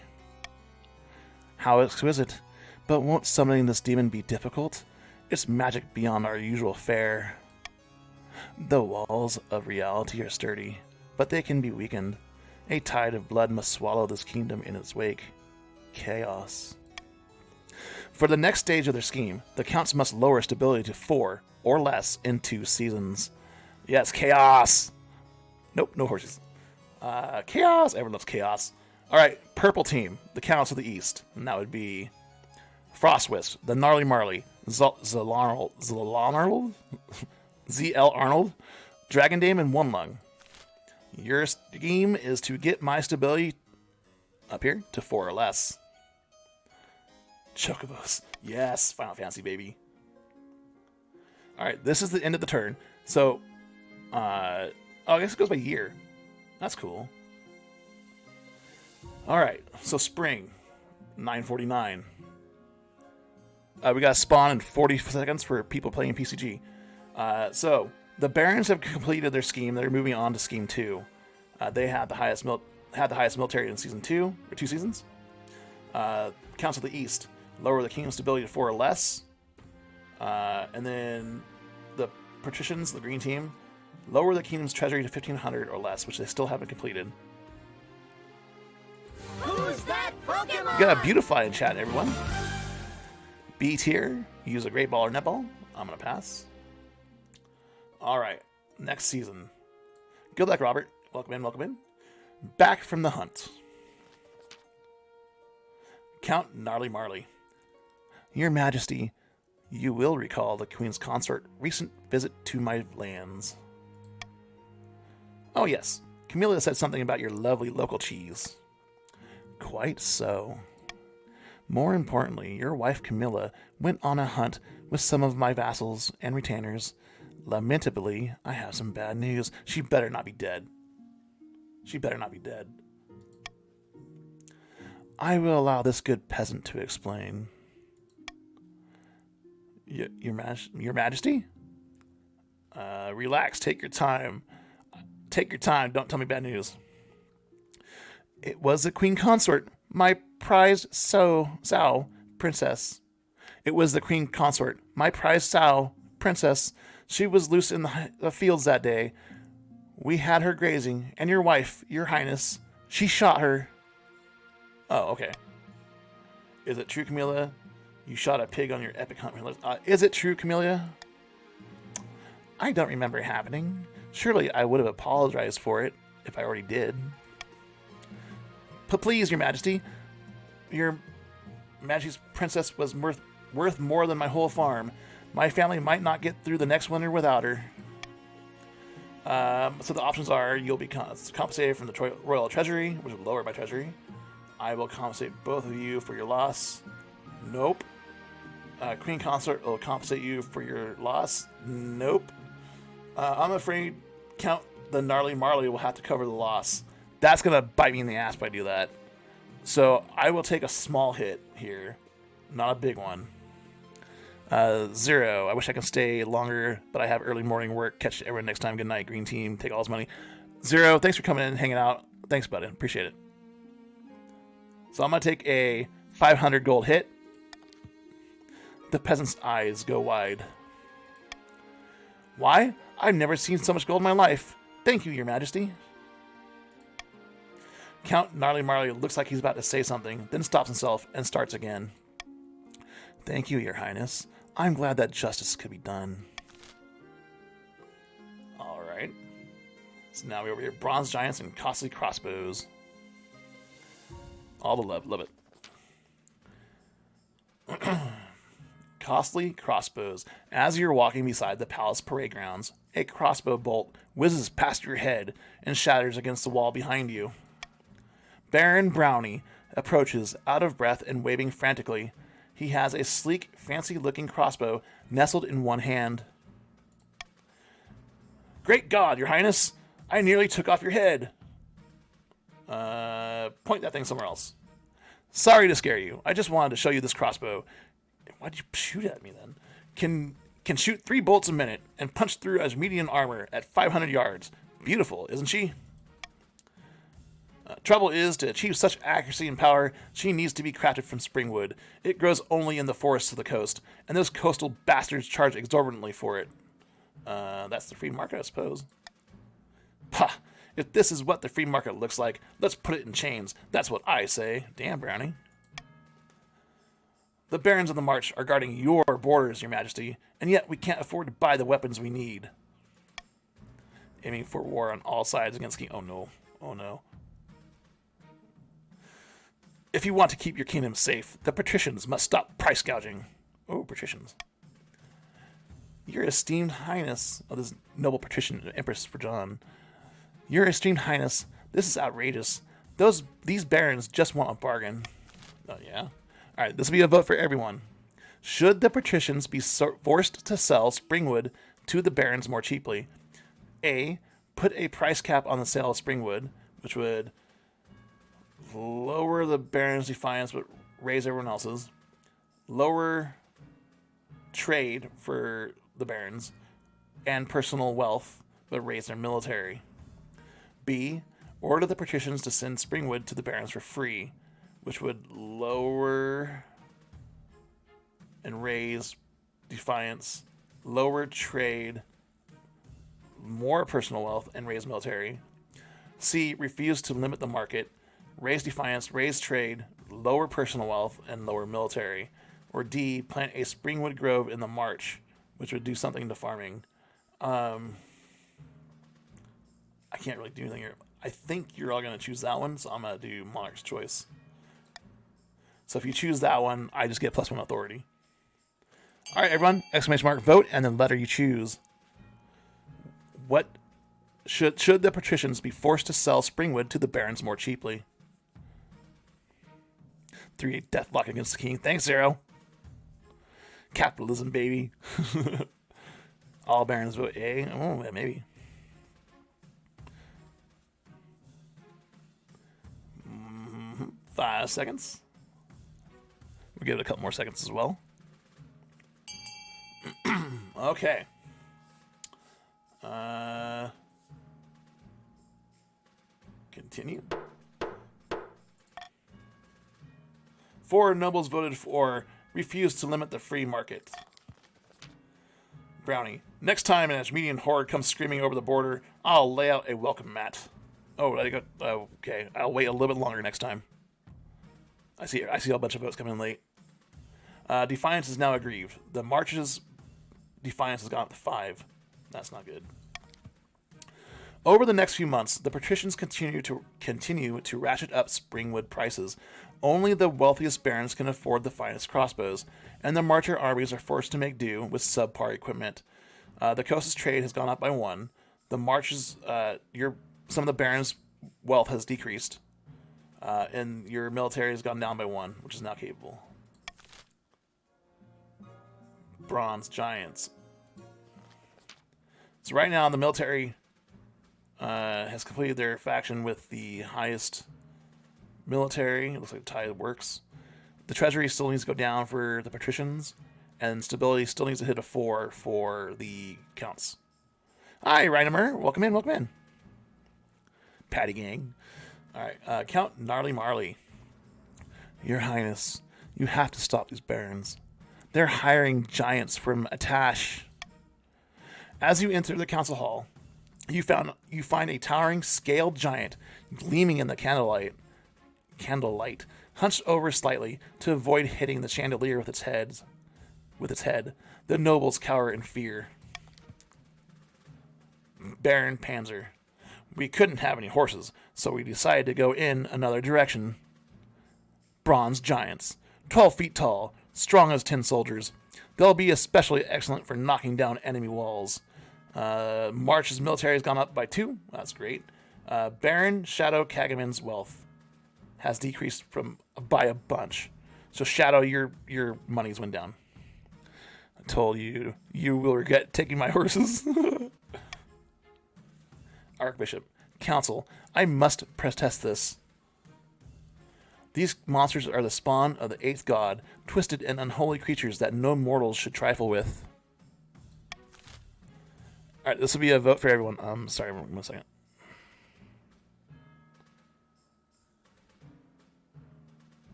How exquisite. But won't summoning this demon be difficult? It's magic beyond our usual fare. The walls of reality are sturdy, but they can be weakened. A tide of blood must swallow this kingdom in its wake. Chaos. For the next stage of their scheme, the counts must lower stability to 4 or less in 2 seasons. Yes, chaos! Nope, no horses. Chaos! Everyone loves chaos. Alright, purple team, the counts of the east. And that would be Frostwisp, the Gnarly Marley, ZL Arnold, Dragon Dame, and One Lung. Your scheme is to get my stability up here to 4 or less. Chocobos. Yes, Final Fantasy, baby. Alright, this is the end of the turn. So, I guess it goes by year. That's cool. Alright, so spring. 9:49. We got a spawn in 40 seconds for people playing PCG. So, the Barons have completed their scheme. They're moving on to Scheme 2. They had the highest military in Season 2, or 2 seasons. Council of the East. Lower the kingdom's stability to 4 or less. And then the Patricians, the green team, lower the kingdom's treasury to 1,500 or less, which they still haven't completed. Who's that Pokemon? You got a Beautifly in chat, everyone. B tier, use a Great Ball or Netball. I'm going to pass. Alright, next season. Good luck, Robert. Welcome in, welcome in. Back from the hunt. Count Gnarly Marley. Your Majesty, you will recall the Queen's Consort recent visit to my lands. Oh yes, Camilla said something about your lovely local cheese. Quite so. More importantly, your wife Camilla went on a hunt with some of my vassals and retainers. Lamentably, I have some bad news. She better not be dead. She better not be dead. I will allow this good peasant to explain. Your Majesty? Relax, take your time. Take your time, don't tell me bad news. It was the Queen Consort, my prized sow princess. It was the Queen Consort, my prized sow princess. She was loose in the fields that day. We had her grazing, and your wife, your highness, she shot her. Oh, okay. Is it true, Camilla? You shot a pig on your epic hunt. Is it true, Camilla? I don't remember it happening. Surely I would have apologized for it if I already did. But please, your Majesty, your Majesty's princess was worth more than my whole farm. My family might not get through the next winter without her. So the options are: you'll be compensated from the royal treasury, which will lower my treasury. I will compensate both of you for your loss. Nope. Queen Consort will compensate you for your loss. Nope. I'm afraid Count the Gnarly Marley will have to cover the loss. That's going to bite me in the ass if I do that. So I will take a small hit here. Not a big one. 0. I wish I could stay longer, but I have early morning work. Catch everyone next time. Good night, green team. Take all his money. 0. Thanks for coming in and hanging out. Thanks, buddy. Appreciate it. So I'm going to take a 500 gold hit. The peasant's eyes go wide. Why? I've never seen so much gold in my life. Thank you, your Majesty. Count Gnarly Marley looks like he's about to say something, then stops himself and starts again. Thank you, your highness. I'm glad that justice could be done. Alright. So now we're over here. Bronze giants and costly crossbows. All the love. Love it. Costly crossbows. As you're walking beside the palace parade grounds, a crossbow bolt whizzes past your head and shatters against the wall behind you. Baron Brownie approaches, out of breath and waving frantically. He has a sleek, fancy-looking crossbow nestled in one hand. Great God, your highness! I nearly took off your head. Point that thing somewhere else. Sorry to scare you. I just wanted to show you this crossbow. Why'd you shoot at me then? Can shoot 3 bolts a minute and punch through as medium armor at 500 yards. Beautiful, isn't she? Trouble is, to achieve such accuracy and power, she needs to be crafted from springwood. It grows only in the forests of the coast, and those coastal bastards charge exorbitantly for it. That's the free market, I suppose. Pah! If this is what the free market looks like, let's put it in chains. That's what I say. Damn, Brownie. The barons of the March are guarding your borders, your Majesty, and yet we can't afford to buy the weapons we need. Aiming for war on all sides against King... Oh no. Oh no. If you want to keep your kingdom safe, the patricians must stop price gouging. Oh, patricians. Your esteemed highness, oh, this noble patrician, Empress for John. Your esteemed highness, this is outrageous. These barons just want a bargain. Oh, yeah? Alright, this will be a vote for everyone. Should the patricians be forced to sell Springwood to the barons more cheaply? A. Put a price cap on the sale of Springwood, which would lower the barons' defiance but raise everyone else's. Lower trade for the barons and personal wealth but raise their military. B. Order the patricians to send Springwood to the barons for free, which would lower and raise defiance, lower trade, more personal wealth, and raise military. C. Refuse to limit the market, raise defiance, raise trade, lower personal wealth, and lower military. Or D. Plant a Springwood Grove in the March, which would do something to farming. I can't really do anything here. I think you're all going to choose that one, so I'm going to do Monarch's Choice. So if you choose that one, I just get +1 authority. All right, everyone, exclamation mark, vote, and then letter you choose. What should the patricians be forced to sell Springwood to the barons more cheaply? 3 deathlock against the king. Thanks, Zero. Capitalism, baby. All barons vote A. Oh, maybe. Mm-hmm. 5 seconds. We'll give it a couple more seconds as well. Okay. Continue. 4 nobles voted for refuse to limit the free market. Brownie. Next time an Ashmedian horde comes screaming over the border, I'll lay out a welcome mat. Oh, I got. Okay, I'll wait a little bit longer next time. I see a bunch of votes coming in late. Defiance is now aggrieved. The March's defiance has gone up to 5. That's not good. Over the next few months, the patricians continue to ratchet up Springwood prices. Only the wealthiest barons can afford the finest crossbows, and the Marcher armies are forced to make do with subpar equipment. The coast's trade has gone up by 1. The Marches, some of the barons' wealth has decreased, and your military has gone down by 1, which is now capable. Bronze Giants. So right now, the military has completed their faction with the highest military. It looks like the tide works. The treasury still needs to go down for the patricians, and stability still needs to hit a 4 for the counts. Hi, Reinemer. Welcome in, welcome in. Patty gang. All right, Count Gnarly Marley. Your Highness, you have to stop these barons. They're hiring giants from Atash. As you enter the council hall, you find a towering scaled giant gleaming in the candlelight, hunched over slightly to avoid hitting the chandelier with its head. The nobles cower in fear. Baron Panzer. We couldn't have any horses, so we decided to go in another direction. Bronze giants, 12 feet tall, strong as 10 soldiers. They'll be especially excellent for knocking down enemy walls. March's military has gone up by 2. That's great. Baron Shadow Kagaman's wealth has decreased by a bunch. So Shadow, your money's went down. I told you, you will regret taking my horses. Archbishop. Council, I must protest this. These monsters are the spawn of the 8th god, twisted and unholy creatures that no mortals should trifle with. Alright, this will be a vote for everyone. Sorry, 1 second.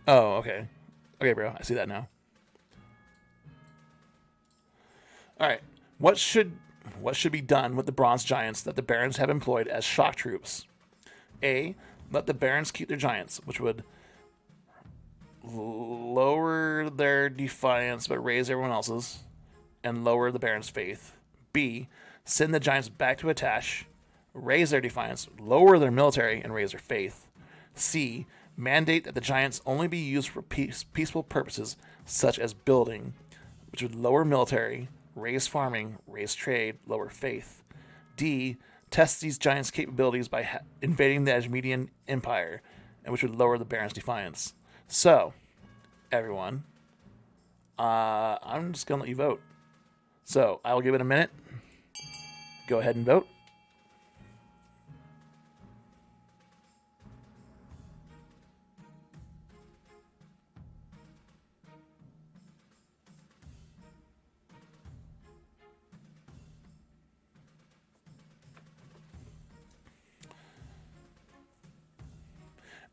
Oh, okay. Okay, bro, I see that now. Alright, what should be done with the bronze giants that the barons have employed as shock troops? A. Let the barons keep their giants, which would lower their defiance but raise everyone else's, and lower the barons' faith. B. Send the giants back to Atash, raise their defiance, lower their military, and raise their faith. C, mandate that the giants only be used for peaceful purposes, such as building, which would lower military, raise farming, raise trade, lower faith. D, test these giants' capabilities by invading the Ajmedian Empire, and which would lower the Barons' defiance. So, everyone, I'm just going to let you vote. So, I will give it a minute. Go ahead and vote.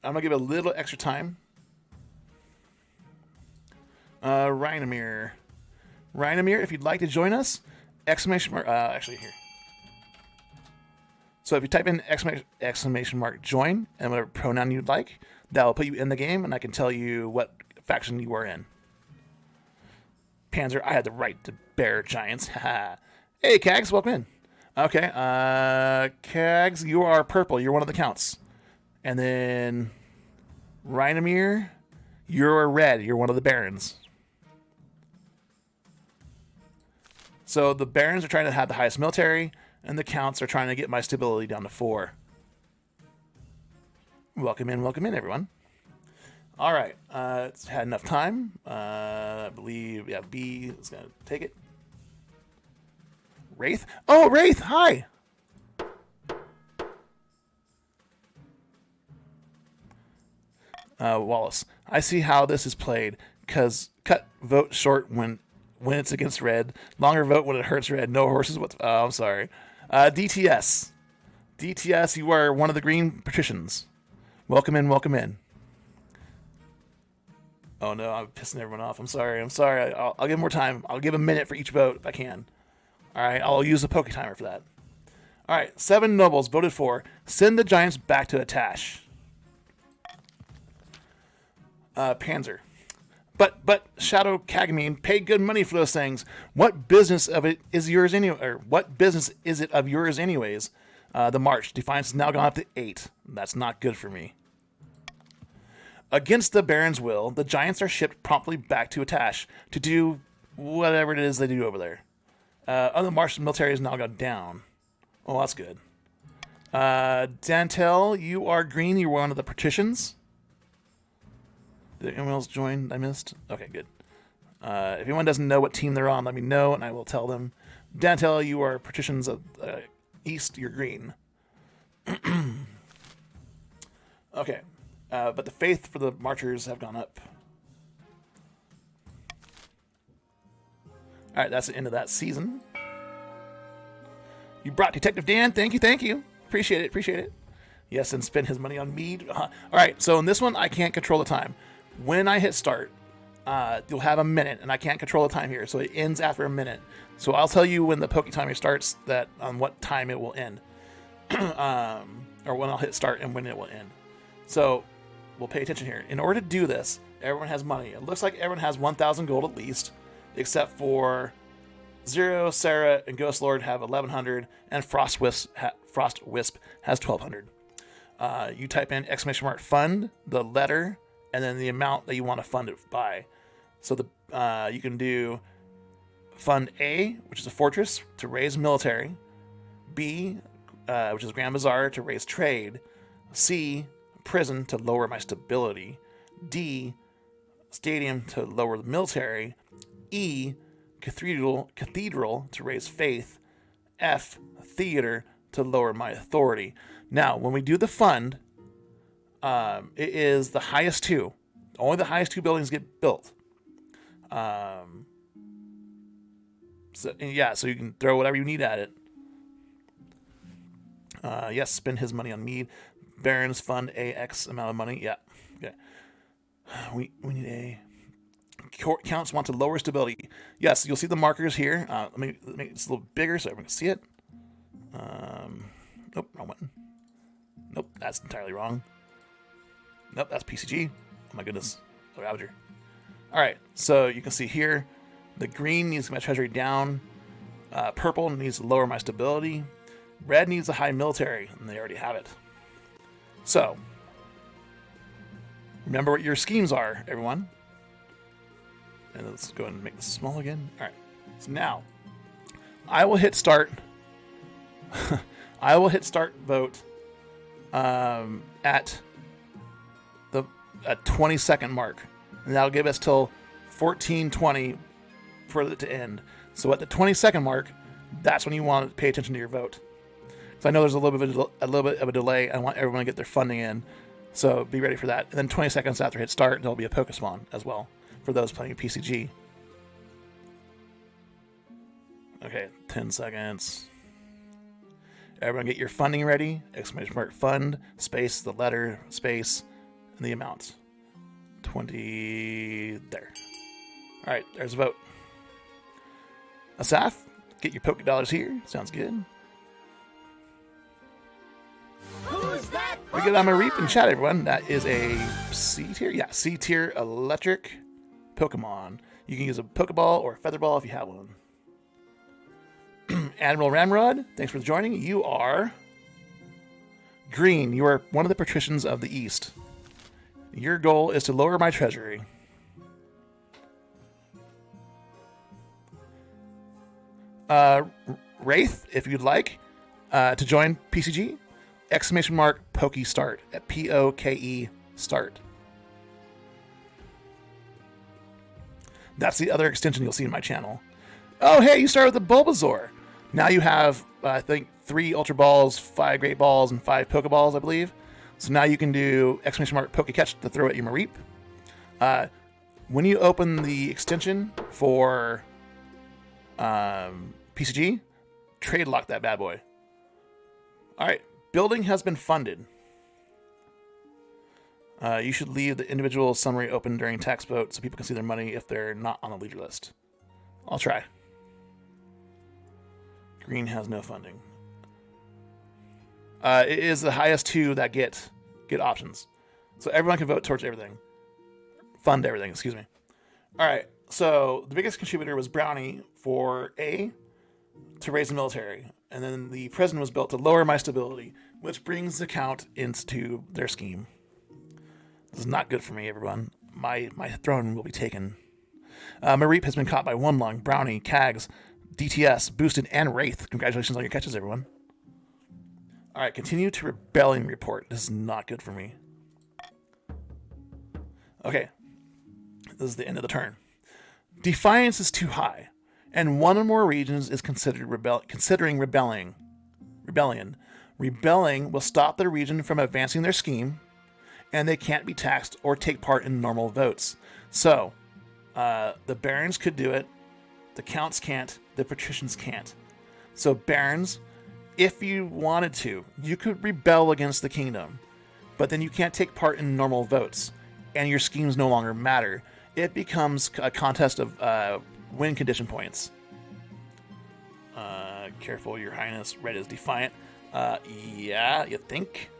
I'm going to give it a little extra time. Rhinomere, if you'd like to join us, exclamation mark, actually here. So if you type in exclamation mark join and whatever pronoun you'd like, that will put you in the game and I can tell you what faction you are in. Panzer, I had the right to bear giants. Hey, Kags, welcome in. Okay, Kags, you are purple. You're one of the counts. And then Rhinomere, you're red. You're one of the barons. So the barons are trying to have the highest military, and the counts are trying to get my stability down to 4. Welcome in, everyone. All right, it's had enough time. I believe, yeah, B is going to take it. Wraith? Oh, Wraith, hi! Wallace, I see how this is played, because cut vote short when it's against red, longer vote when it hurts red, no horses. I'm sorry. DTS, you are one of the green patricians. Welcome in. Oh no, I'm pissing everyone off. I'm sorry. I'll give more time. I'll give a minute for each vote if I can. All right, I'll use the poke timer for that. All right, 7 nobles voted for send the giants back to Atash. Panzer. But Shadow Kagamine paid good money for those things. What business of it is yours anyway? Or what business is it of yours anyways? The March Defiance has now gone up to 8. That's not good for me. Against the Baron's will, the giants are shipped promptly back to Atash to do whatever it is they do over there. Other March military has now gone down. Oh, that's good. Dantel, you are green. You're one of the patricians. Did anyone else join? I missed? Okay, good. If anyone doesn't know what team they're on, let me know, and I will tell them. Dantel, you are patricians of East. You're green. Okay. But the faith for the marchers have gone up. All right, that's the end of that season. You brought Detective Dan. Thank you. Appreciate it. Yes, and spend his money on mead. All right, so in this one, I can't control the time. When I hit start, you'll have a minute, and I can't control the time here, so it ends after a minute. So I'll tell you when the Poke timer starts, that on what time it will end, or when I'll hit start and when it will end. So we'll pay attention here. In order to do this, everyone has money. It looks like everyone has 1,000 gold at least, except for Zero, Sarah, and Ghost Lord have 1,100, and Frost Wisp has 1,200. You type in ! fund, the letter, and then the amount that you want to fund it by. So you can do fund A, which is a fortress, to raise military. B, which is Grand Bazaar, to raise trade. C, prison, to lower my stability. D, stadium, to lower the military. E, cathedral, to raise faith. F, theater, to lower my authority. Now, when we do the fund, it is the highest 2. Only the highest 2 buildings get built. So you can throw whatever you need at it. Yes, spend his money on mead. Barons fund AX amount of money. Yeah. Okay. We need a... Counts want to lower stability. Yes, you'll see the markers here. Let me make it a little bigger so everyone can see it. Nope, wrong one. Nope, that's entirely wrong. Nope, that's PCG. Oh my goodness. Oh, Ravager. Alright, so you can see here, the green needs my treasury down. Purple needs to lower my stability. Red needs a high military, and they already have it. So, remember what your schemes are, everyone. And let's go ahead and make this small again. All right. So now, I will hit start. I will hit start vote at the 20-second mark, and that'll give us till 14:20 for it to end. So at the 20-second mark, that's when you want to pay attention to your vote. So I know there's a little bit of a delay. I want everyone to get their funding in, so be ready for that. And then 20 seconds after hit start, there'll be a Pokespawn as well for those playing PCG. Okay, 10 seconds. Everyone get your funding ready. Exclamation mark fund, space, the letter, space, and the amount. 20, there. All right, there's a vote. Asaf, get your Poke Dollars here. Sounds good. Who's that We get on my Reap and chat, everyone. That is a C tier. Yeah, C tier electric Pokemon. You can use a Pokeball or a Featherball if you have one. Admiral Ramrod, thanks for joining. You are green. You are one of the patricians of the East. Your goal is to lower my treasury. Wraith, if you'd like to join PCG, exclamation mark Poke Start at POKE Start. That's the other extension you'll see in my channel. Oh, hey, you start with the Bulbasaur. Now you have, I think, 3 Ultra Balls, 5 Great Balls, and 5 Pokeballs, I believe. So now you can do exclamation mark Poke Catch to throw at your Mareep. When you open the extension for PCG, trade lock that bad boy. All right, building has been funded. You should leave the individual summary open during tax vote so people can see their money if they're not on the leader list. I'll try. Green has no funding. It is the highest 2 that get options. So everyone can vote towards everything. Fund everything, excuse me. All right, so the biggest contributor was Brownie for A, to raise the military. And then the president was built to lower my stability, which brings the count into their scheme. This is not good for me, everyone. My throne will be taken. Mareep has been caught by Wumlung, Brownie, Kags, DTS, Boosted, and Wraith. Congratulations on your catches, everyone. All right, continue to rebellion report. This is not good for me. Okay, this is the end of the turn. Defiance is too high, and one or more regions is considering rebellion. Rebelling will stop the region from advancing their scheme, and they can't be taxed or take part in normal votes. So, the barons could do it, the counts can't, the patricians can't. So barons, if you wanted to, you could rebel against the kingdom, but then you can't take part in normal votes, and your schemes no longer matter. It becomes a contest of win condition points. Careful, your highness. Red is defiant. Yeah, you think?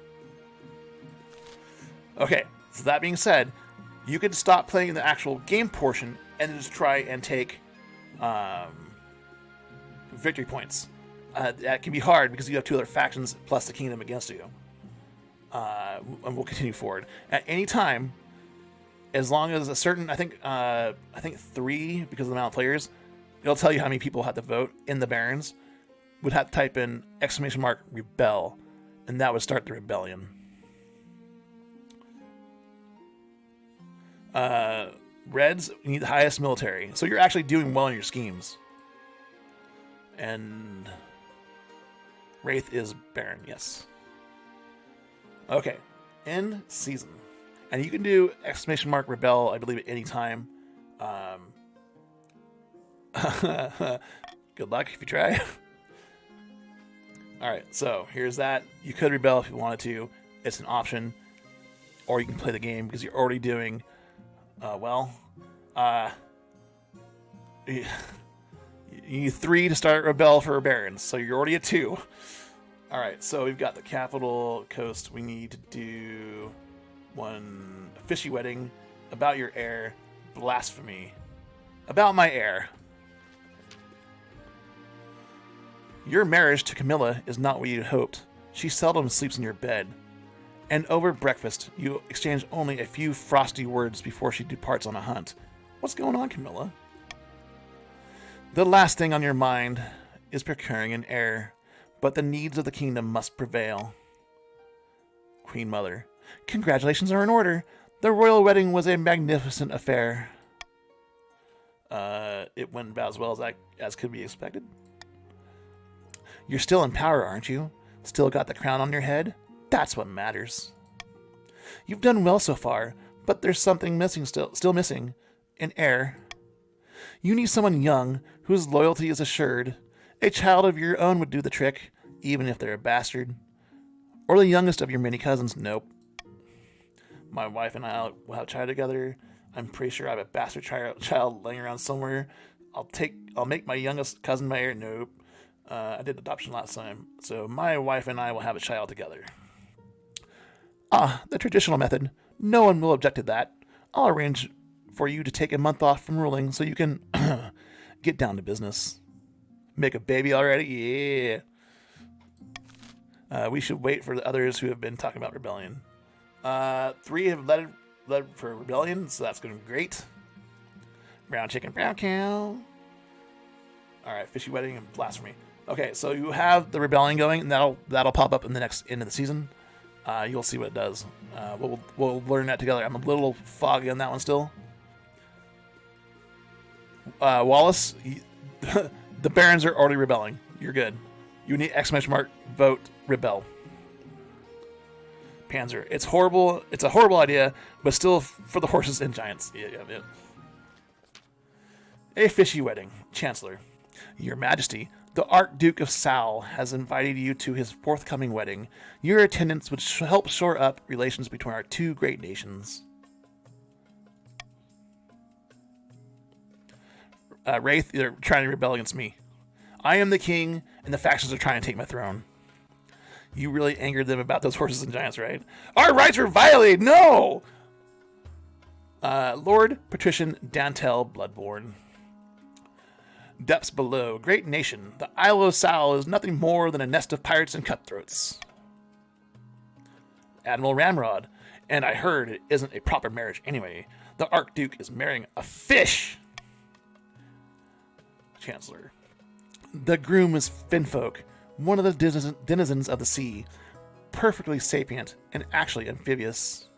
Okay, so that being said, you could stop playing the actual game portion and just try and take victory points. That can be hard because you have 2 other factions plus the kingdom against you. And we'll continue forward. At any time, as long as a certain, I think 3, because of the amount of players, it'll tell you how many people had to vote in the barons, would have to type in exclamation mark rebel, and that would start the rebellion. Reds, you need the highest military. So you're actually doing well in your schemes. And Wraith is Baron, yes. Okay, end season. And you can do exclamation mark rebel, I believe, at any time. Good luck if you try. Alright, so here's that. You could rebel if you wanted to. It's an option. Or you can play the game because you're already doing you need 3 to start rebel for barons, so you're already at 2. All right, so we've got the capital coast. We need to do 1 fishy wedding, about your heir, blasphemy, about my heir. Your marriage to Camilla is not what you hoped. She seldom sleeps in your bed. And over breakfast, you exchange only a few frosty words before she departs on a hunt. What's going on, Camilla? The last thing on your mind is procuring an heir, but the needs of the kingdom must prevail. Queen Mother. Congratulations are in order. The royal wedding was a magnificent affair. It went about as well as could be expected. You're still in power, aren't you? Still got the crown on your head? That's what matters. You've done well so far, but there's something missing still missing. An heir. You need someone young, whose loyalty is assured. A child of your own would do the trick, even if they're a bastard. Or the youngest of your many cousins. Nope. My wife and I will have a child together. I'm pretty sure I have a bastard child laying around somewhere. I'll make my youngest cousin my heir. Nope. I did adoption last time. So my wife and I will have a child together. Ah, the traditional method. No one will object to that. I'll arrange for you to take a month off from ruling so you can get down to business. Make a baby already? Yeah. We should wait for the others who have been talking about rebellion. 3 have led for rebellion, so that's going to be great. Brown chicken, brown cow. Alright, fishy wedding and blasphemy. Okay, so you have the rebellion going, and that'll pop up in the next end of the season. You'll see what it does. We'll learn that together. I'm a little foggy on that one still. Wallace, the barons are already rebelling. You're good. You need ! Vote rebel. Panzer. It's horrible. It's a horrible idea, but still for the horses and giants. Yeah. A fishy wedding. Chancellor. Your Majesty, the Archduke of Sal has invited you to his forthcoming wedding. Your attendance would help shore up relations between our two great nations. Wraith, they're trying to rebel against me. I am the king, and the factions are trying to take my throne. You really angered them about those horses and giants, right? Our rights were violated! No! Lord Patrician Dantel Bloodborne. Depths below. Great nation. The Isle of Sal is nothing more than a nest of pirates and cutthroats. Admiral Ramrod. And I heard it isn't a proper marriage anyway. The Archduke is marrying a fish! Chancellor. The groom is Finfolk, one of the denizens of the sea, perfectly sapient and actually amphibious.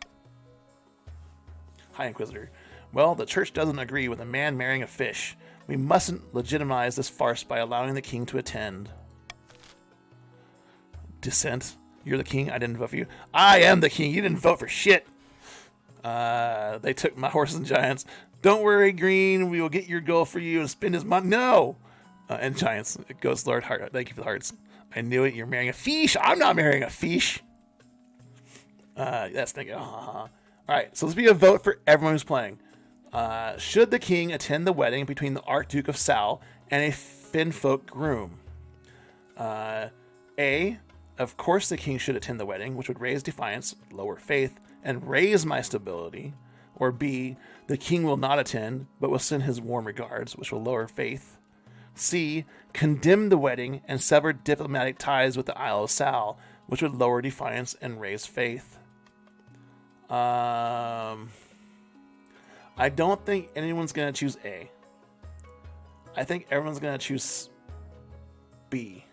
High Inquisitor. Well, the church doesn't agree with a man marrying a fish. We mustn't legitimize this farce by allowing the king to attend. Dissent. You're the king. I didn't vote for you. I am the king. You didn't vote for shit. They took my horses and giants. Don't worry, Green. We will get your goal for you and spend his money. No! And giants. Ghost Lord Heart. Thank you for the hearts. I knew it. You're marrying a fish. I'm not marrying a fish. That's thinking. All right. So let's be a vote for everyone who's playing. Should the king attend the wedding between the Archduke of Sal and a Finfolk groom? A. Of course the king should attend the wedding, which would raise defiance, lower faith, and raise my stability. Or B. The king will not attend, but will send his warm regards, which will lower faith. C. Condemn the wedding and sever diplomatic ties with the Isle of Sal, which would lower defiance and raise faith. I don't think anyone's going to choose A. I think everyone's going to choose B.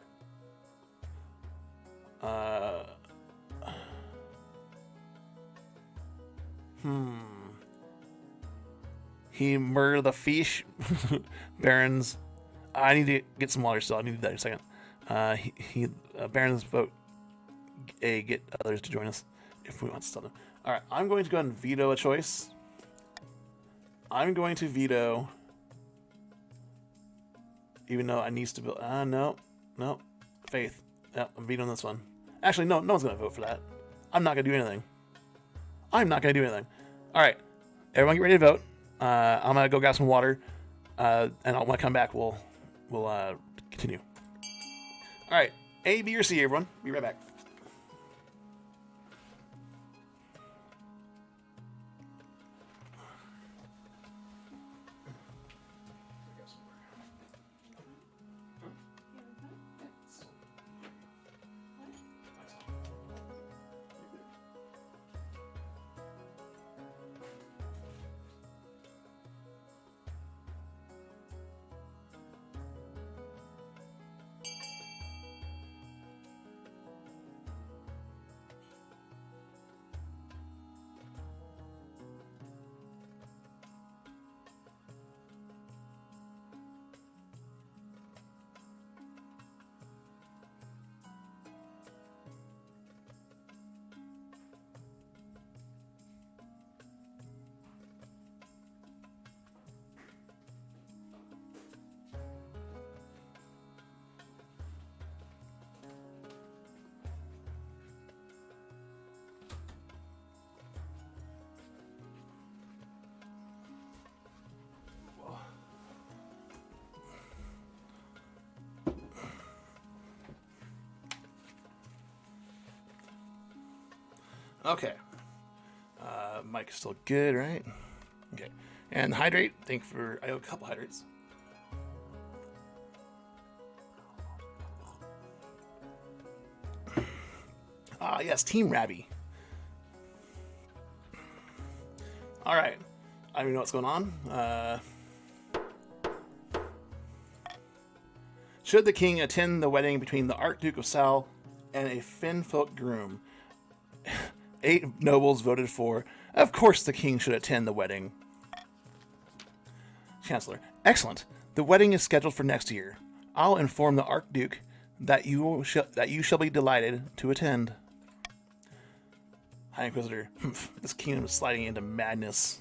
He murdered the fish. Barons. I need to get some water still. I need to do that in a second. Barons vote A, get others to join us if we want to stop them. Alright, I'm going to go ahead and veto a choice. I'm going to veto, even though I need to build. No, faith. Yeah, I'm vetoing this one. Actually, no one's gonna vote for that. I'm not gonna do anything. All right, everyone, get ready to vote. I'm gonna go grab some water, and when I come back, we'll continue. All right, A, B, or C, everyone. Be right back. Okay. Mike is still good, right? Okay. And hydrate. Thank you for... I owe a couple hydrates. Ah, yes. Team Rabby. All right. I don't even know what's going on. Should the king attend the wedding between the Archduke of Sal and a Finfolk groom? 8 nobles voted for. Of course the king should attend the wedding. Chancellor. Excellent. The wedding is scheduled for next year. I'll inform the Archduke that you shall be delighted to attend. High Inquisitor. This kingdom is sliding into madness.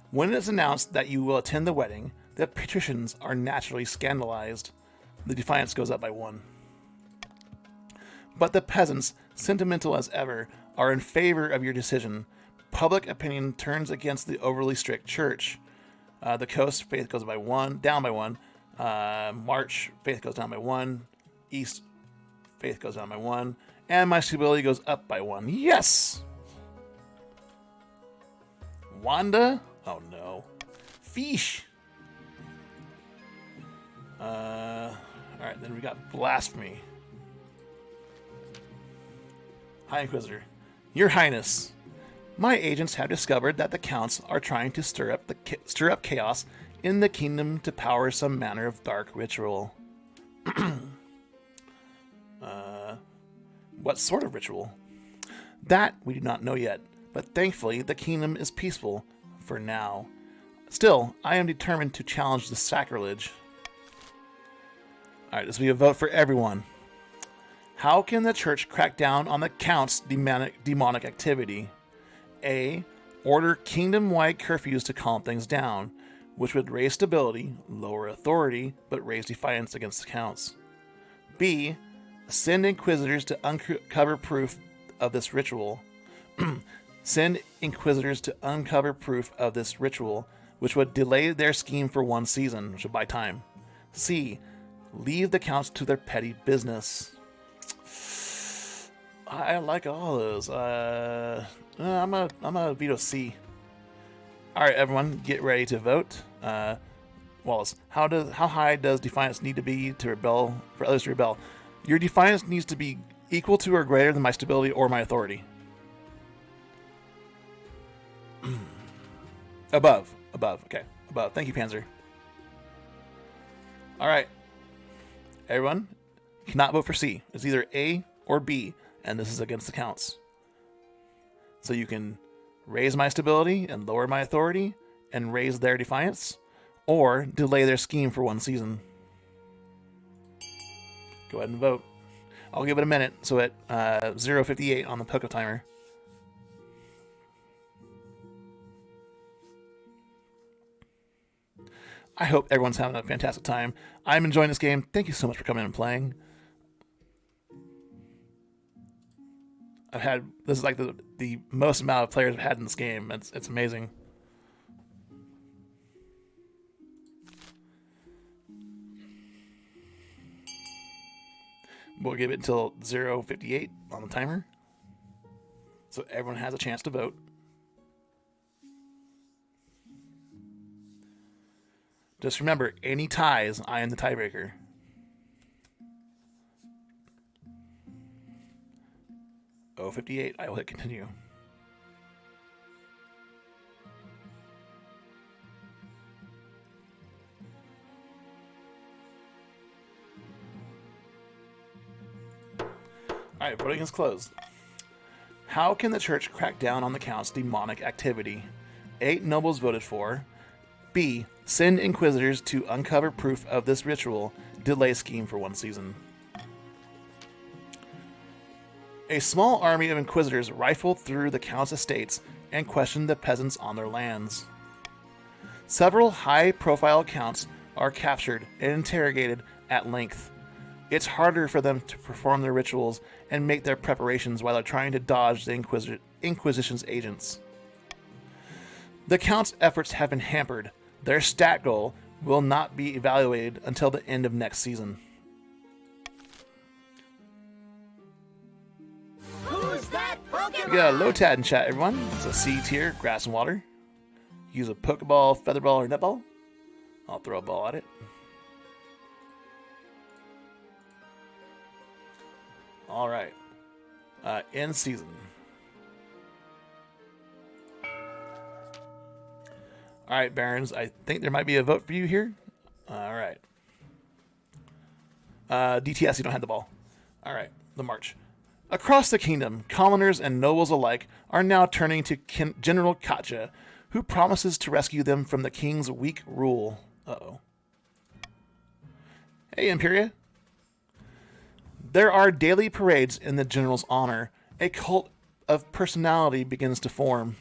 When it is announced that you will attend the wedding, the patricians are naturally scandalized. The defiance goes up by 1. But the peasants, sentimental as ever, are in favor of your decision. Public opinion turns against the overly strict church. The coast, faith goes by 1, down by 1. March, faith goes down by 1. East, faith goes down by 1. And my stability goes up by 1. Yes! Wanda? Oh no. Fish! Alright, then we got Blasphemy. High Inquisitor. Your Highness, my agents have discovered that the counts are trying to stir up chaos in the kingdom to power some manner of dark ritual. What sort of ritual? That we do not know yet, but thankfully the kingdom is peaceful for now. Still, I am determined to challenge the sacrilege. Alright, this will be a vote for everyone. How can the church crack down on the Count's demonic activity? A. Order kingdom-wide curfews to calm things down, which would raise stability, lower authority, but raise defiance against the Counts. B. Send inquisitors to uncover proof of this ritual. Send inquisitors to uncover proof of this ritual, which would delay their scheme for 1 season, which would buy time. C. Leave the Counts to their petty business. I like all those. I'm a veto C. All right, everyone, get ready to vote. Wallace, how high does defiance need to be to rebel for others to rebel? Your defiance needs to be equal to or greater than my stability or my authority. Above. Okay, above. Thank you, Panzer. All right, everyone, you cannot vote for C. It's either A or B, and this is against the Counts. So you can raise my stability and lower my authority and raise their defiance, or delay their scheme for 1 season. Go ahead and vote. I'll give it a minute, so at 0:58 on the Poco timer. I hope everyone's having a fantastic time. I'm enjoying this game. Thank you so much for coming and playing. This is like the most amount of players I've had in this game. It's amazing. We'll give it until 0:58 on the timer, so everyone has a chance to vote. Just remember, any ties, I am the tiebreaker. Oh, 58, I will hit continue. Alright, voting is closed. How can the church crack down on the Count's demonic activity? 8 nobles voted for. B. Send inquisitors to uncover proof of this ritual. Delay scheme for 1 season. A small army of inquisitors rifled through the Count's estates and questioned the peasants on their lands. Several high-profile Counts are captured and interrogated at length. It's harder for them to perform their rituals and make their preparations while they're trying to dodge the Inquisition's agents. The Count's efforts have been hampered. Their stat goal will not be evaluated until the end of next season. Who's that? We got a Lotad in chat, everyone. It's a C tier, grass and water. Use a Pokeball, Featherball, or Netball. I'll throw a ball at it. All right. End season. All right, Barons. I think there might be a vote for you here. All right. DTS, you don't have the ball. All right, the march. Across the kingdom, commoners and nobles alike are now turning to General Katja, who promises to rescue them from the king's weak rule. Uh-oh. Hey, Imperia. There are daily parades in the general's honor. A cult of personality begins to form.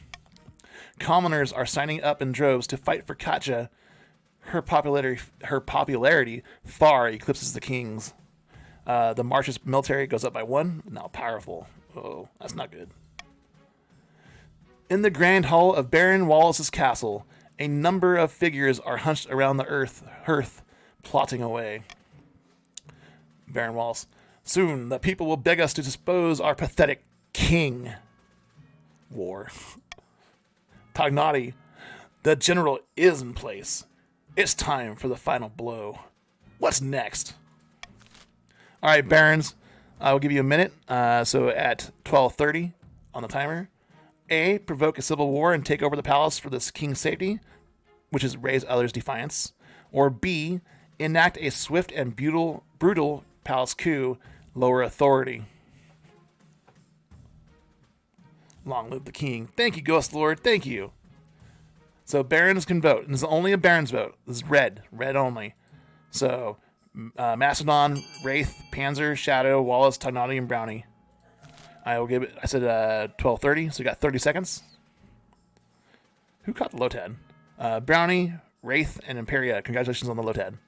Commoners are signing up in droves to fight for Katja. Her popularity far eclipses the king's. The march's military goes up by 1. Now powerful. Oh, that's not good. In the grand hall of Baron Wallace's castle, a number of figures are hunched around the hearth, plotting away. Baron Wallace. Soon the people will beg us to dispose our pathetic king. War. Tognati. The general is in place. It's time for the final blow. What's next? All right, Barons. I will give you a minute. So at 12:30 on the timer. A. Provoke a civil war and take over the palace for this king's safety, which is raise others' defiance. Or B. Enact a swift and brutal palace coup, lower authority. Long live the king. Thank you, Ghost Lord. Thank you. So Barons can vote. And this is only a Barons vote. This is red. Red only. So Mastodon, Wraith, Panzer, Shadow, Wallace, Tognati, and Brownie. I will give it, I said 12:30, so you got 30 seconds. Who caught the Lotad? Brownie, Wraith, and Imperia. Congratulations on the Lotad.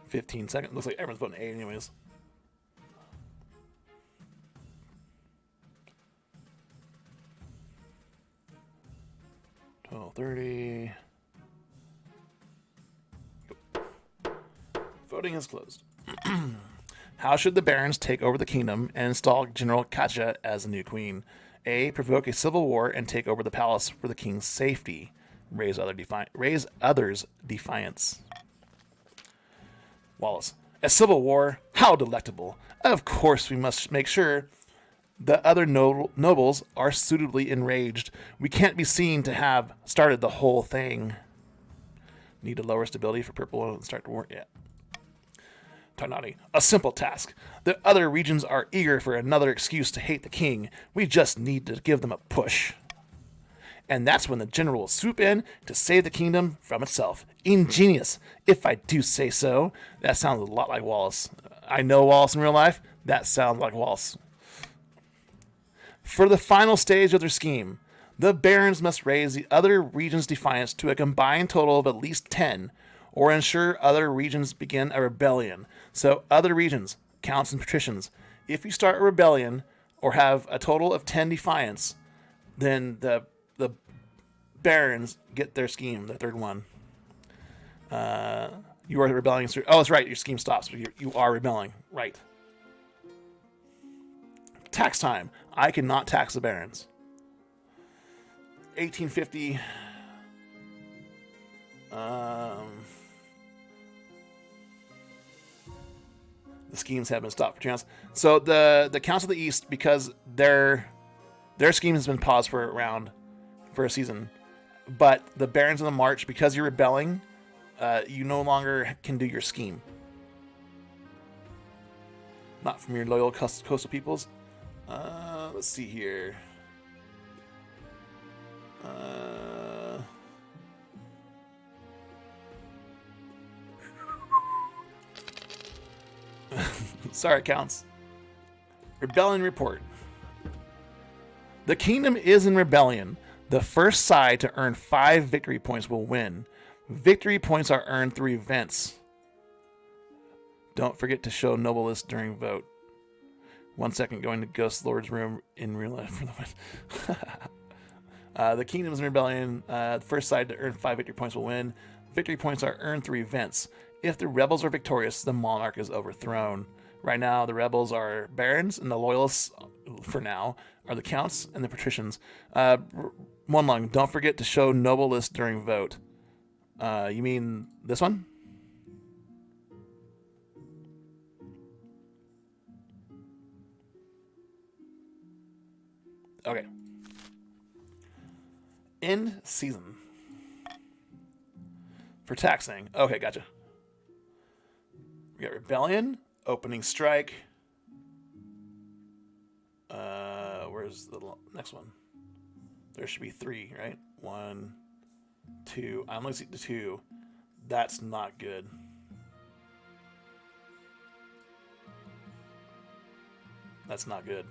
$15 seconds. Looks like everyone's voting A anyways. $12:30. Voting is closed. How should the barons take over the kingdom and install General Katja as the new queen? A. Provoke a civil war and take over the palace for the king's safety. Raise others' defiance. Wallace. A civil war? How delectable. Of course we must make sure the other nobles are suitably enraged. We can't be seen to have started the whole thing. Need to lower stability for purple and start the war? Yeah. Tognati. A simple task. The other regions are eager for another excuse to hate the king. We just need to give them a push. And that's when the general will swoop in to save the kingdom from itself. Ingenious, if I do say so. That sounds a lot like Wallace. I know Wallace in real life. That sounds like Wallace. For the final stage of their scheme, the barons must raise the other regions' defiance to a combined total of at least 10, or ensure other regions begin a rebellion. So other regions, counts and patricians, if you start a rebellion or have a total of 10 defiance, then the barons get their scheme, the third one. You are rebelling. Oh, that's right. Your scheme stops. You are rebelling. Right. Tax time. I cannot tax the barons. 1850. The schemes have been stopped for chance. So the Council of the East, because their scheme has been paused for a season, but the Barons of the March, because you're rebelling, you no longer can do your scheme. Not from your loyal coastal peoples. Let's see here. Sorry, counts. Rebellion report. The kingdom is in rebellion. The first side to earn 5 victory points will win. Victory points are earned through events. Don't forget to show noble list during vote. 1 second, going to Ghost Lord's room in real life for the win. The kingdom is in rebellion. The first side to earn 5 victory points will win. Victory points are earned through events. If the rebels are victorious, the monarch is overthrown. Right now, the rebels are barons, and the loyalists, for now, are the counts and the patricians. One line, don't forget to show noble list during vote. You mean this one? Okay. End season. For taxing. Okay, gotcha. We got rebellion, opening strike. Where's the next one? There should be 3, right? 1, 2. I only see the 2. That's not good. That's not good.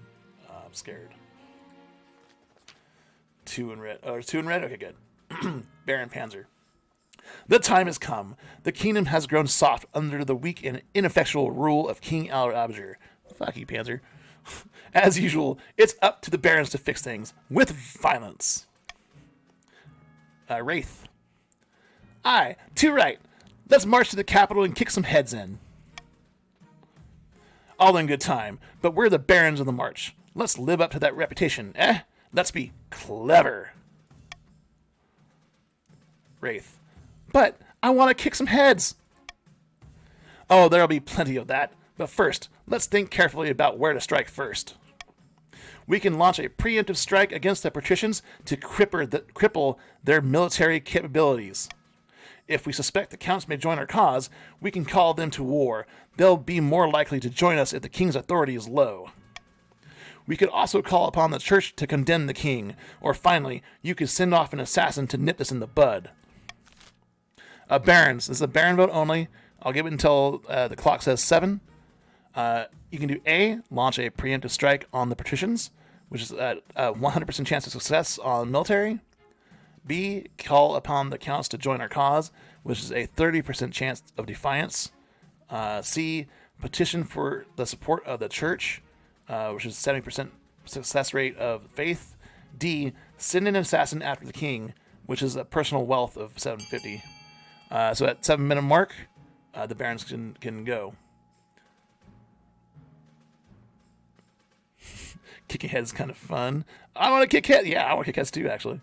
I'm scared. 2 in red. Oh, there's 2 in red? Okay, good. Baron Panzer. The time has come. The kingdom has grown soft under the weak and ineffectual rule of King Al-Abjar. Fuck you, Panzer. As usual, it's up to the barons to fix things with violence. Wraith. Aye, too right. Let's march to the capital and kick some heads in. All in good time, but we're the barons of the march. Let's live up to that reputation, eh? Let's be clever. Wraith. But I want to kick some heads. Oh, there'll be plenty of that. But first, let's think carefully about where to strike first. We can launch a preemptive strike against the patricians to cripple their military capabilities. If we suspect the counts may join our cause, we can call them to war. They'll be more likely to join us if the king's authority is low. We could also call upon the church to condemn the king. Or finally, you could send off an assassin to nip this in the bud. Barons. This is a baron vote only. I'll give it until the clock says 7. You can do A, launch a preemptive strike on the patricians, which is a 100% chance of success on military. B, call upon the counts to join our cause, which is a 30% chance of defiance. C, petition for the support of the church, which is 70% success rate of faith. D, send an assassin after the king, which is a personal wealth of 750. So at 7-minute mark, the barons can go. Kicking heads is kind of fun. I want to kick heads. Yeah, I want to kick heads too, actually.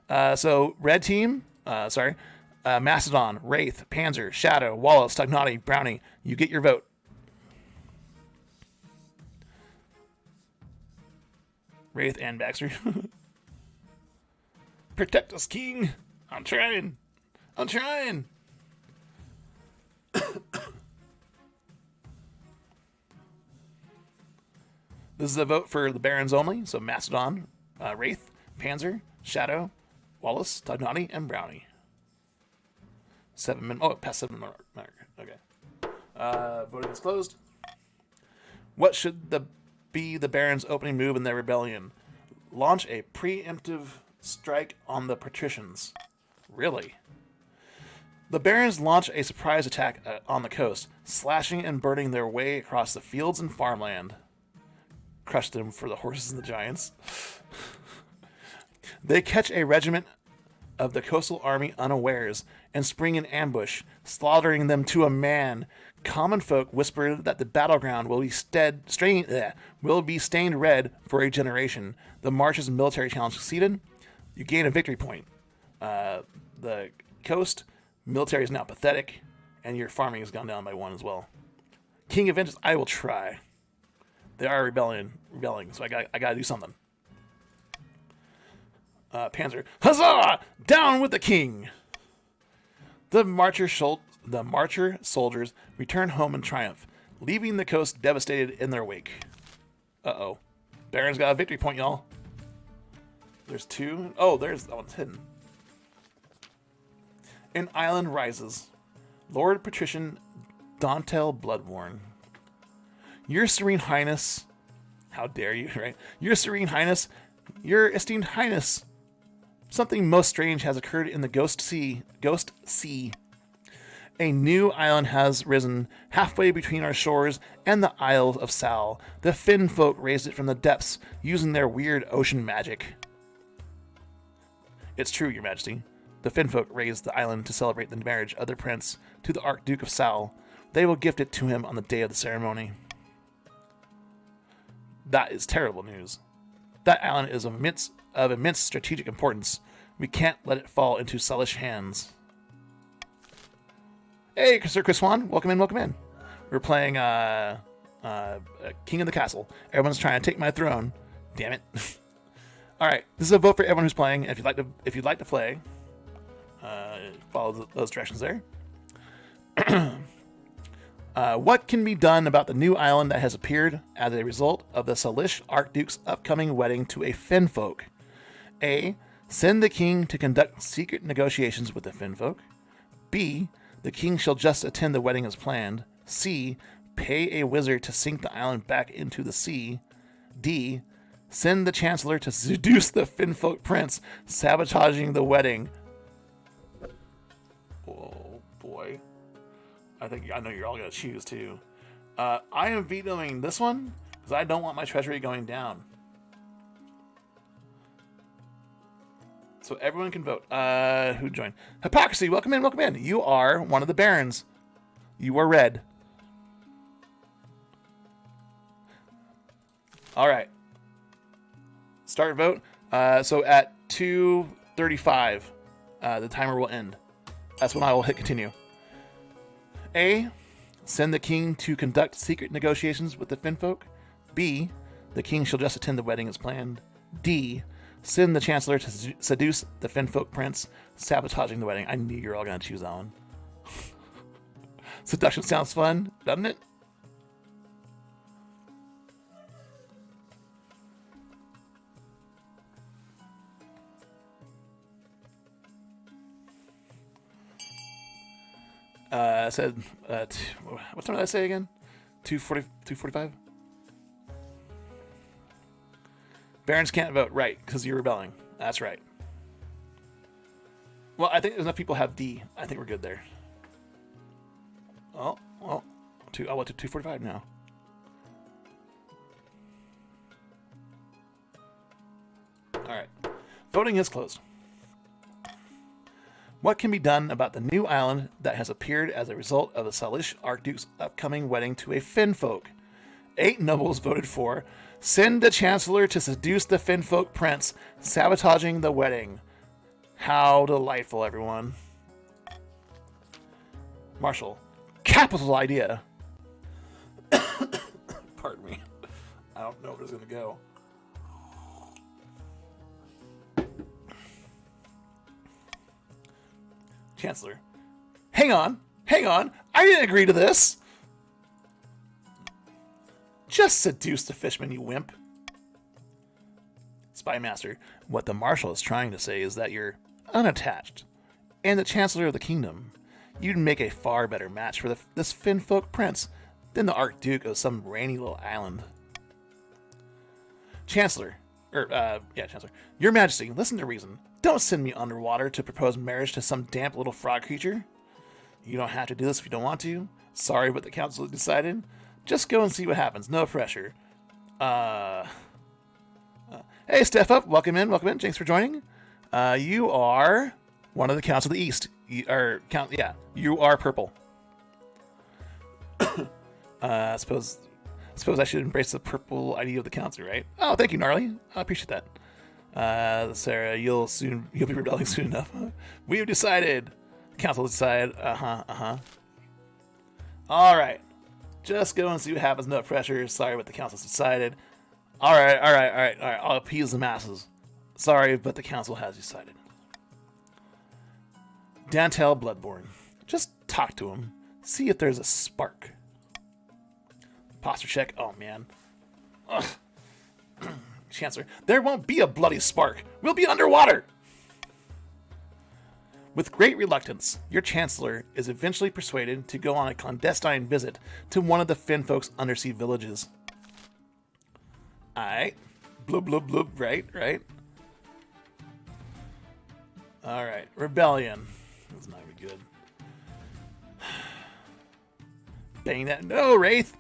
So red team, Mastodon, Wraith, Panzer, Shadow, Wallace, Stagnati, Brownie. You get your vote. Wraith and Baxter. Protect us, King. I'm trying. This is a vote for the barons only. So Mastodon, Wraith, Panzer, Shadow, Wallace, Tagnati, and Brownie. 7 minutes. Oh, past 7 minute mark. Okay. Voting is closed. What should be the barons' opening move in their rebellion? Launch a preemptive strike on the patricians. Really? The barons launch a surprise attack on the coast, slashing and burning their way across the fields and farmland. Crush them for the horses and the giants. They catch a regiment of the coastal army unawares and spring in ambush, slaughtering them to a man. Common folk whisper that the battleground will be stained red for a generation. The march's military challenge succeeded. You gain a victory point. The coast military is now pathetic, and your farming has gone down by 1 as well. King of Vengeance, I will try. They are rebelling, so I got to do something. Panzer, huzzah! Down with the king! The marcher soldiers return home in triumph, leaving the coast devastated in their wake. Uh-oh. Baron's got a victory point, y'all. There's 2. Oh, that one's hidden. An island rises. Lord Patrician Dantel Bloodborne. Your Serene Highness, how dare you, right? Your Serene Highness, your esteemed Highness, something most strange has occurred in the Ghost Sea. A new island has risen halfway between our shores and the Isle of Sal. The Finn folk raised it from the depths using their weird ocean magic. It's true, Your Majesty. the Finfolk raise the island to celebrate the marriage of their prince to the Archduke of Sal, they will gift it to him on the day of the ceremony. That is terrible news. That island is of immense strategic importance. We can't let it fall into Salish hands. Hey, Sir Chris Swan, welcome in, welcome in. We're playing King of the Castle. Everyone's trying to take my throne. Damn it. All right, this is a vote for everyone who's playing. If you'd like to play, follow those directions there. What can be done about the new island that has appeared as a result of the Salish Archduke's upcoming wedding to a Finfolk? A. Send the king to conduct secret negotiations with the Finfolk. B. The king shall just attend the wedding as planned. C. Pay a wizard to sink the island back into the sea. D. Send the chancellor to seduce the Finfolk prince, sabotaging the wedding. Oh boy. I know you're all going to choose too. I am vetoing this one because I don't want my treasury going down. So everyone can vote. Who joined? Hypocrisy, welcome in, welcome in. You are one of the barons. You are red. All right. Start vote. So at 2:35, the timer will end. That's when I will hit continue. A. Send the king to conduct secret negotiations with the Finfolk. B. The king shall just attend the wedding as planned. D. Send the chancellor to seduce the Finfolk prince, sabotaging the wedding. I knew you were all going to choose that one. Seduction sounds fun, doesn't it? I said, what time did I say again? 2:45? Barons can't vote, right, because you're rebelling. That's right. Well, I think enough people have D. I think we're good there. Oh, well, I'll let to 2:45 now. All right. Voting is closed. What can be done about the new island that has appeared as a result of the Salish Archduke's upcoming wedding to a Finfolk? 8 nobles voted for. Send the chancellor to seduce the Finfolk prince, sabotaging the wedding. How delightful, everyone. Marshall, capital idea. Pardon me. I don't know where it's going to go. Chancellor, hang on. I didn't agree to this. Just seduce the fishman, you wimp. Spy Master, what the Marshal is trying to say is that you're unattached and the Chancellor of the Kingdom. You'd make a far better match for this Finfolk prince than the Archduke of some rainy little island. Chancellor, Your Majesty, listen to reason. Don't send me underwater to propose marriage to some damp little frog creature. You don't have to do this if you don't want to. Sorry, but the council decided. Just go and see what happens. No pressure. Hey, Steph Up. Welcome in. Thanks for joining. You are one of the Counts of the East. You are purple. Suppose I should embrace the purple ID of the council, right? Oh, thank you, Gnarly. I appreciate that. Sarah, you'll be rebelling soon enough. We've decided. The council decided. All right. Just go and see what happens. No pressure. Sorry, but the council's decided. All right. I'll appease the masses. Sorry, but the council has decided. Dantel Bloodborne. Just talk to him. See if there's a spark. Posture check. Oh, man. Ugh. Chancellor, there won't be a bloody spark. We'll be underwater. With great reluctance, your Chancellor is eventually persuaded to go on a clandestine visit to one of the Finfolk's undersea villages. Alright. Blub, blub, blub. Right. Alright. Rebellion. That's not even good. Bang that. No, Wraith!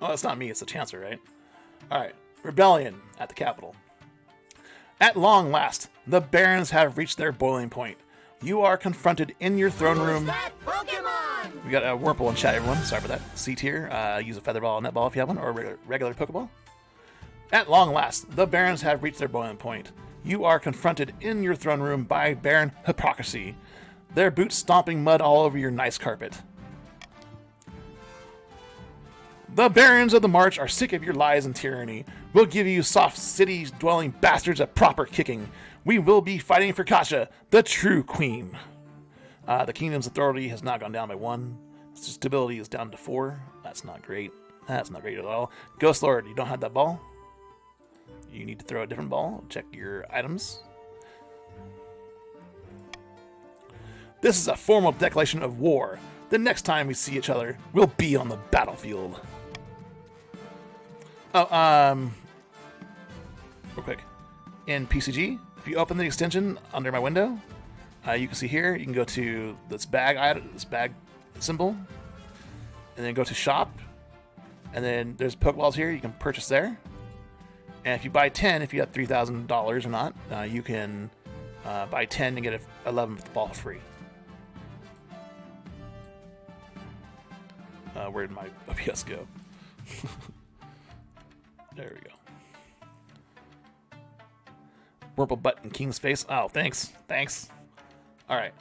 Oh, it's not me. It's the Chancellor, right? Alright. Rebellion at the capital. At long last, the Barons have reached their boiling point. You are confronted in your throne room. That Pokemon! We got a Wurmple in chat, everyone. Sorry about that. C tier. Use a Featherball or Netball if you have one, or a regular Pokeball. At long last, the Barons have reached their boiling point. You are confronted in your throne room by Baron Hypocrisy, their boots stomping mud all over your nice carpet. The Barons of the March are sick of your lies and tyranny. We'll give you soft city-dwelling bastards a proper kicking. We will be fighting for Kasha, the true queen. The kingdom's authority has now gone down by 1. Stability is down to 4. That's not great. That's not great at all. Ghost Lord, you don't have that ball? You need to throw a different ball. Check your items. This is a formal declaration of war. The next time we see each other, we'll be on the battlefield. Oh, real quick. In PCG, if you open the extension under my window, you can see here, you can go to this bag item, this bag symbol, and then go to shop, and then there's Pokeballs here you can purchase there. And if you buy 10, if you have $3,000 or not, you can buy 10 and get an 11th ball free. Where did my OPS go? There we go. Wurmple butt in King's face. Oh, thanks. Thanks. All right.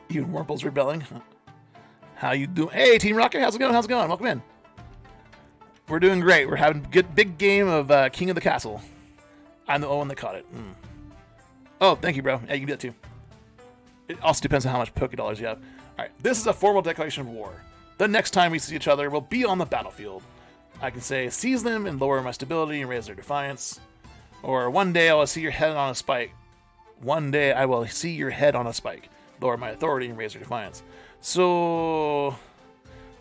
Even Wurmple's rebelling. How you doing? Hey, Team Rocket. How's it going? How's it going? Welcome in. We're doing great. We're having a good big game of King of the Castle. I'm the only one that caught it. Oh, thank you, bro. Yeah, you can do that too. It also depends on how much Poké Dollars you have. All right. This is a formal declaration of war. The next time we see each other, we'll be on the battlefield. I can say, seize them and lower my stability and raise their defiance. Or one day I will see your head on a spike. One day I will see your head on a spike. Lower my authority and raise their defiance. So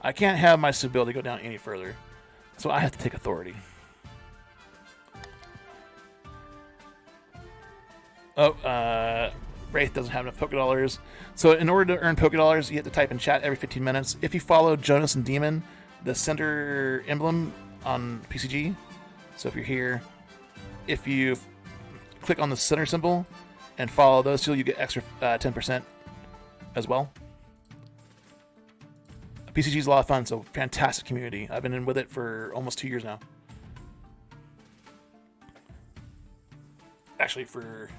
I can't have my stability go down any further. So I have to take authority. Oh, Wraith doesn't have enough Pokédollars. So in order to earn Pokédollars, you have to type in chat every 15 minutes. If you follow Jonas and Demon, the center emblem on PCG, so if you're here, if you click on the center symbol and follow those two, you get extra 10% as well. PCG is a lot of fun, so fantastic community. I've been in with it for almost 2 years now. Actually, for...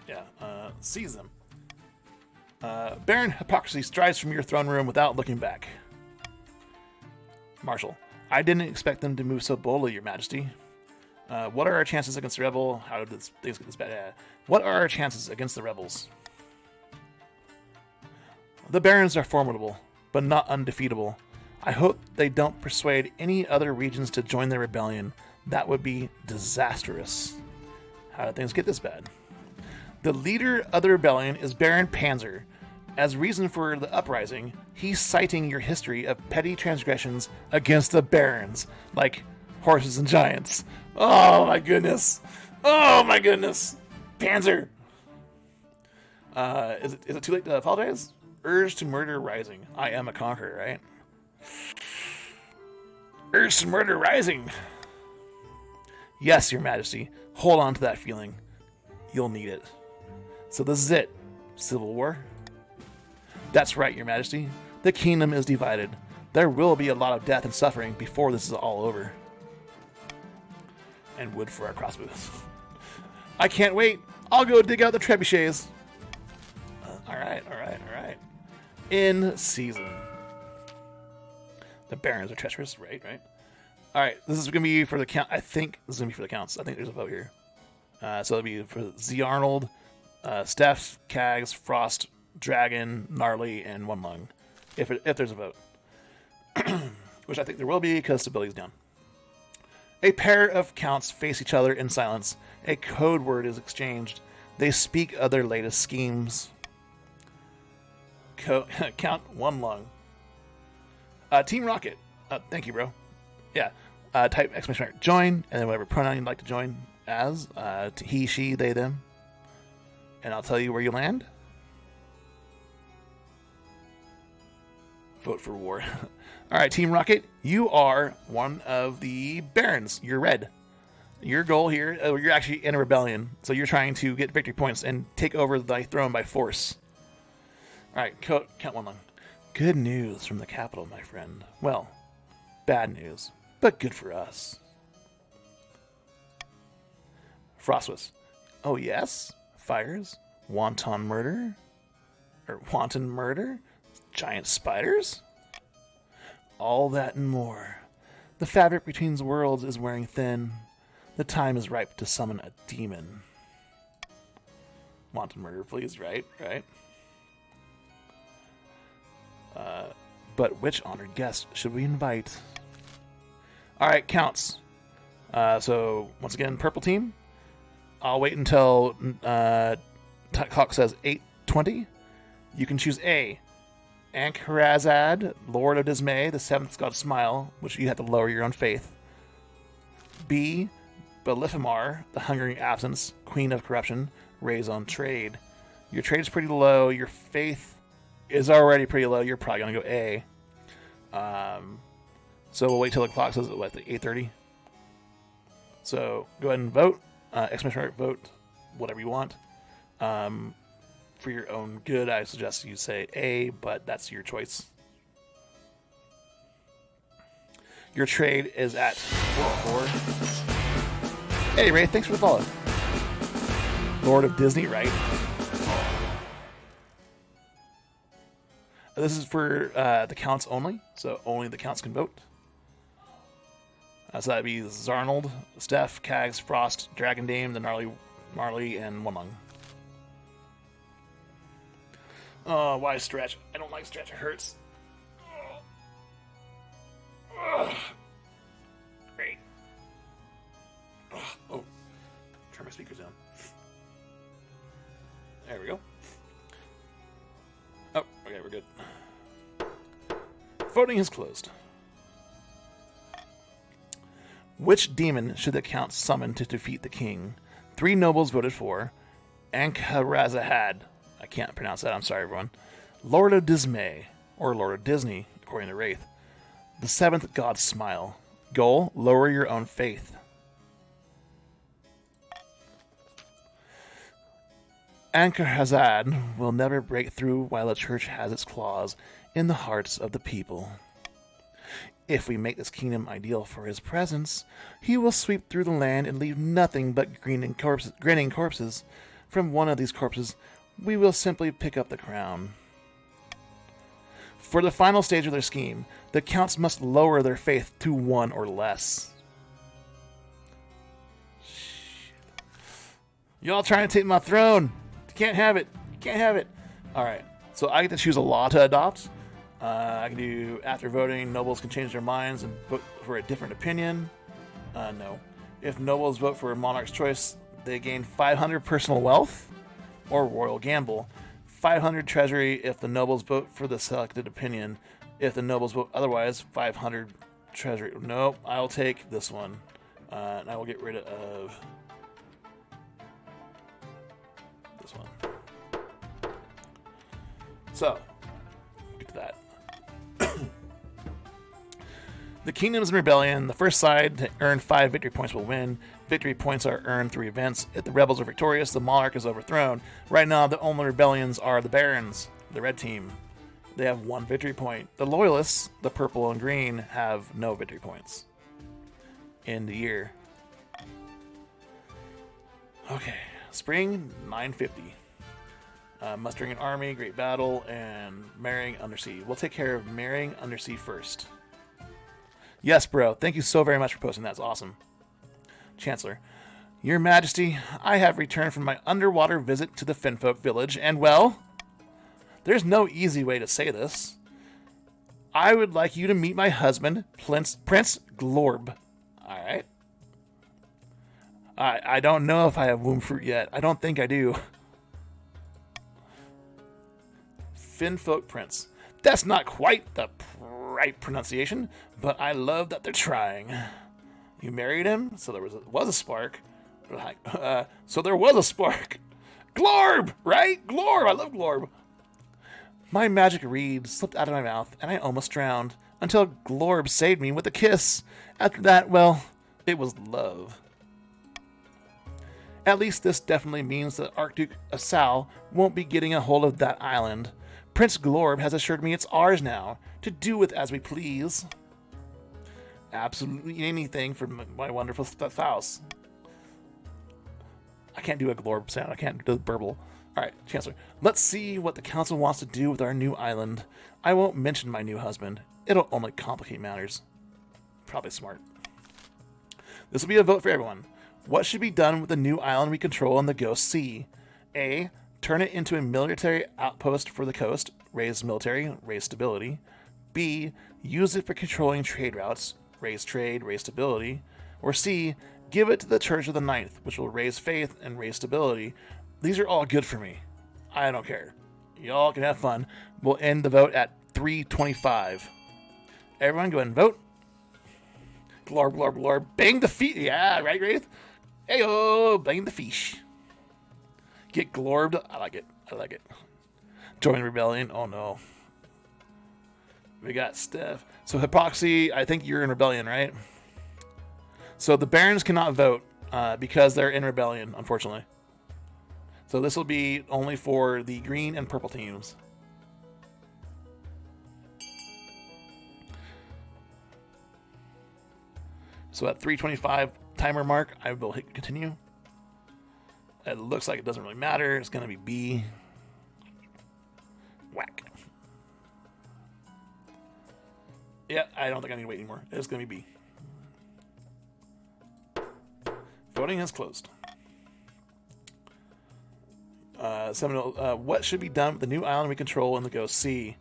yeah, seize them. Baron Hypocrisy strides from your throne room without looking back. Marshall, I didn't expect them to move so boldly, Your Majesty. What are our chances against the rebel? How did things get this bad? What are our chances against the rebels? The barons are formidable, but not undefeatable. I hope they don't persuade any other regions to join their rebellion. That would be disastrous. How did things get this bad? The leader of the rebellion is Baron Panzer. As reason for the uprising, he's citing your history of petty transgressions against the barons, like horses and giants. Oh my goodness. Oh my goodness. Panzer. Is it too late to apologize? Urge to murder rising. I am a conqueror, right? Urge to murder rising. Yes, Your Majesty. Hold on to that feeling. You'll need it. So this is it. Civil War? That's right, Your Majesty. The kingdom is divided. There will be a lot of death and suffering before this is all over. And wood for our crossbows. I can't wait. I'll go dig out the trebuchets. Alright. In season. The barons are treacherous, right? Alright, this is going to be for the count. I think this is going to be for the counts. I think there's a vote here. So it'll be for Z Arnold, Steph, Kags, Frost, Dragon, Gnarly, and One Lung. If there's a vote. Which I think there will be because stability's down. A pair of counts face each other in silence. A code word is exchanged. They speak of their latest schemes. Count One Lung. Team Rocket. Thank you, bro. Yeah. Type exclamation mark join, and then whatever pronoun you'd like to join as. He, she, they, them. And I'll tell you where you land. Vote for war. All right, Team Rocket, you are one of the barons. You're red. Your goal here, you're actually in a rebellion, so you're trying to get victory points and take over thy throne by force. All right, count one long. Good news from the capital, my friend. Well, bad news, but good for us. Frostwis. Oh yes? Fires? Wanton murder? Wanton murder? Giant spiders? All that and more. The fabric between the worlds is wearing thin. The time is ripe to summon a demon. Wanton murder, please, right? But which honored guest should we invite? Alright, counts. So, once again, purple team. I'll wait until clock says 8:20. You can choose A. Ankh-Razad, Lord of Dismay, the seventh god Smile, which you have to lower your own faith. B. Beliphamar, the Hungering Absence, Queen of Corruption, raise on trade. Your trade is pretty low. Your faith is already pretty low. You're probably going to go A. So we'll wait till the clock says, what, 8:30? So go ahead and vote. Exclamation mark, vote whatever you want. For your own good, I suggest you say A, but that's your choice. Your trade is at 4. Hey, Ray, thanks for the follow. Lord of Disney, right? This is for the counts only, so only the counts can vote. So that'd be Zarnold, Steph, Kags, Frost, Dragon Dame, the Marley, and Wumung. Oh, why stretch? I don't like stretch, it hurts. Great. Oh, turn my speakers down. There we go. Oh, okay, we're good. Voting is closed. Which demon should the count summon to defeat the king? 3 nobles voted for. Ankh-Razahad. I can't pronounce that, I'm sorry everyone. Lord of Dismay, or Lord of Disney, according to Wraith. The 7th god Smile. Goal, lower your own faith. Ankh-Razahad will never break through while the church has its claws in the hearts of the people. If we make this kingdom ideal for his presence, he will sweep through the land and leave nothing but grinning corpses. From one of these corpses, we will simply pick up the crown. For the final stage of their scheme, the counts must lower their faith to 1 or less. Y'all trying to take my throne. You can't have it. You can't have it. Alright, so I get to choose a law to adopt. I can do, after voting, nobles can change their minds and vote for a different opinion. No. If nobles vote for a monarch's choice, they gain 500 personal wealth or royal gamble. 500 treasury if the nobles vote for the selected opinion. If the nobles vote otherwise, 500 treasury. Nope, I'll take this one. And I will get rid of this one. So, get to that. The kingdoms in rebellion. The first side to earn 5 victory points will win. Victory points are earned through events. If the rebels are victorious, the monarch is overthrown. Right now, the only rebellions are the barons, the red team. They have 1 victory point. The loyalists, the purple and green, have no victory points. End the year. Okay, spring 950. Mustering an army, great battle, and marrying undersea. We'll take care of marrying undersea first. Yes, bro. Thank you so very much for posting. That's awesome. Chancellor. Your Majesty, I have returned from my underwater visit to the Finfolk village, and well, there's no easy way to say this. I would like you to meet my husband, Prince Glorb. Alright. I don't know if I have womb fruit yet. I don't think I do. Finfolk Prince. That's not quite the right pronunciation, but I love that they're trying. You married him, so there was a spark. So there was a spark. Glorb, right? Glorb, I love Glorb. My magic reed slipped out of my mouth, and I almost drowned, until Glorb saved me with a kiss. After that, well, it was love. At least this definitely means that Archduke Assal won't be getting a hold of that island. Prince Glorb has assured me it's ours now, to do with as we please. Absolutely anything for my wonderful spouse. I can't do a Glorb sound. I can't do the burble. Alright, Chancellor. Let's see what the council wants to do with our new island. I won't mention my new husband. It'll only complicate matters. Probably smart. This will be a vote for everyone. What should be done with the new island we control in the Ghost Sea? A. Turn it into a military outpost for the coast. Raise military, raise stability. B. Use it for controlling trade routes. Raise trade, raise stability. Or C. Give it to the Church of the Ninth, which will raise faith and raise stability. These are all good for me. I don't care. Y'all can have fun. We'll end the vote at 325. Everyone go ahead and vote. Glorb, glorb, glorb. Bang the feet. Yeah, right, Wraith? Heyo, bang the fish. Get glorbed. I like it. I like it. Join rebellion. Oh no. We got Steph. So Hypocrisy, I think you're in rebellion, right? So the Barons cannot vote because they're in rebellion, unfortunately. So this will be only for the green and purple teams. So at 325 timer mark, I will hit continue. It looks like it doesn't really matter. It's going to be B. Whack. Yeah, I don't think I need to wait anymore. It's going to be B. Voting has closed. Seminole, what should be done with the new island we control in the Ghost Sea?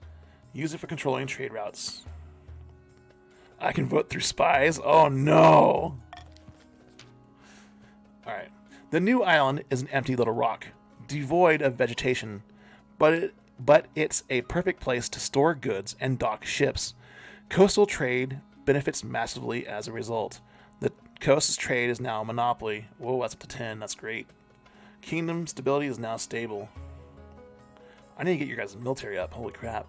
Use it for controlling trade routes. I can vote through spies? Oh no! Alright. The new island is an empty little rock, devoid of vegetation, but it's a perfect place to store goods and dock ships. Coastal trade benefits massively as a result. The coast's trade is now a monopoly. Whoa, that's up to 10. That's great. Kingdom stability is now stable. I need to get your guys' military up. Holy crap.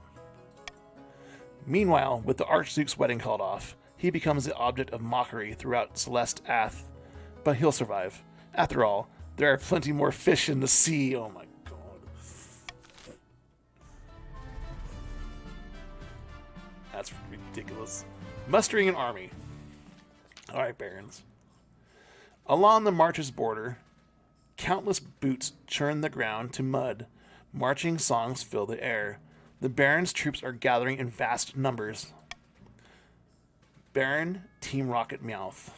Meanwhile, with the Archduke's wedding called off, he becomes the object of mockery throughout Celeste Ath. But he'll survive. After all, there are plenty more fish in the sea. Oh my god. That's ridiculous. Mustering an army. Alright, Barons. Along the march's border, countless boots churn the ground to mud. Marching songs fill the air. The Baron's troops are gathering in vast numbers. Baron, Team Rocket Meowth.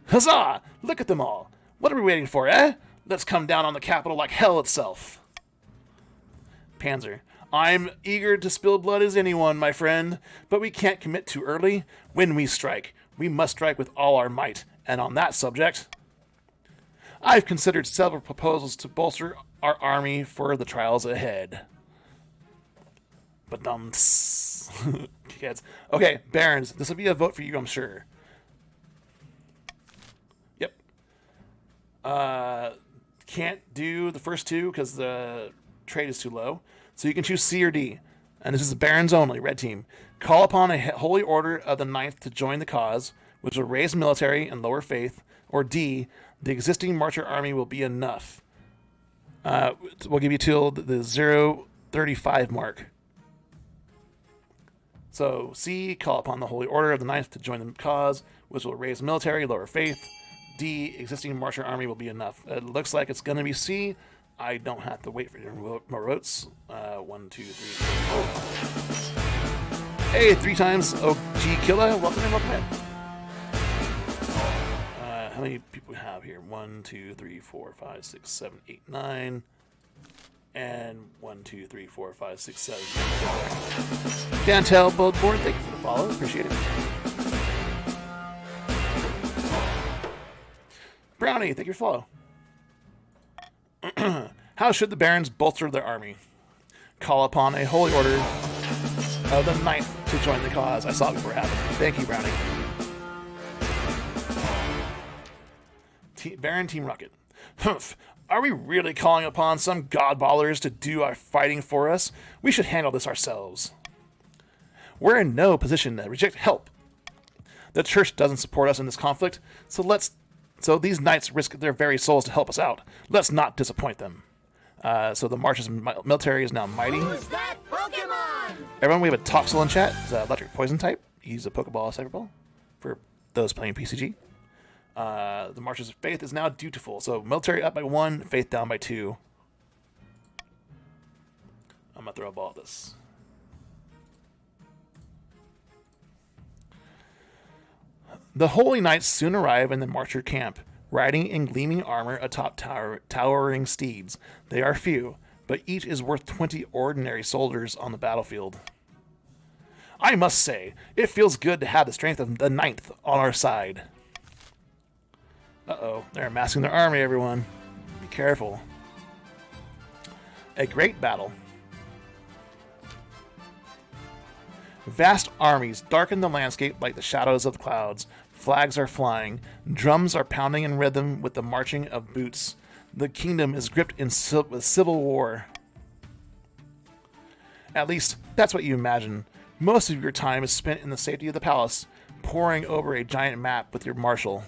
Huzzah! Look at them all. What are we waiting for, eh? Let's come down on the capital like hell itself. Panzer. I'm eager to spill blood as anyone, my friend, but we can't commit too early. When we strike, we must strike with all our might. And on that subject, I've considered several proposals to bolster our army for the trials ahead. But okay, Barons, this will be a vote for you, I'm sure. Yep. Can't do the first two because the trade is too low. So you can choose C or D. And this is Barons only, red team. Call upon a holy order of the Ninth to join the cause, which will raise military and lower faith. Or D, the existing marcher army will be enough. We'll give you till the 035 mark. So C, call upon the holy order of the Ninth to join the cause, which will raise military, lower faith. D, existing marcher army will be enough. It looks like it's going to be C. I don't have to wait for your more votes. 1, 2, 3. Hey, 3 times OG Killa. Welcome in, welcome in. How many people we have here? 1, 2, 3, 4, 5, 6, 7, 8, 9. And 1, 2, 3, 4, 5, 6, 7. Dantel Boldboard, thank you for the follow. Appreciate it. Brownie, thank you for the follow. How should the Barons bolster their army? Call upon a holy order of the Ninth to join the cause. I saw it before it happened. Thank you, Brownie. Baron Team Rocket. Humph. Are we really calling upon some godballers to do our fighting for us? We should handle this ourselves. We're in no position to reject help. The church doesn't support us in this conflict, so So these knights risk their very souls to help us out. Let's not disappoint them. So the March's military is now mighty. Who's that Pokemon? Everyone, we have a Toxel in chat. It's an electric poison type. Use a Pokeball, Cyber Ball for those playing PCG. The March's faith is now dutiful. So military up by 1, faith down by 2. I'm going to throw a ball at this. The Holy Knights soon arrive in the Marcher camp, riding in gleaming armor atop towering steeds. They are few, but each is worth 20 ordinary soldiers on the battlefield. I must say, it feels good to have the strength of the 9th on our side. Uh-oh, they're amassing their army, everyone. Be careful. A great battle. Vast armies darken the landscape like the shadows of the clouds. Flags are flying. Drums are pounding in rhythm with the marching of boots. The kingdom is gripped in civil war. At least, that's what you imagine. Most of your time is spent in the safety of the palace, poring over a giant map with your marshal.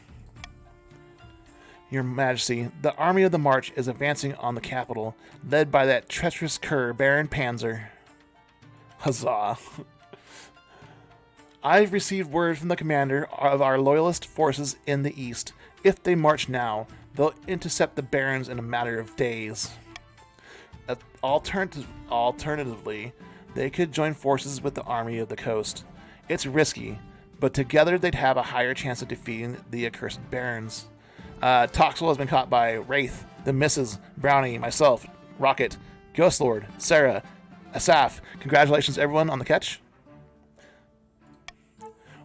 Your Majesty, the army of the March is advancing on the capital, led by that treacherous cur, Baron Panzer. Huzzah. I've received word from the commander of our loyalist forces in the east. If they march now, they'll intercept the barons in a matter of days. Alternatively, they could join forces with the army of the coast. It's risky, but together they'd have a higher chance of defeating the accursed barons. Toxel has been caught by Wraith, the Misses, Brownie, myself, Rocket, Ghost Lord, Sarah, Asaf. Congratulations everyone on the catch.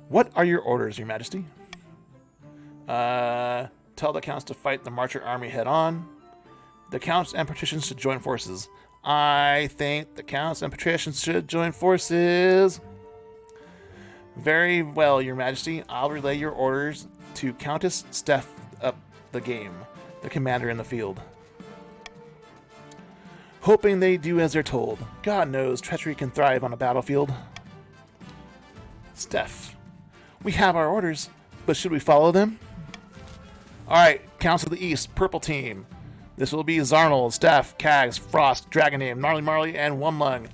What are your orders, Your Majesty? Tell the counts to fight the Marcher army head on. The counts and patricians should join forces. I think the counts and patricians should join forces. Very well, Your Majesty. I'll relay your orders to Countess Steph up the game, the commander in the field. Hoping they do as they're told. God knows treachery can thrive on a battlefield. Steph. We have our orders, but should we follow them? Alright, Counts of the East, Purple Team. This will be Zarnold, Steph, Kags, Frost, Dragoname, Gnarly Marley, and Wumlung.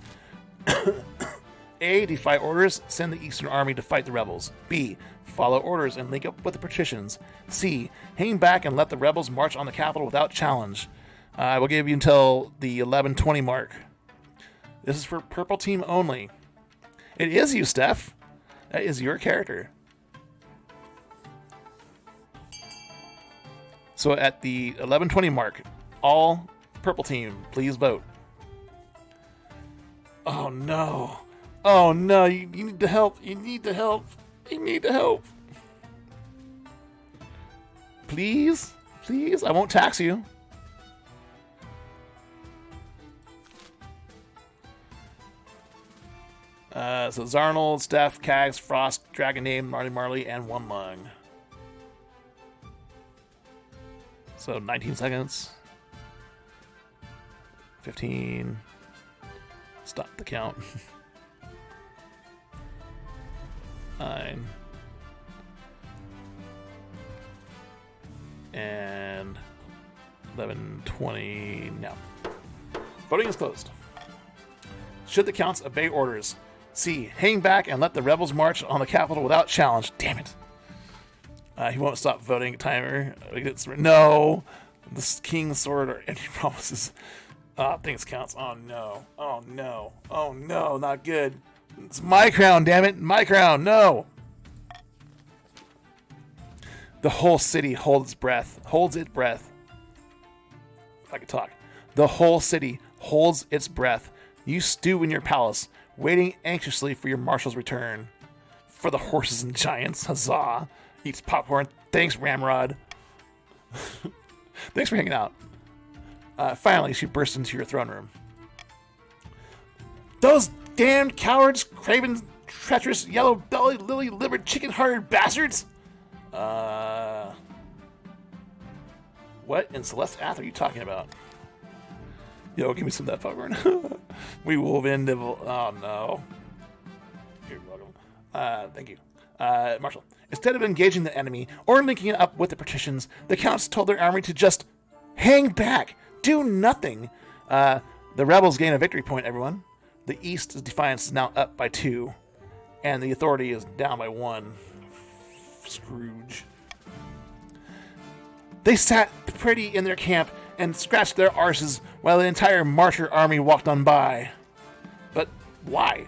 A. Defy orders, send the Eastern Army to fight the rebels. B. Follow orders and link up with the patricians. C. Hang back and let the rebels march on the capital without challenge. I will give you until the 11:20 mark. This is for Purple Team only. It is you, Steph. That is your character. So at the 11:20 mark, all Purple Team, please vote. Oh no. Oh no, you need to help. You need to help. You need to help. Please? Please? I won't tax you. So Zarnold, Steph, Kags, Frost, Dragoname, Marley, and Wumlung. So 19 seconds. 15. Stop the count. 9. And 11:20 now. Voting is closed. Should the counts obey orders? C. Hang back and let the rebels march on the capital without challenge. Damn it. He won't stop voting. Timer. No. The King's Sword or any promises. Things counts. Oh no. Oh no. Oh no. Not good. It's my crown, damn it. My crown. No. The whole city holds its breath. Holds its breath. If I could talk. The whole city holds its breath. You stew in your palace, waiting anxiously for your marshal's return. For the horses and giants. Huzzah. Eats popcorn. Thanks, Ramrod. Thanks for hanging out. Finally, she burst into your throne room. Those damned cowards, craven, treacherous, yellow-belly, lily-livered, chicken-hearted bastards! What in Celeste Ath are you talking about? Yo, give me some of that popcorn. We will win. Oh, no. You're welcome. Thank you. Marshall, Instead of engaging the enemy or linking up with the patricians, the counts told their army to just hang back, do nothing. The rebels gain a victory point, everyone. The East's defiance is now up by 2, and the authority is down by 1. Scrooge. They sat pretty in their camp and scratched their arses while the entire martyr army walked on by. But why?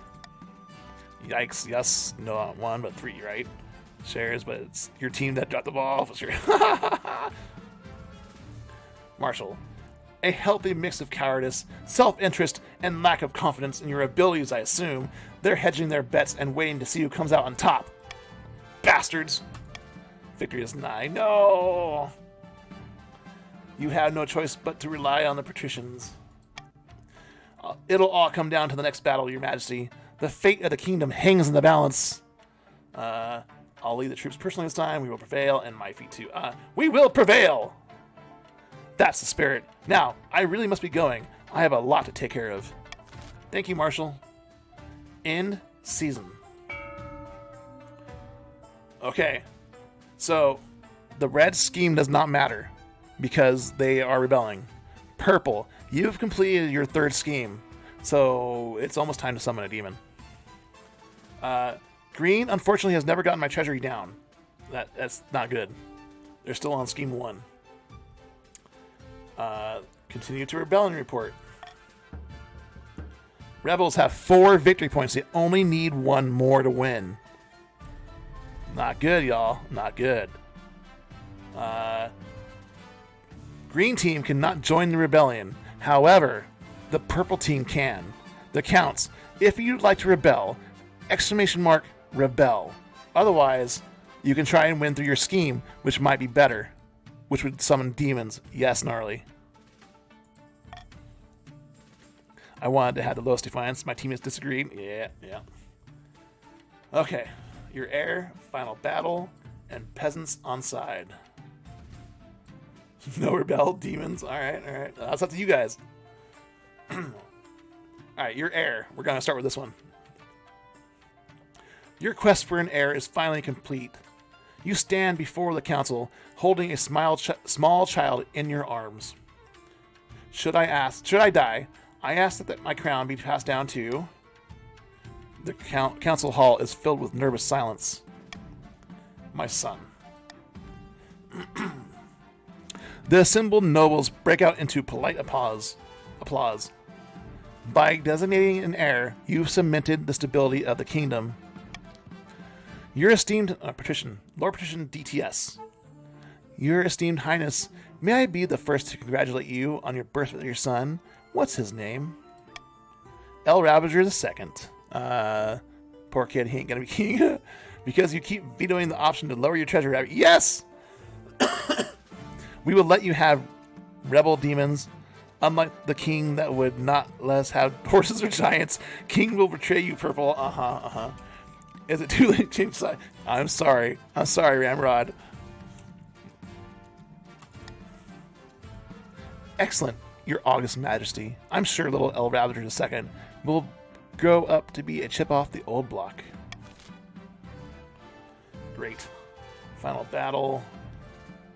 Yikes, yes, no, not 1, but 3, right? Shares, but it's your team that dropped the ball. Sure. Marshall. A healthy mix of cowardice, self-interest, and lack of confidence in your abilities, I assume. They're hedging their bets and waiting to see who comes out on top. Bastards. Victory is nigh. No! You have no choice but to rely on the patricians. It'll all come down to the next battle, Your Majesty. The fate of the kingdom hangs in the balance. I'll lead the troops personally this time. We will prevail, and my feet too. We will prevail! That's the spirit. Now, I really must be going. I have a lot to take care of. Thank you, Marshal. End season. Okay. So, the red scheme does not matter because they are rebelling. Purple, you've completed your 3rd scheme. So, it's almost time to summon a demon. Green, unfortunately, has never gotten my treasury down. That's not good. They're still on scheme 1. Continue to rebellion report. Rebels have 4 victory points. They only need 1 more to win. Not good, y'all. Not good. Green team cannot join the rebellion. However, the purple team can. The counts. If you'd like to rebel, ! Rebel. Otherwise, you can try and win through your scheme, which might be better. Which would summon demons. Yes, gnarly. I wanted to have the lowest defiance. My teammates disagreed. Yeah. Okay. Your heir, final battle, and peasants on side. No rebel, demons. Alright. That's up to you guys. Alright, your heir. We're going to start with this one. Your quest for an heir is finally complete. You stand before the council, holding a small child in your arms. Should I die, I ask that my crown be passed down to... The council hall is filled with nervous silence. My son. The assembled nobles break out into polite applause. By designating an heir, you've cemented the stability of the kingdom. Your esteemed Lord Patrician DTS. Your esteemed Highness, may I be the first to congratulate you on your birth of your son? What's his name? El Ravager II. Poor kid, he ain't gonna be king. Because you keep vetoing the option to lower your treasure rabbit. Yes! We will let you have rebel demons. Unlike the king that would not let us have horses or giants, king will betray you, purple. Is it too late to change side? I'm sorry, Ramrod. Excellent, your august majesty. I'm sure little El Ravager II will grow up to be a chip off the old block. Great. Final battle.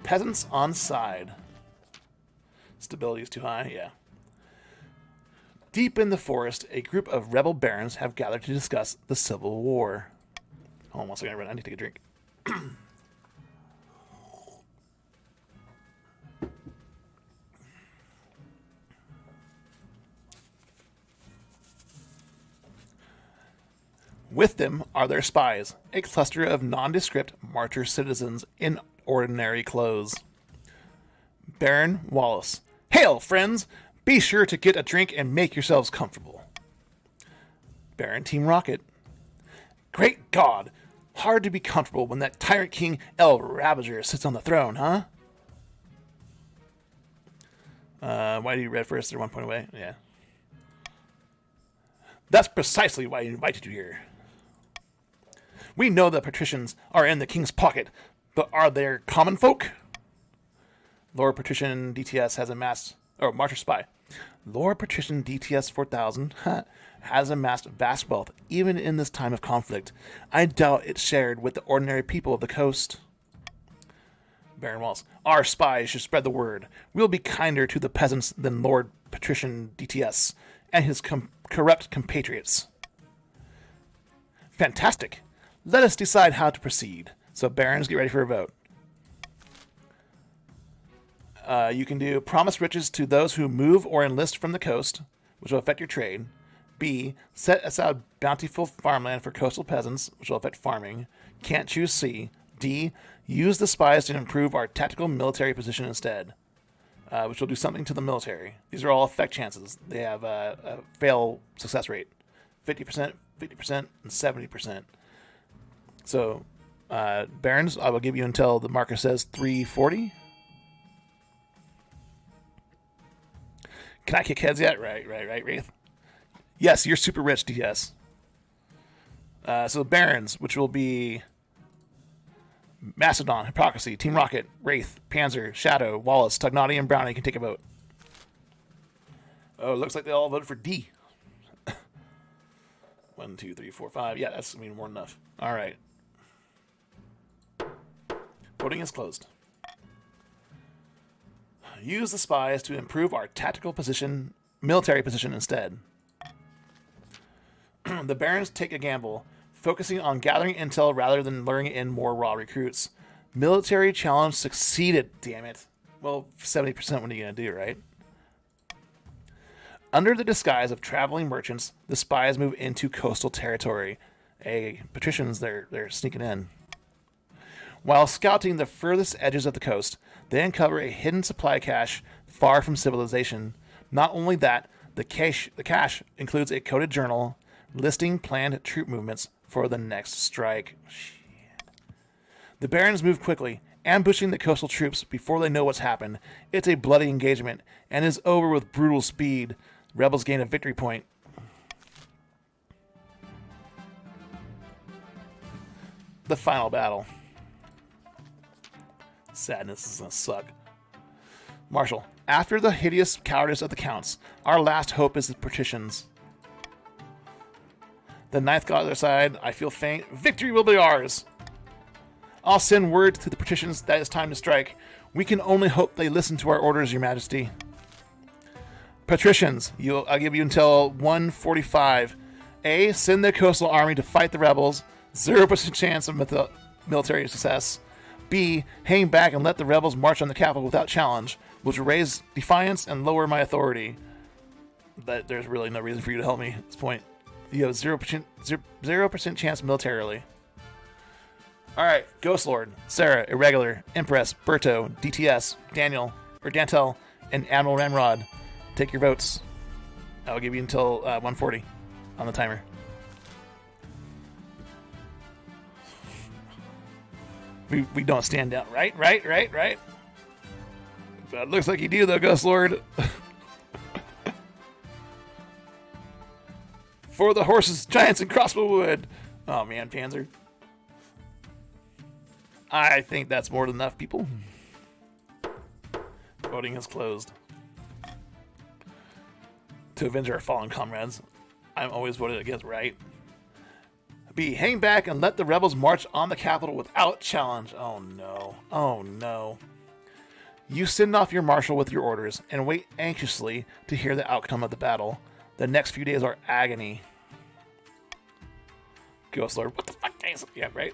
Peasants on side. Stability is too high, yeah. Deep in the forest, a group of rebel barons have gathered to discuss the Civil War. Hold on one second, I need to take a drink. With them are their spies, a cluster of nondescript martyr citizens in ordinary clothes. Baron Wallace. Hail, friends! Be sure to get a drink and make yourselves comfortable. Baron Team Rocket. Great God! Hard to be comfortable when that tyrant king El Ravager sits on the throne, huh? Why do you read first? They're 1 point away. Yeah. That's precisely why I invited you here. We know the patricians are in the king's pocket, but are they common folk? Lord Patrician DTS has amassed or Marcher Spy. Lord Patrician DTS 4000 has amassed vast wealth even in this time of conflict. I doubt it's shared with the ordinary people of the coast. Baron Walls. Our spies should spread the word. We'll be kinder to the peasants than Lord Patrician DTS and his corrupt compatriots. Fantastic. Let us decide how to proceed. So, Barons, get ready for a vote. You can do promise riches to those who move or enlist from the coast, which will affect your trade. B, set aside bountiful farmland for coastal peasants, which will affect farming. Can't choose C. D, use the spies to improve our tactical military position instead, which will do something to the military. These are all effect chances. They have a fail success rate. 50%, 50%, and 70%. So, Barons, I will give you until the marker says 340. Can I kick heads yet? Right, Wraith. Yes, you're super rich, DS. So Barons, which will be Macedon, Hypocrisy, Team Rocket, Wraith, Panzer, Shadow, Wallace, Tugnati, and Brownie can take a vote. Oh, it looks like they all voted for D. 1, 2, 3, 4, 5. Yeah, that's more than enough. All right. Voting is closed. Use the spies to improve our tactical position, military position instead. The Barons take a gamble, focusing on gathering intel rather than luring in more raw recruits. Military challenge succeeded, damn it. Well, 70%, what are you going to do, right? Under the disguise of traveling merchants, the spies move into coastal territory. Hey, patricians, they're sneaking in. While scouting the furthest edges of the coast, they uncover a hidden supply cache far from civilization. Not only that, the cache includes a coded journal listing planned troop movements for the next strike. Shit. The Barons move quickly, ambushing the coastal troops before they know what's happened. It's a bloody engagement and is over with brutal speed. Rebels gain a victory point. The final battle. Sadness is gonna suck. Marshal, after the hideous cowardice of the counts, our last hope is the patricians. The ninth got their side. I feel faint. Victory will be ours. I'll send word to the patricians that it's time to strike. We can only hope they listen to our orders, Your Majesty. Patricians, I'll give you until 1:45. A, send the coastal army to fight the rebels. 0% chance of military success. B, hang back and let the rebels march on the capital without challenge, which will raise defiance and lower my authority. But there's really no reason for you to help me at this point. You have 0% chance militarily. Alright, Ghost Lord, Sarah, Irregular, Empress, Berto, DTS, Dantel, and Admiral Ramrod. Take your votes. I'll give you until 1:40 on the timer. We don't stand down. Right. That looks like you do, though, Ghost Lord. For the horses, giants, and crossbow wood. Oh, man, Panzer. I think that's more than enough, people. Voting is closed. To avenge our fallen comrades, I'm always voted against right. B, hang back and let the rebels march on the capital without challenge. Oh no. You send off your marshal with your orders and wait anxiously to hear the outcome of the battle. The next few days are agony. Ghost Lord, what the fuck? Yeah, right?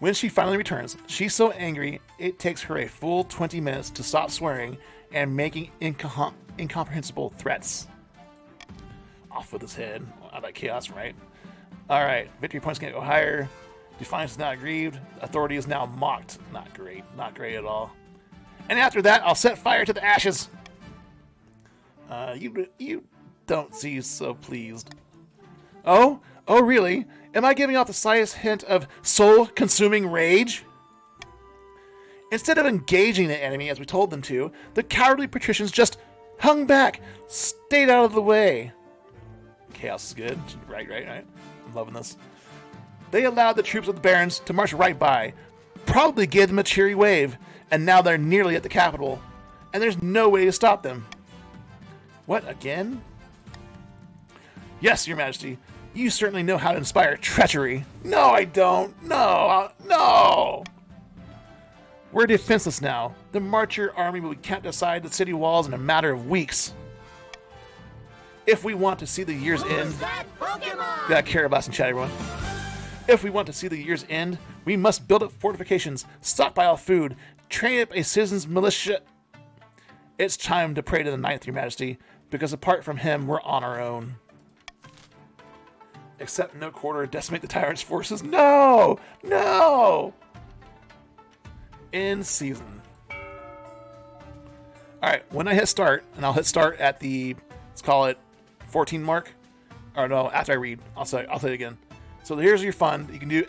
When she finally returns, she's so angry it takes her a full 20 minutes to stop swearing and making incomprehensible threats. Off with his head. I like chaos, right? Alright, victory points can go higher. Defiance is not aggrieved. Authority is now mocked. Not great. Not great at all. And after that, I'll set fire to the ashes. You don't seem so pleased. Oh, really? Am I giving off the slightest hint of soul-consuming rage? Instead of engaging the enemy as we told them to, the cowardly patricians just hung back, stayed out of the way. Chaos is good. Right. I'm loving this. They allowed the troops of the Barons to march right by, probably gave them a cheery wave, and now they're nearly at the capital. and there's no way to stop them. What, again? Yes, Your Majesty. You certainly know how to inspire treachery. No, I don't. No, no. We're defenseless now. The Marcher army will be camped outside the city walls in a matter of weeks. If we want to see the year's end... Got Carablast in chat, everyone. If we want to see the year's end, we must build up fortifications, stockpile food, train up a citizens' militia. It's time to pray to the Ninth, Your Majesty, because apart from him, we're on our own. Accept no quarter, decimate the tyrant's forces. No! No! In season. Alright, when I hit start, and I'll hit start at the, let's call it 14 mark. Or no, after I read, I'll say it again. So here's your fund. You can do !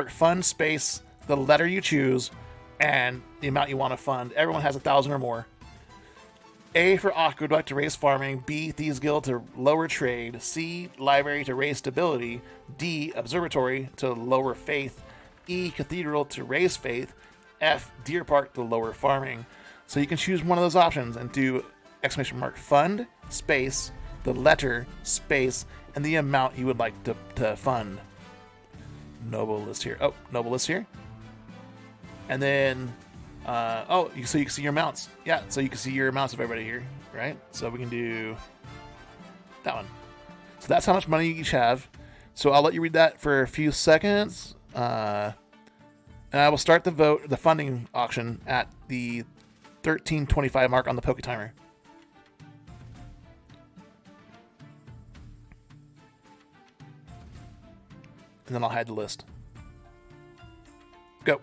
fund space, the letter you choose, and the amount you want to fund. Everyone has 1,000 or more. A for Aqueduct to raise farming, B Thieves Guild to lower trade, C Library to raise stability, D Observatory to lower faith, E Cathedral to raise faith, F Deer Park to lower farming. So you can choose one of those options and do ! fund space, the letter space, and the amount you would like to fund. Noble list here. Oh, noble list here. And then so you can see your amounts. Yeah, so you can see your amounts of everybody here, right? So we can do that one. So that's how much money you each have. So I'll let you read that for a few seconds. And I will start the funding auction at the 13:25 mark on the Poke Timer. And then I'll hide the list. Go.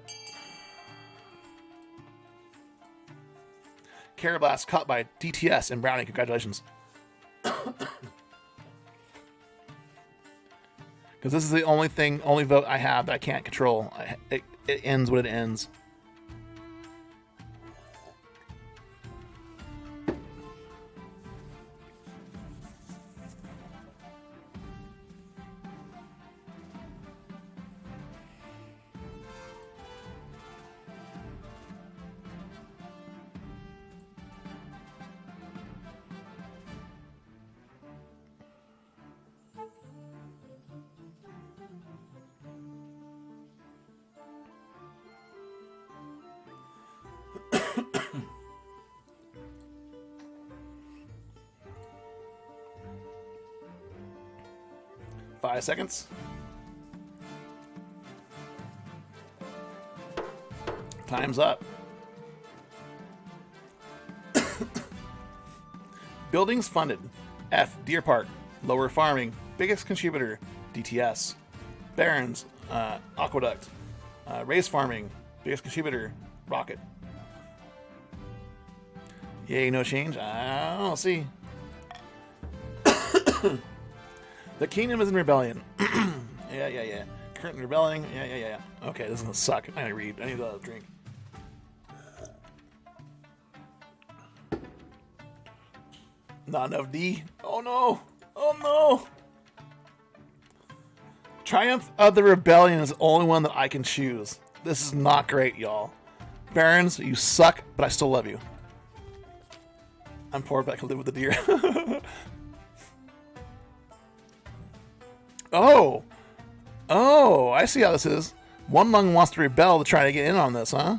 Carablast caught by DTS and Brownie. Congratulations. Because this is the only vote I have that I can't control. It ends when it ends. Five seconds. Time's up. Buildings funded. F. Deer Park. Lower farming. Biggest contributor. DTS. Barons. Aqueduct. Race farming. Biggest contributor. Rocket. Yay, no change? I don't see. The kingdom is in rebellion. Yeah. Currently rebelling. Yeah. Okay, this is gonna suck. I need to read. I need a drink. Not enough D. Oh no. Oh no. Triumph of the Rebellion is the only one that I can choose. This is not great, y'all. Barons, you suck, but I still love you. I'm poor, but I can live with the deer. Oh, I see how this is. One Lung wants to rebel to try to get in on this, huh?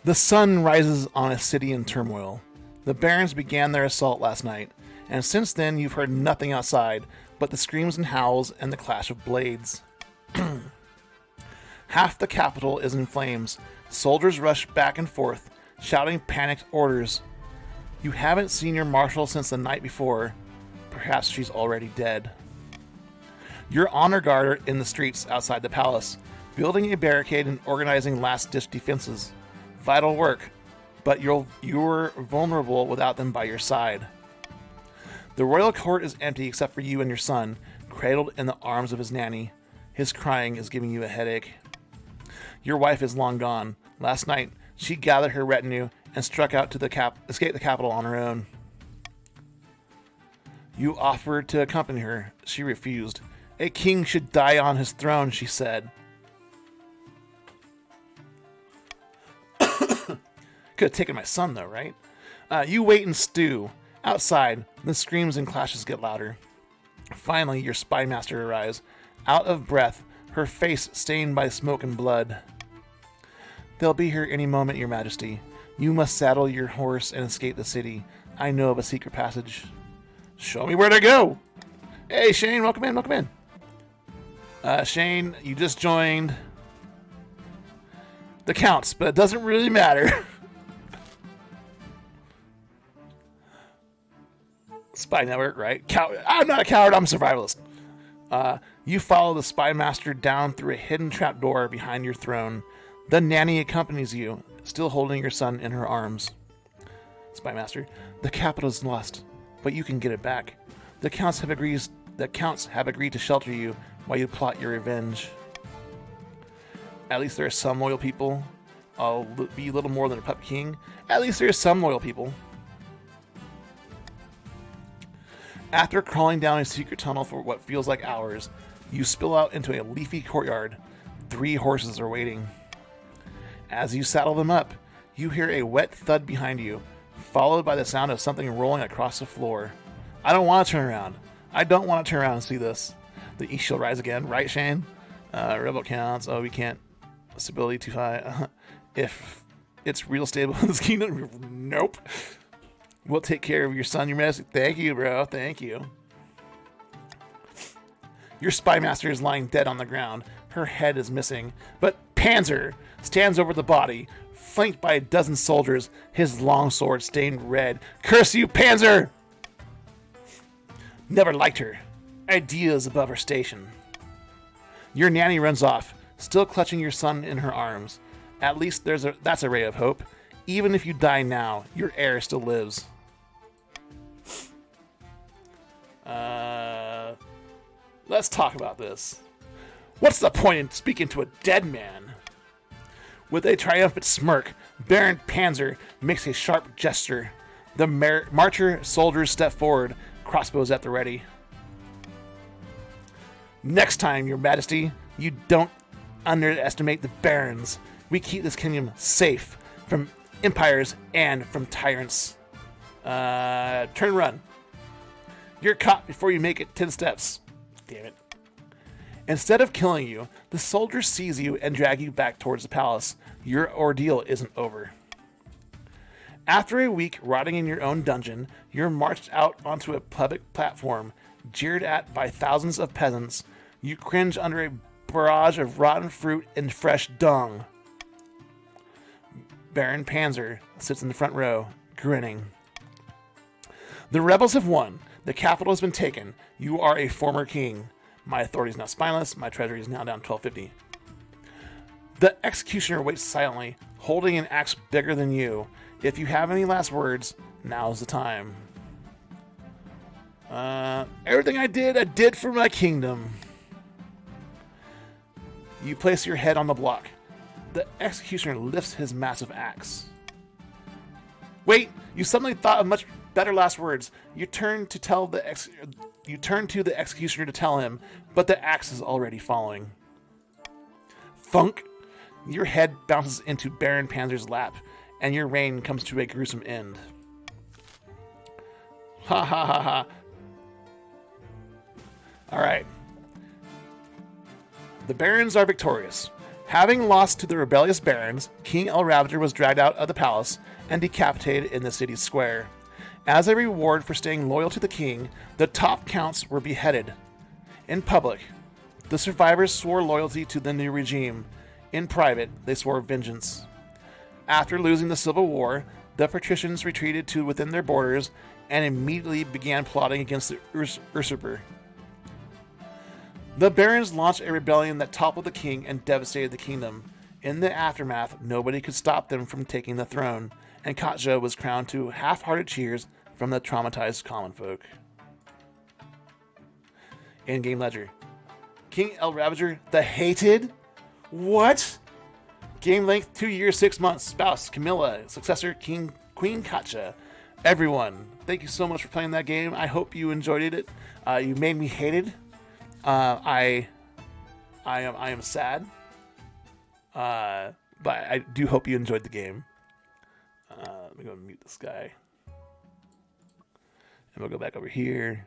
The sun rises on a city in turmoil. The barons began their assault last night, and since then you've heard nothing outside but the screams and howls and the clash of blades. Half the capital is in flames. Soldiers rush back and forth, shouting panicked orders. You haven't seen your marshal since the night before. Perhaps she's already dead. Your honor guard are in the streets outside the palace, building a barricade and organizing last-ditch defenses. Vital work, but you're vulnerable without them by your side. The royal court is empty except for you and your son, cradled in the arms of his nanny. His crying is giving you a headache. Your wife is long gone. Last night, she gathered her retinue and struck out to escape the capital on her own. You offered to accompany her. She refused. A king should die on his throne, she said. Could have taken my son, though, right? You wait and stew. Outside, the screams and clashes get louder. Finally, your spy master arrives, out of breath, her face stained by smoke and blood. They'll be here any moment, your majesty. You must saddle your horse and escape the city. I know of a secret passage. Show me where to go! Hey, Shane, welcome in, welcome in. Shane, you just joined the Counts, but it doesn't really matter. Spy Network, right? I'm not a coward, I'm a survivalist. You follow the spy master down through a hidden trapdoor behind your throne. The nanny accompanies you, still holding your son in her arms. Spy master, the capital is lost, but you can get it back. The Counts have agreed to shelter you while you plot your revenge. At least there are some loyal people. I'll be a little more than a puppet king. At least there are some loyal people. After crawling down a secret tunnel for what feels like hours, you spill out into a leafy courtyard. 3 horses are waiting. As you saddle them up, you hear a wet thud behind you, followed by the sound of something rolling across the floor. I don't want to turn around. I don't want to turn around and see this. The east shall rise again, right, Shane? Rebel counts. Oh, we can't. Stability too high. If it's real stable in this kingdom, nope. We'll take care of your son, your master. Thank you, bro. Thank you. Your spy master is lying dead on the ground. Her head is missing. But Panzer stands over the body, flanked by a dozen soldiers, his long sword stained red. Curse you, Panzer! Never liked her. Ideas above her station. Your nanny runs off, still clutching your son in her arms. At least that's a ray of hope. Even if you die now, your heir still lives. Let's talk about this. What's the point in speaking to a dead man? With a triumphant smirk, Baron Panzer makes a sharp gesture. The marcher soldiers step forward, crossbows at the ready. Next time, your majesty, you don't underestimate the barons. We keep this kingdom safe from empires and from tyrants. Turn run. You're caught before you make it 10 steps. Damn it. Instead of killing you, the soldiers seize you and drag you back towards the palace. Your ordeal isn't over. After a week rotting in your own dungeon, you're marched out onto a public platform, jeered at by thousands of peasants. You cringe under a barrage of rotten fruit and fresh dung. Baron Panzer sits in the front row, grinning. The rebels have won. The capital has been taken. You are a former king. My authority is now spineless. My treasury is now down 1250. The executioner waits silently, holding an axe bigger than you. If you have any last words, now's the time. Everything I did for my kingdom. You place your head on the block. The executioner lifts his massive axe. Wait, you suddenly thought of much better last words. You turn to the executioner to tell him, but the axe is already falling. Thunk! Your head bounces into Baron Panzer's lap, and your reign comes to a gruesome end. Ha ha ha ha. Alright. The barons are victorious. Having lost to the rebellious barons, King El Ravager was dragged out of the palace and decapitated in the city square. As a reward for staying loyal to the king, the top counts were beheaded. In public, the survivors swore loyalty to the new regime. In private, they swore vengeance. After losing the civil war, the patricians retreated to within their borders and immediately began plotting against the usurper. The barons launched a rebellion that toppled the king and devastated the kingdom. In the aftermath, nobody could stop them from taking the throne, and Katja was crowned to half-hearted cheers from the traumatized common folk. In-game ledger. King El Ravager, the hated? What? Game length 2 years, 6 months. Spouse Camilla. Successor Queen Katja. Everyone, thank you so much for playing that game. I hope you enjoyed it. You made me hated. I am sad. But I do hope you enjoyed the game. Let me go and mute this guy. And we'll go back over here.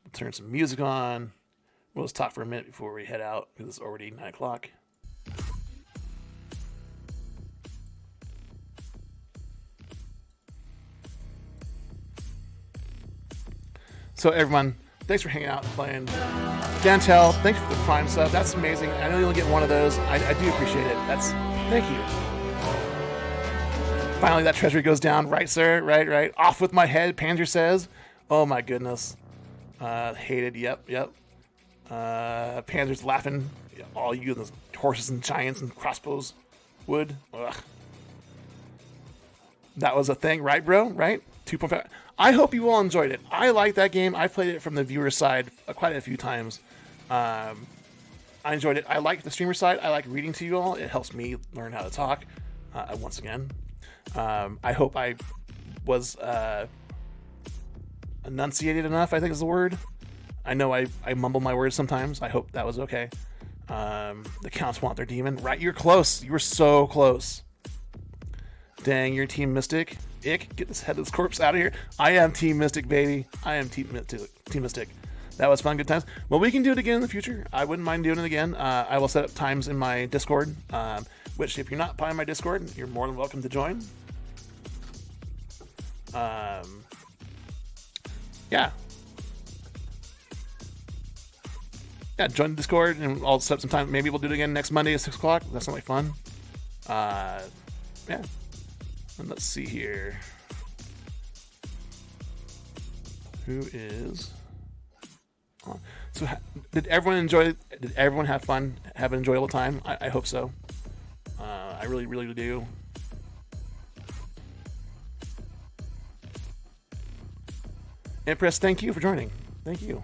We'll turn some music on. We'll just talk for a minute before we head out because it's already 9 o'clock. So everyone, thanks for hanging out and playing. Dantel, thanks for the Prime sub. That's amazing. I know you only get one of those. I do appreciate it. Thank you. Finally, that treasury goes down. Right, sir. Right. Off with my head, Panzer says. Oh my goodness. Hated. Yep. Panzer's laughing. All you and those horses and giants and crossbows would. Ugh. That was a thing, right, bro? Right? 2.5. I hope you all enjoyed it. I like that game. I played it from the viewer side quite a few times. I enjoyed it. I like the streamer side. I like reading to you all. It helps me learn how to talk. Once again, I hope I was enunciated enough, I think is the word. I know I mumble my words sometimes. I hope that was okay. The counts want their demon. Right, you're close. You were so close. Dang, you're Team Mystic. Ick, get this headless corpse out of here. I am Team Mystic, baby. I am Team Mystic. That was fun, good times. Well, we can do it again in the future. I wouldn't mind doing it again. I will set up times in my Discord, which if you're not part of my Discord, you're more than welcome to join. Yeah, join the Discord and I'll set up some time. Maybe we'll do it again next Monday at 6 o'clock. That's not like fun. Yeah. And let's see here. Who is on? So did everyone enjoy? Did everyone have fun? Have an enjoyable time? I hope so. I really, really do. Empress, thank you for joining. Thank you.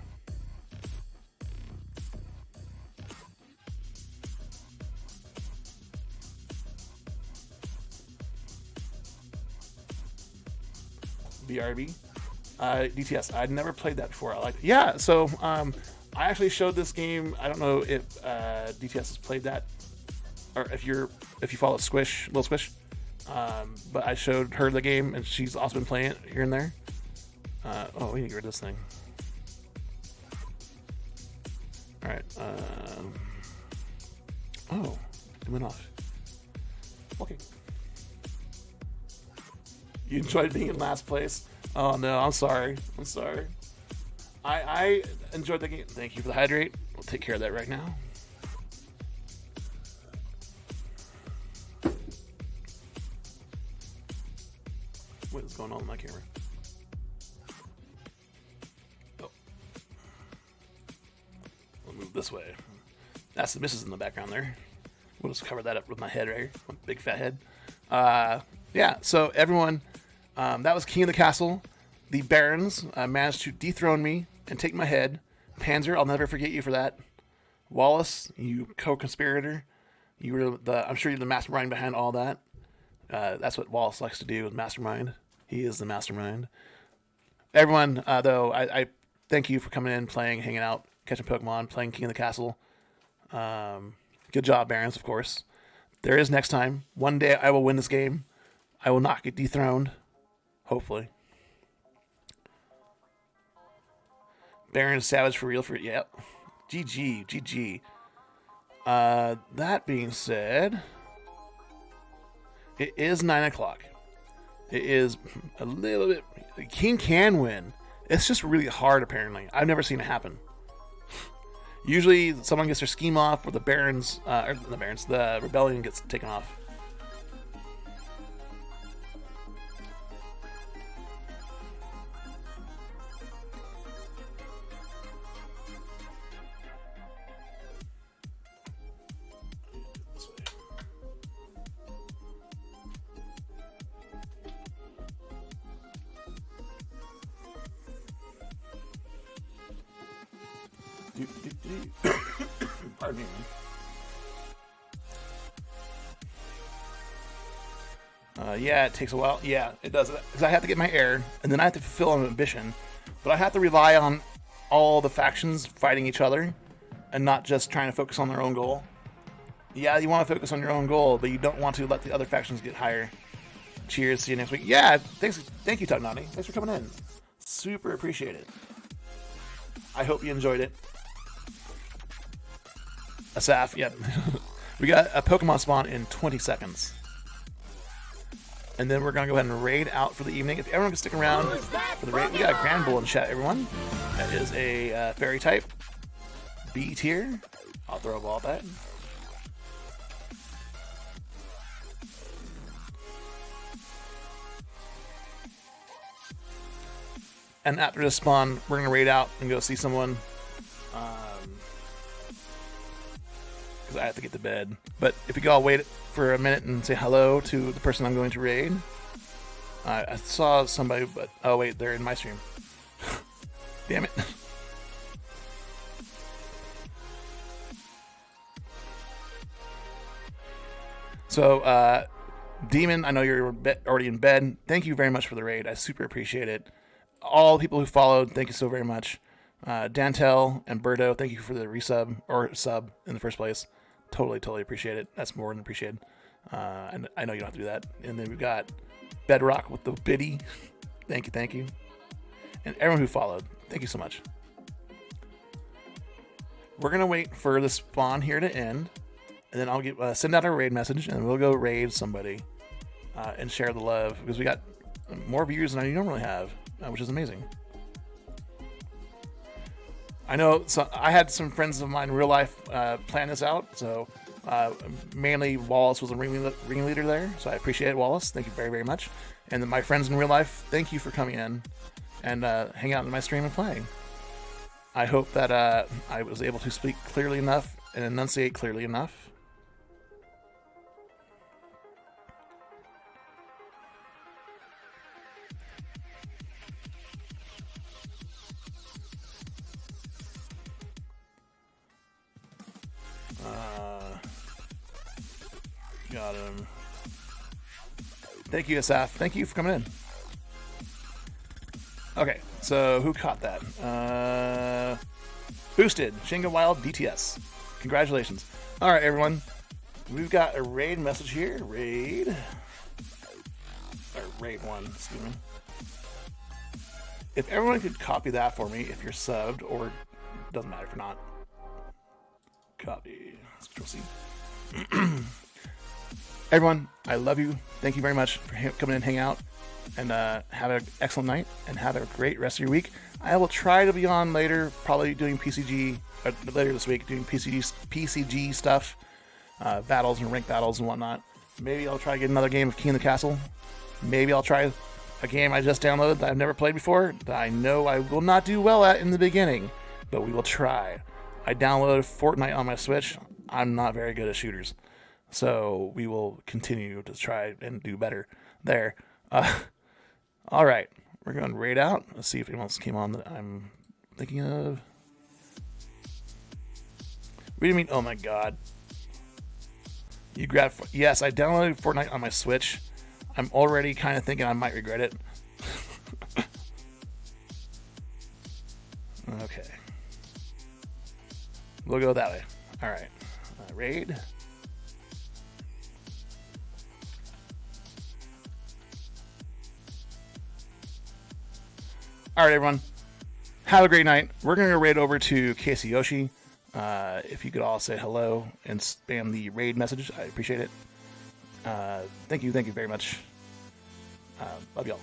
BRB. DTS. I'd never played that before. I like it. Yeah, so I actually showed this game. I don't know if DTS has played that, or if you follow Squish, Little Squish. But I showed her the game, and she's also been playing it here and there. Oh, we need to get rid of this thing. All right. Oh, it went off. Okay. You enjoyed being in last place. Oh no, I'm sorry. I enjoyed the game. Thank you for the hydrate. We'll take care of that right now. What is going on with my camera? Oh. We'll move this way. That's the missus in the background there. We'll just cover that up with my head right here. My big fat head. Yeah, so everyone... that was King of the Castle. The Barons managed to dethrone me and take my head. Panzer, I'll never forget you for that. Wallace, you co-conspirator. You were I'm sure you're the mastermind behind all that. That's what Wallace likes to do, is mastermind. He is the mastermind. Everyone, though, I thank you for coming in, playing, hanging out, catching Pokemon, playing King of the Castle. Good job, Barons, of course. There is next time. One day I will win this game. I will not get dethroned. Hopefully. Baron Savage for real. Yep. GG. That being said, it is 9 o'clock. It is a little bit... King can win. It's just really hard, apparently. I've never seen it happen. Usually, someone gets their scheme off, or the rebellion gets taken off. Pardon me. Yeah, it takes a while. Yeah, it does. Because I have to get my air, and then I have to fulfill an ambition. But I have to rely on all the factions fighting each other, and not just trying to focus on their own goal. Yeah, you want to focus on your own goal, but you don't want to let the other factions get higher. cheers. See you next week. Yeah, thank you, Tugnani. Thanks for coming in. Super appreciate it. I hope you enjoyed it. Asaf, yep. We got a Pokemon spawn in 20 seconds. And then we're going to go ahead and raid out for the evening. If everyone can stick around for the raid. We got a Grand Bull in chat, everyone. That is a fairy type. B tier. I'll throw a ball at that. And after this spawn, we're going to raid out and go see someone. Because I have to get to bed. But if you could all wait for a minute and say hello to the person I'm going to raid. I saw somebody, but... Oh, wait, they're in my stream. Damn it. So, Demon, I know you're already in bed. Thank you very much for the raid. I super appreciate it. All the people who followed, thank you so very much. Dantel and Birdo, thank you for the resub, or sub in the first place. Totally appreciate it. That's more than appreciated. And I know you don't have to do that. And then we've got Bedrock with the biddy. Thank you. And everyone who followed, thank you so much. We're going to wait for the spawn here to end. And then I'll send out a raid message, and we'll go raid somebody and share the love. Because we got more views than I normally have, which is amazing. I know I had some friends of mine in real life plan this out. So mainly Wallace was a ringleader there. So I appreciate it, Wallace. Thank you very, very much. And then my friends in real life, thank you for coming in and hang out in my stream and playing. I hope that I was able to speak clearly enough and enunciate clearly enough. Got him. Thank you, Asaf. Thank you for coming in. Okay, so who caught that? Boosted. Shinga Wild DTS. Congratulations. Alright, everyone. We've got a raid message here. Raid 1, excuse me. If everyone could copy that for me, if you're subbed, or doesn't matter if you're not. Copy. Let's Control C. Everyone, I love you. Thank you very much for coming in and hang out. And have an excellent night. And have a great rest of your week. I will try to be on later, probably doing PCG, later this week, doing PCG stuff. Battles and rank battles and whatnot. Maybe I'll try to get another game of King of the Castle. Maybe I'll try a game I just downloaded that I've never played before, that I know I will not do well at in the beginning. But we will try. I downloaded Fortnite on my Switch. I'm not very good at shooters. So we will continue to try and do better there. All right. We're going to raid out. Let's see if anyone else came on that I'm thinking of. What do you mean? Oh my God. You grabbed... Yes, I downloaded Fortnite on my Switch. I'm already kind of thinking I might regret it. Okay. We'll go that way. All right. Raid. All right, everyone. Have a great night. We're going to raid over to Casey Yoshi. If you could all say hello and spam the raid message, I appreciate it. Thank you very much. Love y'all.